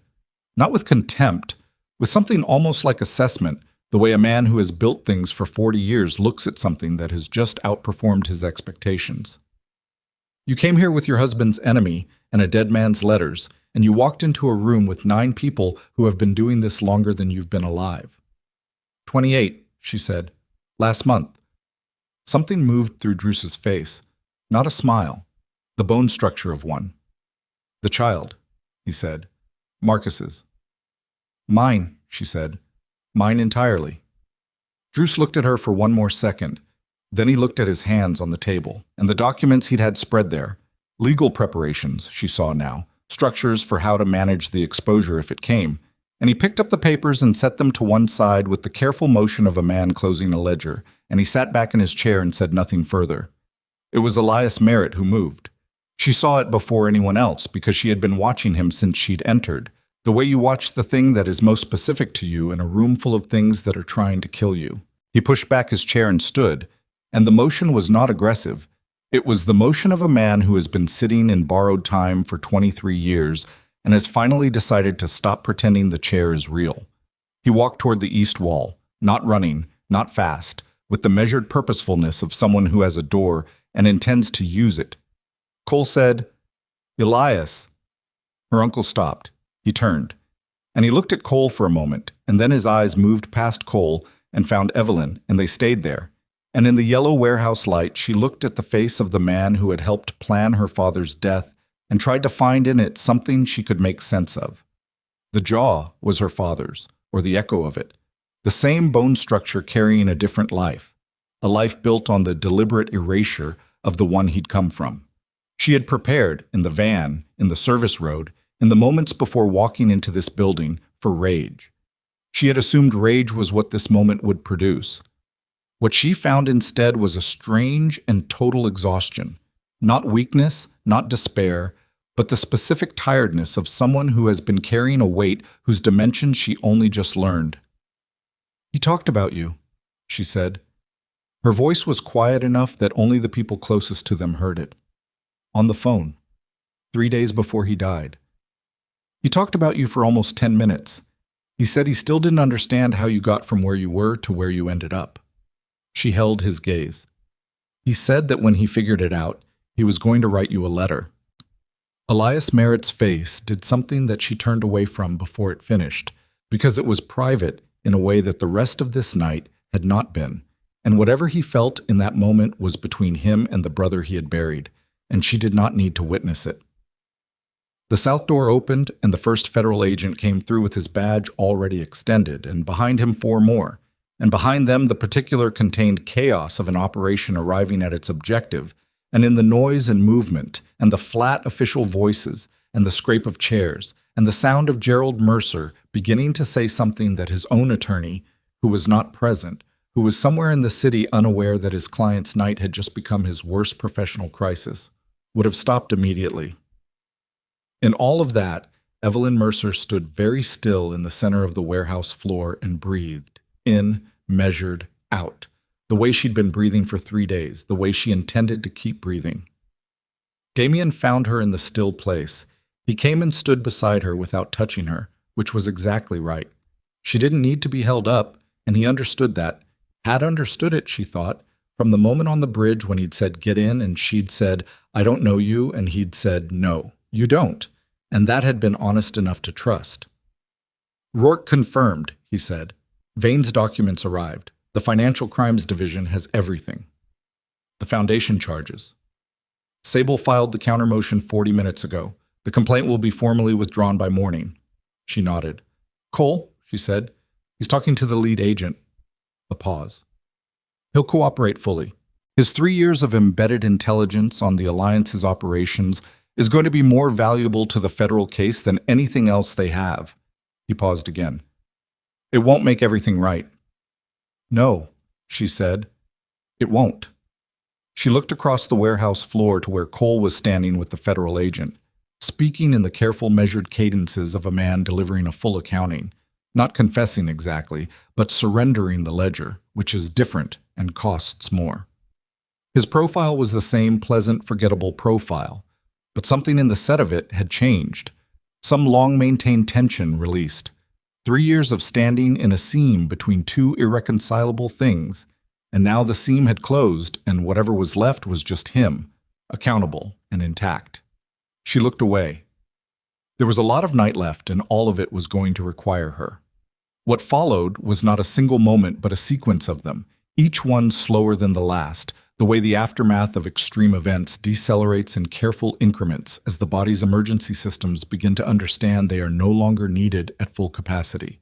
Not with contempt, with something almost like assessment, the way a man who has built things for 40 years looks at something that has just outperformed his expectations. "You came here with your husband's enemy and a dead man's letters, and you walked into a room with 9 people who have been doing this longer than you've been alive." 28, she said. "Last month." Something moved through Druce's face. Not a smile. The bone structure of one. "The child," he said. "Marcus's." "Mine," she said. "Mine entirely." Druce looked at her for one more second. Then he looked at his hands on the table, and the documents he'd had spread there. Legal preparations, she saw now. Structures for how to manage the exposure if it came. And he picked up the papers and set them to one side with the careful motion of a man closing a ledger, and he sat back in his chair and said nothing further. It was Elias Merritt who moved. She saw it before anyone else because she had been watching him since she'd entered, the way you watch the thing that is most specific to you in a room full of things that are trying to kill you. He pushed back his chair and stood, and the motion was not aggressive. It was the motion of a man who has been sitting in borrowed time for 23 years and has finally decided to stop pretending the chair is real. He walked toward the east wall, not running, not fast, with the measured purposefulness of someone who has a door and intends to use it. Cole said, "Elias." Her uncle stopped. He turned, and he looked at Cole for a moment, and then his eyes moved past Cole and found Evelyn, and they stayed there. And in the yellow warehouse light, she looked at the face of the man who had helped plan her father's death and tried to find in it something she could make sense of. The jaw was her father's, or the echo of it, the same bone structure carrying a different life, a life built on the deliberate erasure of the one he'd come from. She had prepared, in the van, in the service road, in the moments before walking into this building, for rage. She had assumed rage was what this moment would produce. What she found instead was a strange and total exhaustion, not weakness, not despair, but the specific tiredness of someone who has been carrying a weight whose dimensions she only just learned. "He talked about you," she said. Her voice was quiet enough that only the people closest to them heard it. On the phone, 3 days before he died. "He talked about you for almost 10 minutes. He said he still didn't understand how you got from where you were to where you ended up." She held his gaze. "He said that when he figured it out, he was going to write you a letter." Elias Merritt's face did something that she turned away from before it finished, because it was private in a way that the rest of this night had not been, and whatever he felt in that moment was between him and the brother he had buried, and she did not need to witness it. The south door opened, and the first federal agent came through with his badge already extended, and behind him 4 more. And behind them the particular contained chaos of an operation arriving at its objective, and in the noise and movement, and the flat official voices, and the scrape of chairs, and the sound of Gerald Mercer beginning to say something that his own attorney, who was not present, who was somewhere in the city unaware that his client's night had just become his worst professional crisis, would have stopped immediately. In all of that, Evelyn Mercer stood very still in the center of the warehouse floor and breathed, in, measured, out, the way she'd been breathing for 3 days, the way she intended to keep breathing. Damien found her in the still place. He came and stood beside her without touching her, which was exactly right. She didn't need to be held up, and he understood that. Had understood it, she thought, From the moment on the bridge when he'd said, "Get in," and she'd said, "I don't know you," and he'd said, "No, you don't." And that had been honest enough to trust. "Rourke confirmed," he said. "Vane's documents arrived. The Financial Crimes Division has everything." The Foundation charges. "Sable filed the countermotion 40 minutes ago. The complaint will be formally withdrawn by morning." She nodded. "Cole," she said. "He's talking to the lead agent." A pause. "He'll cooperate fully. His 3 years of embedded intelligence on the Alliance's operations is going to be more valuable to the federal case than anything else they have." He paused again. "It won't make everything right." "No," she said. "It won't." She looked across the warehouse floor to where Cole was standing with the federal agent, speaking in the careful, measured cadences of a man delivering a full accounting, not confessing exactly, but surrendering the ledger, which is different and costs more. His profile was the same pleasant, forgettable profile, but something in the set of it had changed. Some long-maintained tension released. 3 years of standing in a seam between two irreconcilable things, and now the seam had closed, and whatever was left was just him, accountable and intact. She looked away. There was a lot of night left, and all of it was going to require her. What followed was not a single moment, but a sequence of them, each one slower than the last, the way the aftermath of extreme events decelerates in careful increments as the body's emergency systems begin to understand they are no longer needed at full capacity.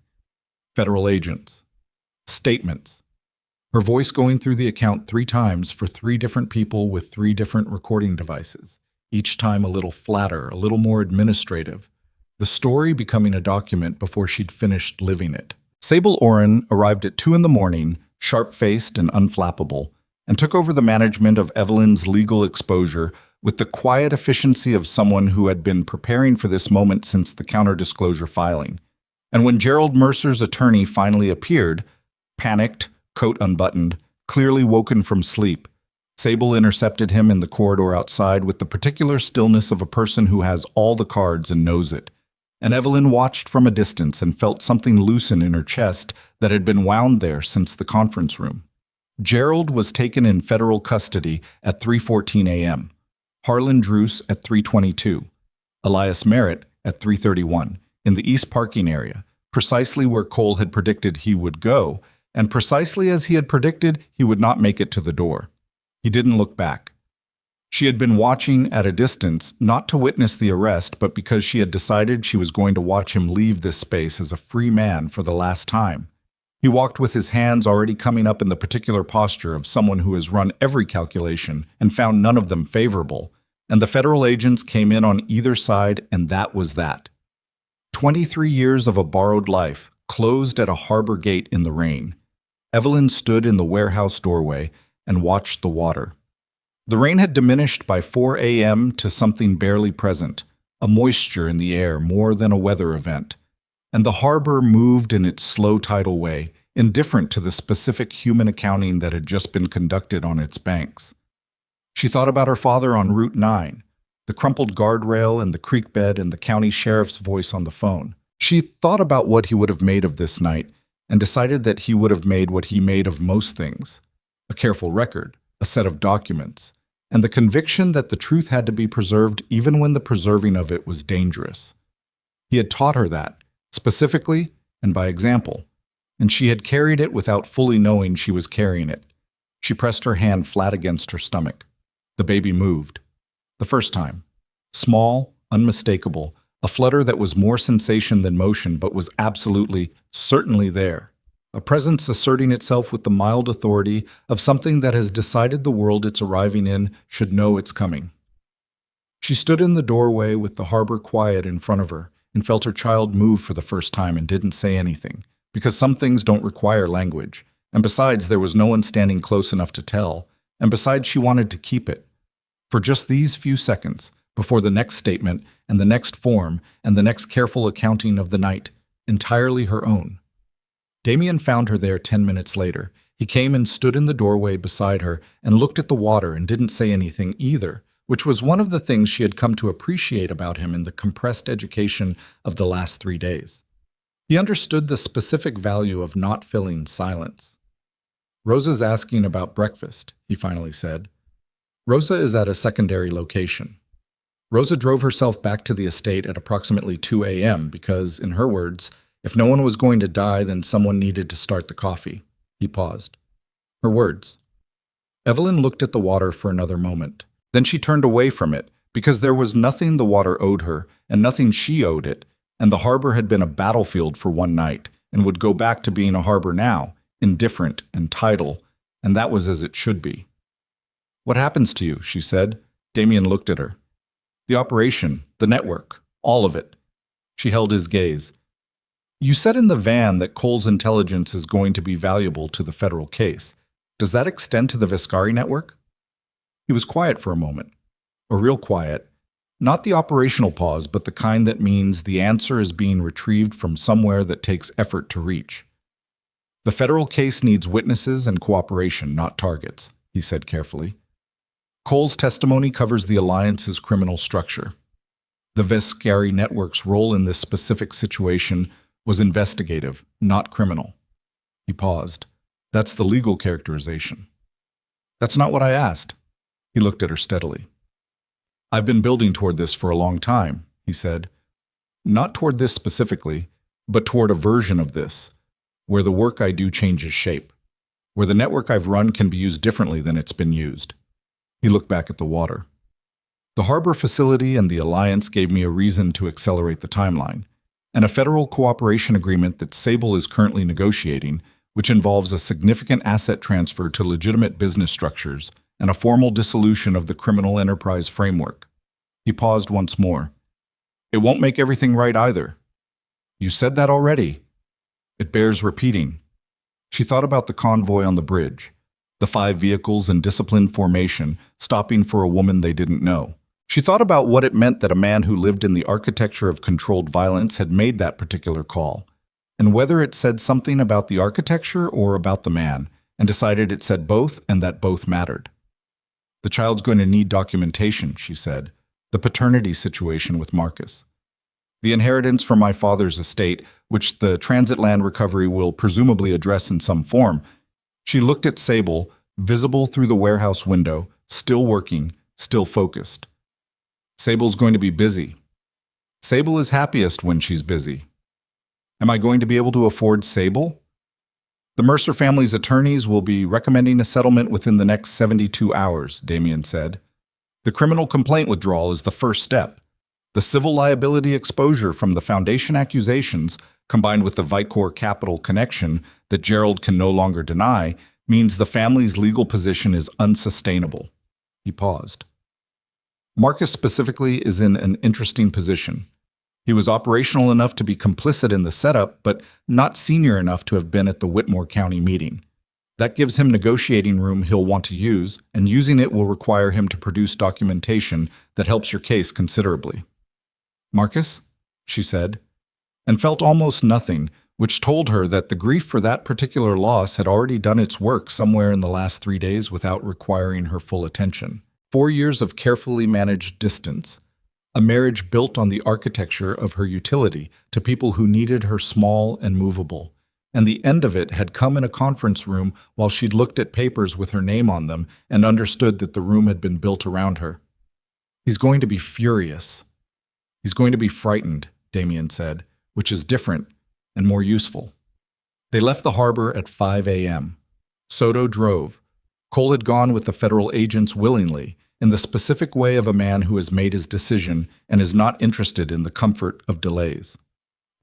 Federal agents. Statements. Her voice going through the account 3 times for 3 different people with 3 different recording devices, each time a little flatter, a little more administrative. The story becoming a document before she'd finished living it. Sable Oren arrived at 2 in the morning, sharp-faced and unflappable, and took over the management of Evelyn's legal exposure with the quiet efficiency of someone who had been preparing for this moment since the counter-disclosure filing. And when Gerald Mercer's attorney finally appeared, panicked, coat unbuttoned, clearly woken from sleep, Sable intercepted him in the corridor outside with the particular stillness of a person who has all the cards and knows it. And Evelyn watched from a distance and felt something loosen in her chest that had been wound there since the conference room. Gerald was taken in federal custody at 3:14 a.m., Harlan Druce at 3:22, Elias Merritt at 3:31, in the east parking area, precisely where Cole had predicted he would go, and precisely as he had predicted he would not make it to the door. He didn't look back. She had been watching at a distance, not to witness the arrest, but because she had decided she was going to watch him leave this space as a free man for the last time. He walked with his hands already coming up in the particular posture of someone who has run every calculation and found none of them favorable, and the federal agents came in on either side, and that was that. 23 years of a borrowed life, closed at a harbor gate in the rain. Evelyn stood in the warehouse doorway and watched the water. The rain had diminished by 4 a.m. to something barely present, a moisture in the air more than a weather event. And the harbor moved in its slow tidal way, indifferent to the specific human accounting that had just been conducted on its banks. She thought about her father on Route 9, the crumpled guardrail and the creek bed and the county sheriff's voice on the phone. She thought about what he would have made of this night and decided that he would have made what he made of most things: a careful record, a set of documents, and the conviction that the truth had to be preserved even when the preserving of it was dangerous. He had taught her that, specifically and by example, and she had carried it without fully knowing she was carrying it. She pressed her hand flat against her stomach. The baby moved. The first time. Small, unmistakable, a flutter that was more sensation than motion but was absolutely, certainly there. A presence asserting itself with the mild authority of something that has decided the world it's arriving in should know it's coming. She stood in the doorway with the harbor quiet in front of her and felt her child move for the first time and didn't say anything, because some things don't require language, and besides there was no one standing close enough to tell, and besides she wanted to keep it. For just these few seconds, before the next statement and the next form and the next careful accounting of the night, entirely her own. Damien found her there 10 minutes later. He came and stood in the doorway beside her and looked at the water and didn't say anything either, which was one of the things she had come to appreciate about him in the compressed education of the last 3 days. He understood the specific value of not filling silence. Rosa's asking about breakfast, he finally said. Rosa is at a secondary location. Rosa drove herself back to the estate at approximately 2 a.m. because, in her words, if no one was going to die, then someone needed to start the coffee. He paused. Her words. Evelyn looked at the water for another moment. Then she turned away from it because there was nothing the water owed her and nothing she owed it, and the harbor had been a battlefield for one night and would go back to being a harbor now, indifferent and tidal, and that was as it should be. What happens to you? She said. Damien looked at her. The operation, the network, all of it. She held his gaze. You said in the van that Cole's intelligence is going to be valuable to the federal case. Does that extend to the Viscari network? He was quiet for a moment. A real quiet. Not the operational pause, but the kind that means the answer is being retrieved from somewhere that takes effort to reach. The federal case needs witnesses and cooperation, not targets, he said carefully. Cole's testimony covers the Alliance's criminal structure. The Viscari network's role in this specific situation was investigative, not criminal. He paused. That's the legal characterization. That's not what I asked. He looked at her steadily. I've been building toward this for a long time, he said. Not toward this specifically, but toward a version of this, where the work I do changes shape, where the network I've run can be used differently than it's been used. He looked back at the water. The harbor facility and the Alliance gave me a reason to accelerate the timeline, and a federal cooperation agreement that Sable is currently negotiating, which involves a significant asset transfer to legitimate business structures and a formal dissolution of the criminal enterprise framework. He paused once more. It won't make everything right either. You said that already. It bears repeating. She thought about the convoy on the bridge, the 5 vehicles in disciplined formation, stopping for a woman they didn't know. She thought about what it meant that a man who lived in the architecture of controlled violence had made that particular call, and whether it said something about the architecture or about the man, and decided it said both and that both mattered. The child's going to need documentation, she said, the paternity situation with Marcus. The inheritance from my father's estate, which the transit land recovery will presumably address in some form. She looked at Sable, visible through the warehouse window, still working, still focused. Sable's going to be busy. Sable is happiest when she's busy. Am I going to be able to afford Sable? The Mercer family's attorneys will be recommending a settlement within the next 72 hours, Damien said. The criminal complaint withdrawal is the first step. The civil liability exposure from the Foundation accusations, combined with the Vicor Capital connection that Gerald can no longer deny, means the family's legal position is unsustainable. He paused. Marcus specifically is in an interesting position. He was operational enough to be complicit in the setup, but not senior enough to have been at the Whitmore County meeting. That gives him negotiating room he'll want to use, and using it will require him to produce documentation that helps your case considerably. Marcus, she said, and felt almost nothing, which told her that the grief for that particular loss had already done its work somewhere in the last 3 days without requiring her full attention. 4 years of carefully managed distance. A marriage built on the architecture of her utility to people who needed her small and movable. And the end of it had come in a conference room while she'd looked at papers with her name on them and understood that the room had been built around her. He's going to be furious. He's going to be frightened, Damien said, which is different and more useful. They left the harbor at 5 a.m. Soto drove. Cole had gone with the federal agents willingly, in the specific way of a man who has made his decision and is not interested in the comfort of delays.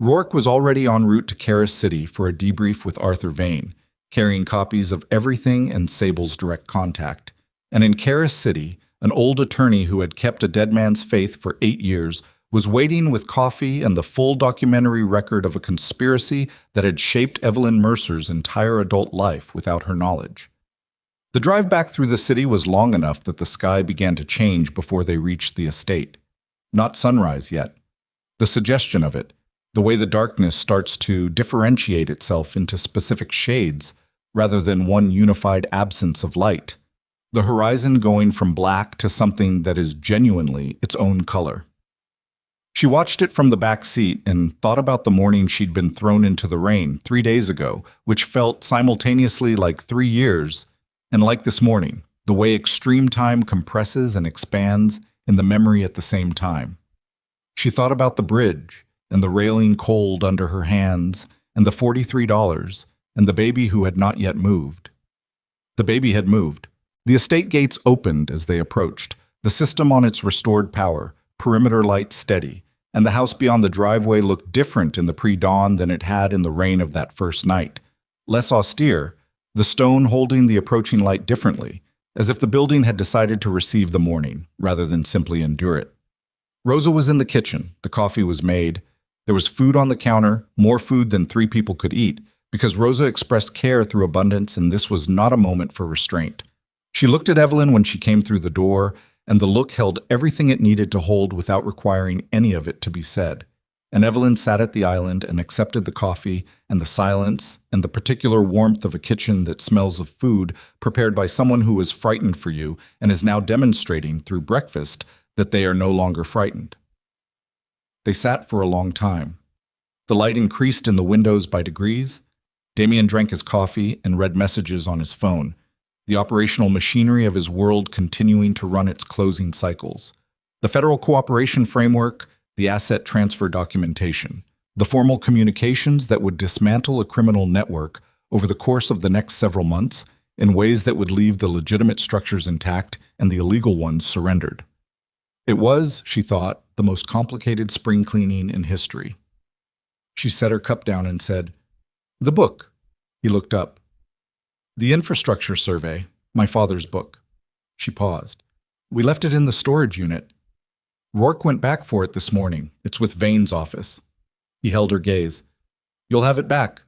Rourke was already en route to Karis City for a debrief with Arthur Vane, carrying copies of everything and Sable's direct contact. And in Karis City, an old attorney who had kept a dead man's faith for 8 years was waiting with coffee and the full documentary record of a conspiracy that had shaped Evelyn Mercer's entire adult life without her knowledge. The drive back through the city was long enough that the sky began to change before they reached the estate. Not sunrise yet. The suggestion of it, the way the darkness starts to differentiate itself into specific shades rather than one unified absence of light. The horizon going from black to something that is genuinely its own color. She watched it from the back seat and thought about the morning she'd been thrown into the rain 3 days ago, which felt simultaneously like 3 years, and like this morning, the way extreme time compresses and expands in the memory at the same time. She thought about the bridge and the railing cold under her hands and the $43 and the baby who had not yet moved. The baby had moved. The estate gates opened as they approached, the system on its restored power, perimeter lights steady, and the house beyond the driveway looked different in the pre-dawn than it had in the rain of that first night. Less austere, the stone holding the approaching light differently, as if the building had decided to receive the morning rather than simply endure it. Rosa was in the kitchen. The coffee was made. There was food on the counter, more food than 3 people could eat, because Rosa expressed care through abundance, and this was not a moment for restraint. She looked at Evelyn when she came through the door, and the look held everything it needed to hold without requiring any of it to be said. And Evelyn sat at the island and accepted the coffee and the silence and the particular warmth of a kitchen that smells of food prepared by someone who was frightened for you and is now demonstrating through breakfast that they are no longer frightened. They sat for a long time. The light increased in the windows by degrees. Damien drank his coffee and read messages on his phone, the operational machinery of his world continuing to run its closing cycles. The federal cooperation framework, the asset transfer documentation, the formal communications that would dismantle a criminal network over the course of the next several months in ways that would leave the legitimate structures intact and the illegal ones surrendered. It was, she thought, the most complicated spring cleaning in history. She set her cup down and said, "The book." He looked up. "The infrastructure survey, my father's book." She paused. "We left it in the storage unit. Rourke went back for it this morning. It's with Vane's office." He held her gaze. "You'll have it back."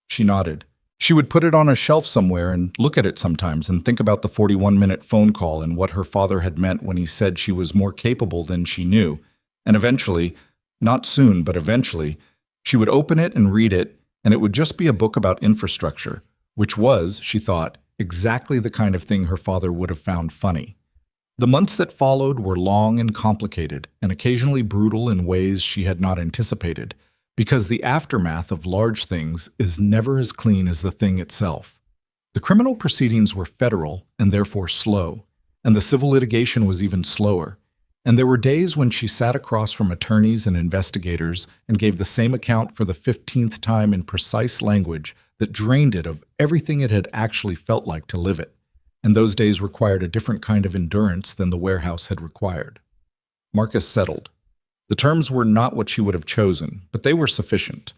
She nodded. She would put it on a shelf somewhere and look at it sometimes and think about the 41-minute phone call and what her father had meant when he said she was more capable than she knew. And eventually, not soon, but eventually, she would open it and read it, and it would just be a book about infrastructure, which was, she thought, exactly the kind of thing her father would have found funny. The months that followed were long and complicated, and occasionally brutal in ways she had not anticipated, because the aftermath of large things is never as clean as the thing itself. The criminal proceedings were federal and therefore slow, and the civil litigation was even slower. And there were days when she sat across from attorneys and investigators and gave the same account for the 15th time in precise language that drained it of everything it had actually felt like to live it. And those days required a different kind of endurance than the warehouse had required. Marcus settled. The terms were not what she would have chosen, but they were sufficient.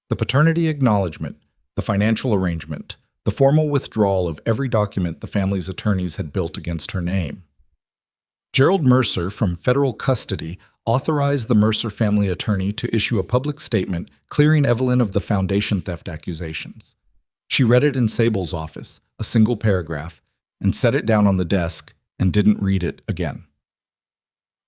The paternity acknowledgement, the financial arrangement, the formal withdrawal of every document the family's attorneys had built against her name. Gerald Mercer from federal custody authorized the Mercer family attorney to issue a public statement clearing Evelyn of the foundation theft accusations. She read it in Sable's office, a single paragraph, and set it down on the desk and didn't read it again.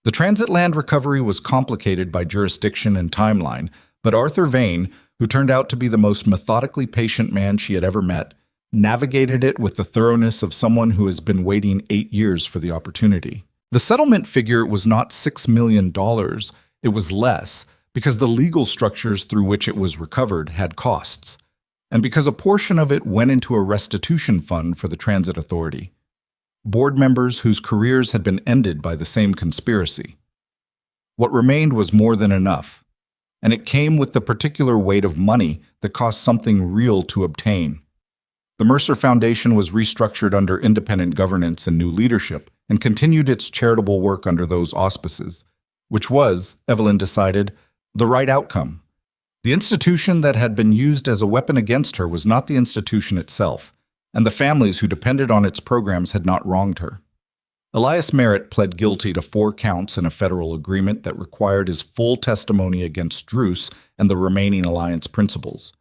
The transit land recovery was complicated by jurisdiction and timeline, but Arthur Vane, who turned out to be the most methodically patient man she had ever met, navigated it with the thoroughness of someone who has been waiting 8 years for the opportunity. The settlement figure was not $6 million, it was less, because the legal structures through which it was recovered had costs, and because a portion of it went into a restitution fund for the transit authority. Board members whose careers had been ended by the same conspiracy. What remained was more than enough, and it came with the particular weight of money that cost something real to obtain. The Mercer Foundation was restructured under independent governance and new leadership, and continued its charitable work under those auspices, which was, Evelyn decided, the right outcome. The institution that had been used as a weapon against her was not the institution itself, and the families who depended on its programs had not wronged her. Elias Merritt pled guilty to 4 counts in a federal agreement that required his full testimony against Druce and the remaining alliance principals.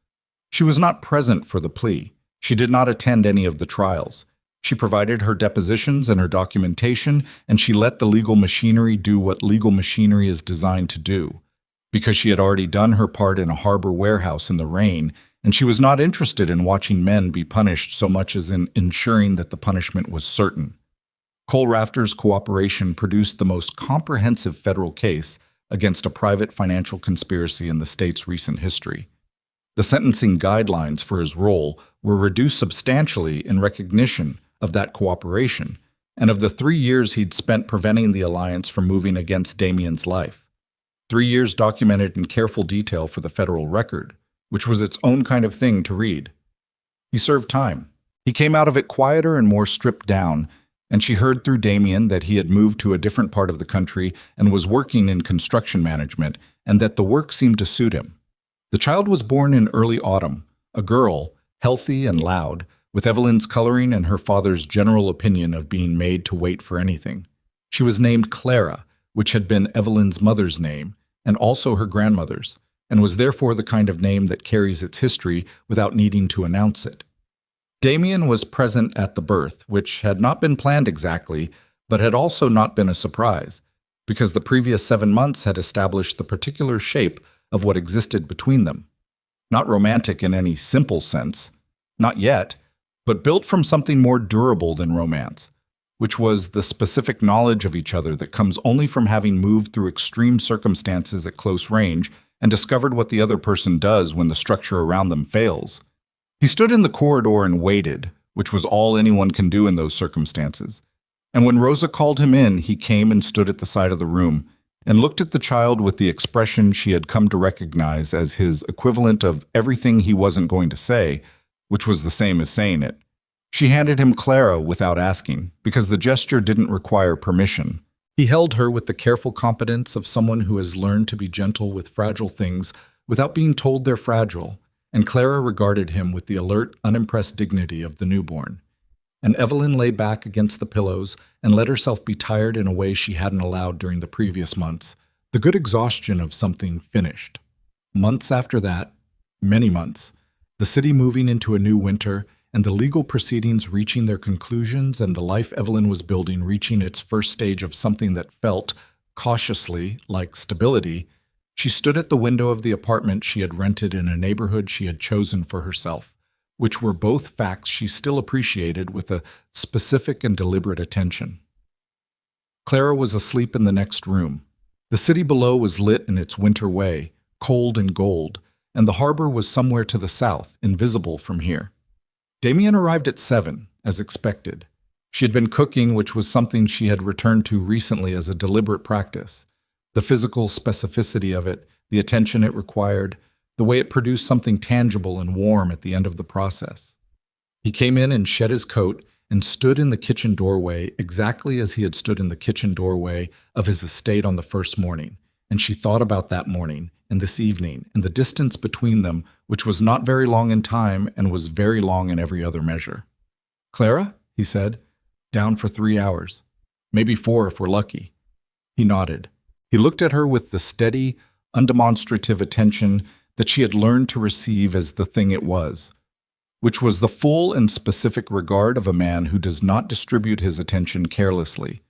She was not present for the plea. She did not attend any of the trials. She provided her depositions and her documentation, and she let the legal machinery do what legal machinery is designed to do. Because she had already done her part in a harbor warehouse in the rain, and she was not interested in watching men be punished so much as in ensuring that the punishment was certain. Cole Rafter's cooperation produced the most comprehensive federal case, against a private financial conspiracy in the state's recent history. The sentencing guidelines for his role were reduced substantially in recognition of that cooperation and of the 3 years he'd spent preventing the alliance from moving against Damien's life. 3 years documented in careful detail for the federal record, which was its own kind of thing to read. He served time. He came out of it quieter and more stripped down, and she heard through Damien that he had moved to a different part of the country and was working in construction management, and that the work seemed to suit him. The child was born in early autumn, a girl, healthy and loud, with Evelyn's coloring and her father's general opinion of being made to wait for anything. She was named Clara, which had been Evelyn's mother's name, and also her grandmother's, and was therefore the kind of name that carries its history without needing to announce it. Damien was present at the birth, which had not been planned exactly, but had also not been a surprise, because the previous 7 months had established the particular shape of what existed between them. Not romantic in any simple sense, not yet, but built from something more durable than romance, which was the specific knowledge of each other that comes only from having moved through extreme circumstances at close range and discovered what the other person does when the structure around them fails. He stood in the corridor and waited, which was all anyone can do in those circumstances. And when Rosa called him in, he came and stood at the side of the room and looked at the child with the expression she had come to recognize as his equivalent of everything he wasn't going to say, which was the same as saying it. She handed him Clara without asking, because the gesture didn't require permission. He held her with the careful competence of someone who has learned to be gentle with fragile things without being told they're fragile, and Clara regarded him with the alert, unimpressed dignity of the newborn. And Evelyn lay back against the pillows and let herself be tired in a way she hadn't allowed during the previous months, the good exhaustion of something finished. Months after that, many months, the city moving into a new winter, and the legal proceedings reaching their conclusions, and the life Evelyn was building reaching its first stage of something that felt, cautiously, like stability, she stood at the window of the apartment she had rented in a neighborhood she had chosen for herself, which were both facts she still appreciated with a specific and deliberate attention. Clara was asleep in the next room. The city below was lit in its winter way, cold and gold, and the harbor was somewhere to the south, invisible from here. Damien arrived at 7, as expected. She had been cooking, which was something she had returned to recently as a deliberate practice. The physical specificity of it, the attention it required, the way it produced something tangible and warm at the end of the process. He came in and shed his coat and stood in the kitchen doorway exactly as he had stood in the kitchen doorway of his estate on the first morning, and she thought about that morning and this evening and the distance between them, which was not very long in time and was very long in every other measure. "Clara?" he said. "Down for 3 hours. Maybe 4 if we're lucky." He nodded. He looked at her with the steady, undemonstrative attention that she had learned to receive as the thing it was, which was the full and specific regard of a man who does not distribute his attention carelessly.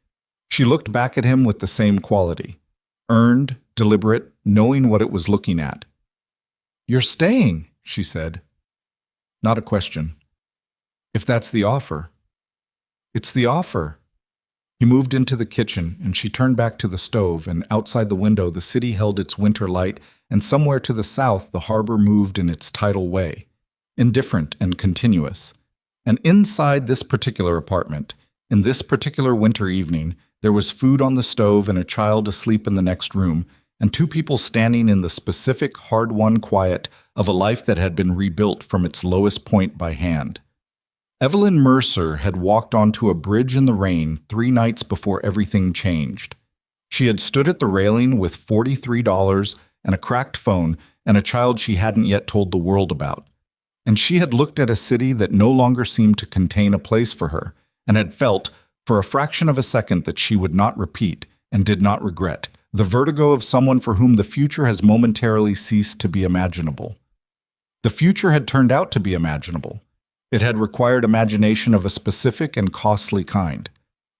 She looked back at him with the same quality, earned, deliberate, knowing what it was looking at. "You're staying," she said. Not a question. "If that's the offer." "It's the offer." He moved into the kitchen, and she turned back to the stove, and outside the window the city held its winter light, and somewhere to the south the harbor moved in its tidal way, indifferent and continuous. And inside this particular apartment, in this particular winter evening, there was food on the stove and a child asleep in the next room, and 2 people standing in the specific, hard-won quiet of a life that had been rebuilt from its lowest point by hand. Evelyn Mercer had walked onto a bridge in the rain 3 nights before everything changed. She had stood at the railing with $43 and a cracked phone and a child she hadn't yet told the world about. And she had looked at a city that no longer seemed to contain a place for her, and had felt, for a fraction of a second, that she would not repeat, and did not regret, the vertigo of someone for whom the future has momentarily ceased to be imaginable. The future had turned out to be imaginable. It had required imagination of a specific and costly kind,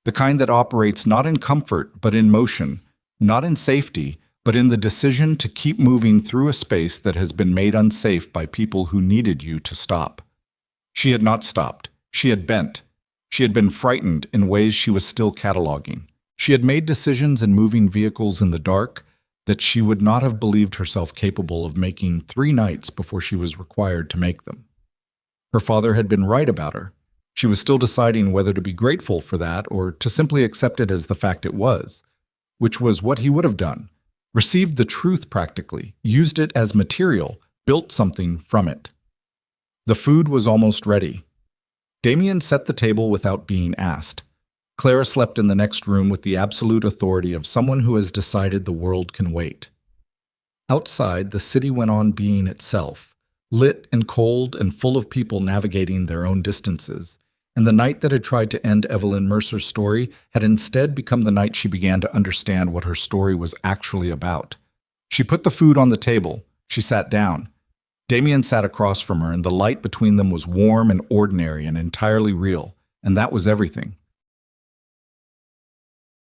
the kind that operates not in comfort but in motion, not in safety but in the decision to keep moving through a space that has been made unsafe by people who needed you to stop. She had not stopped. She had bent. She had been frightened in ways she was still cataloging. She had made decisions in moving vehicles in the dark, that she would not have believed herself capable of making 3 nights before she was required to make them. Her father had been right about her. She was still deciding whether to be grateful for that or to simply accept it as the fact it was, which was what he would have done. Received the truth practically, used it as material, built something from it. The food was almost ready. Damien set the table without being asked. Clara slept in the next room with the absolute authority of someone who has decided the world can wait. Outside, the city went on being itself, lit and cold and full of people navigating their own distances, and the night that had tried to end Evelyn Mercer's story had instead become the night she began to understand what her story was actually about. She put the food on the table. She sat down. Damien sat across from her, and the light between them was warm and ordinary and entirely real, and that was everything.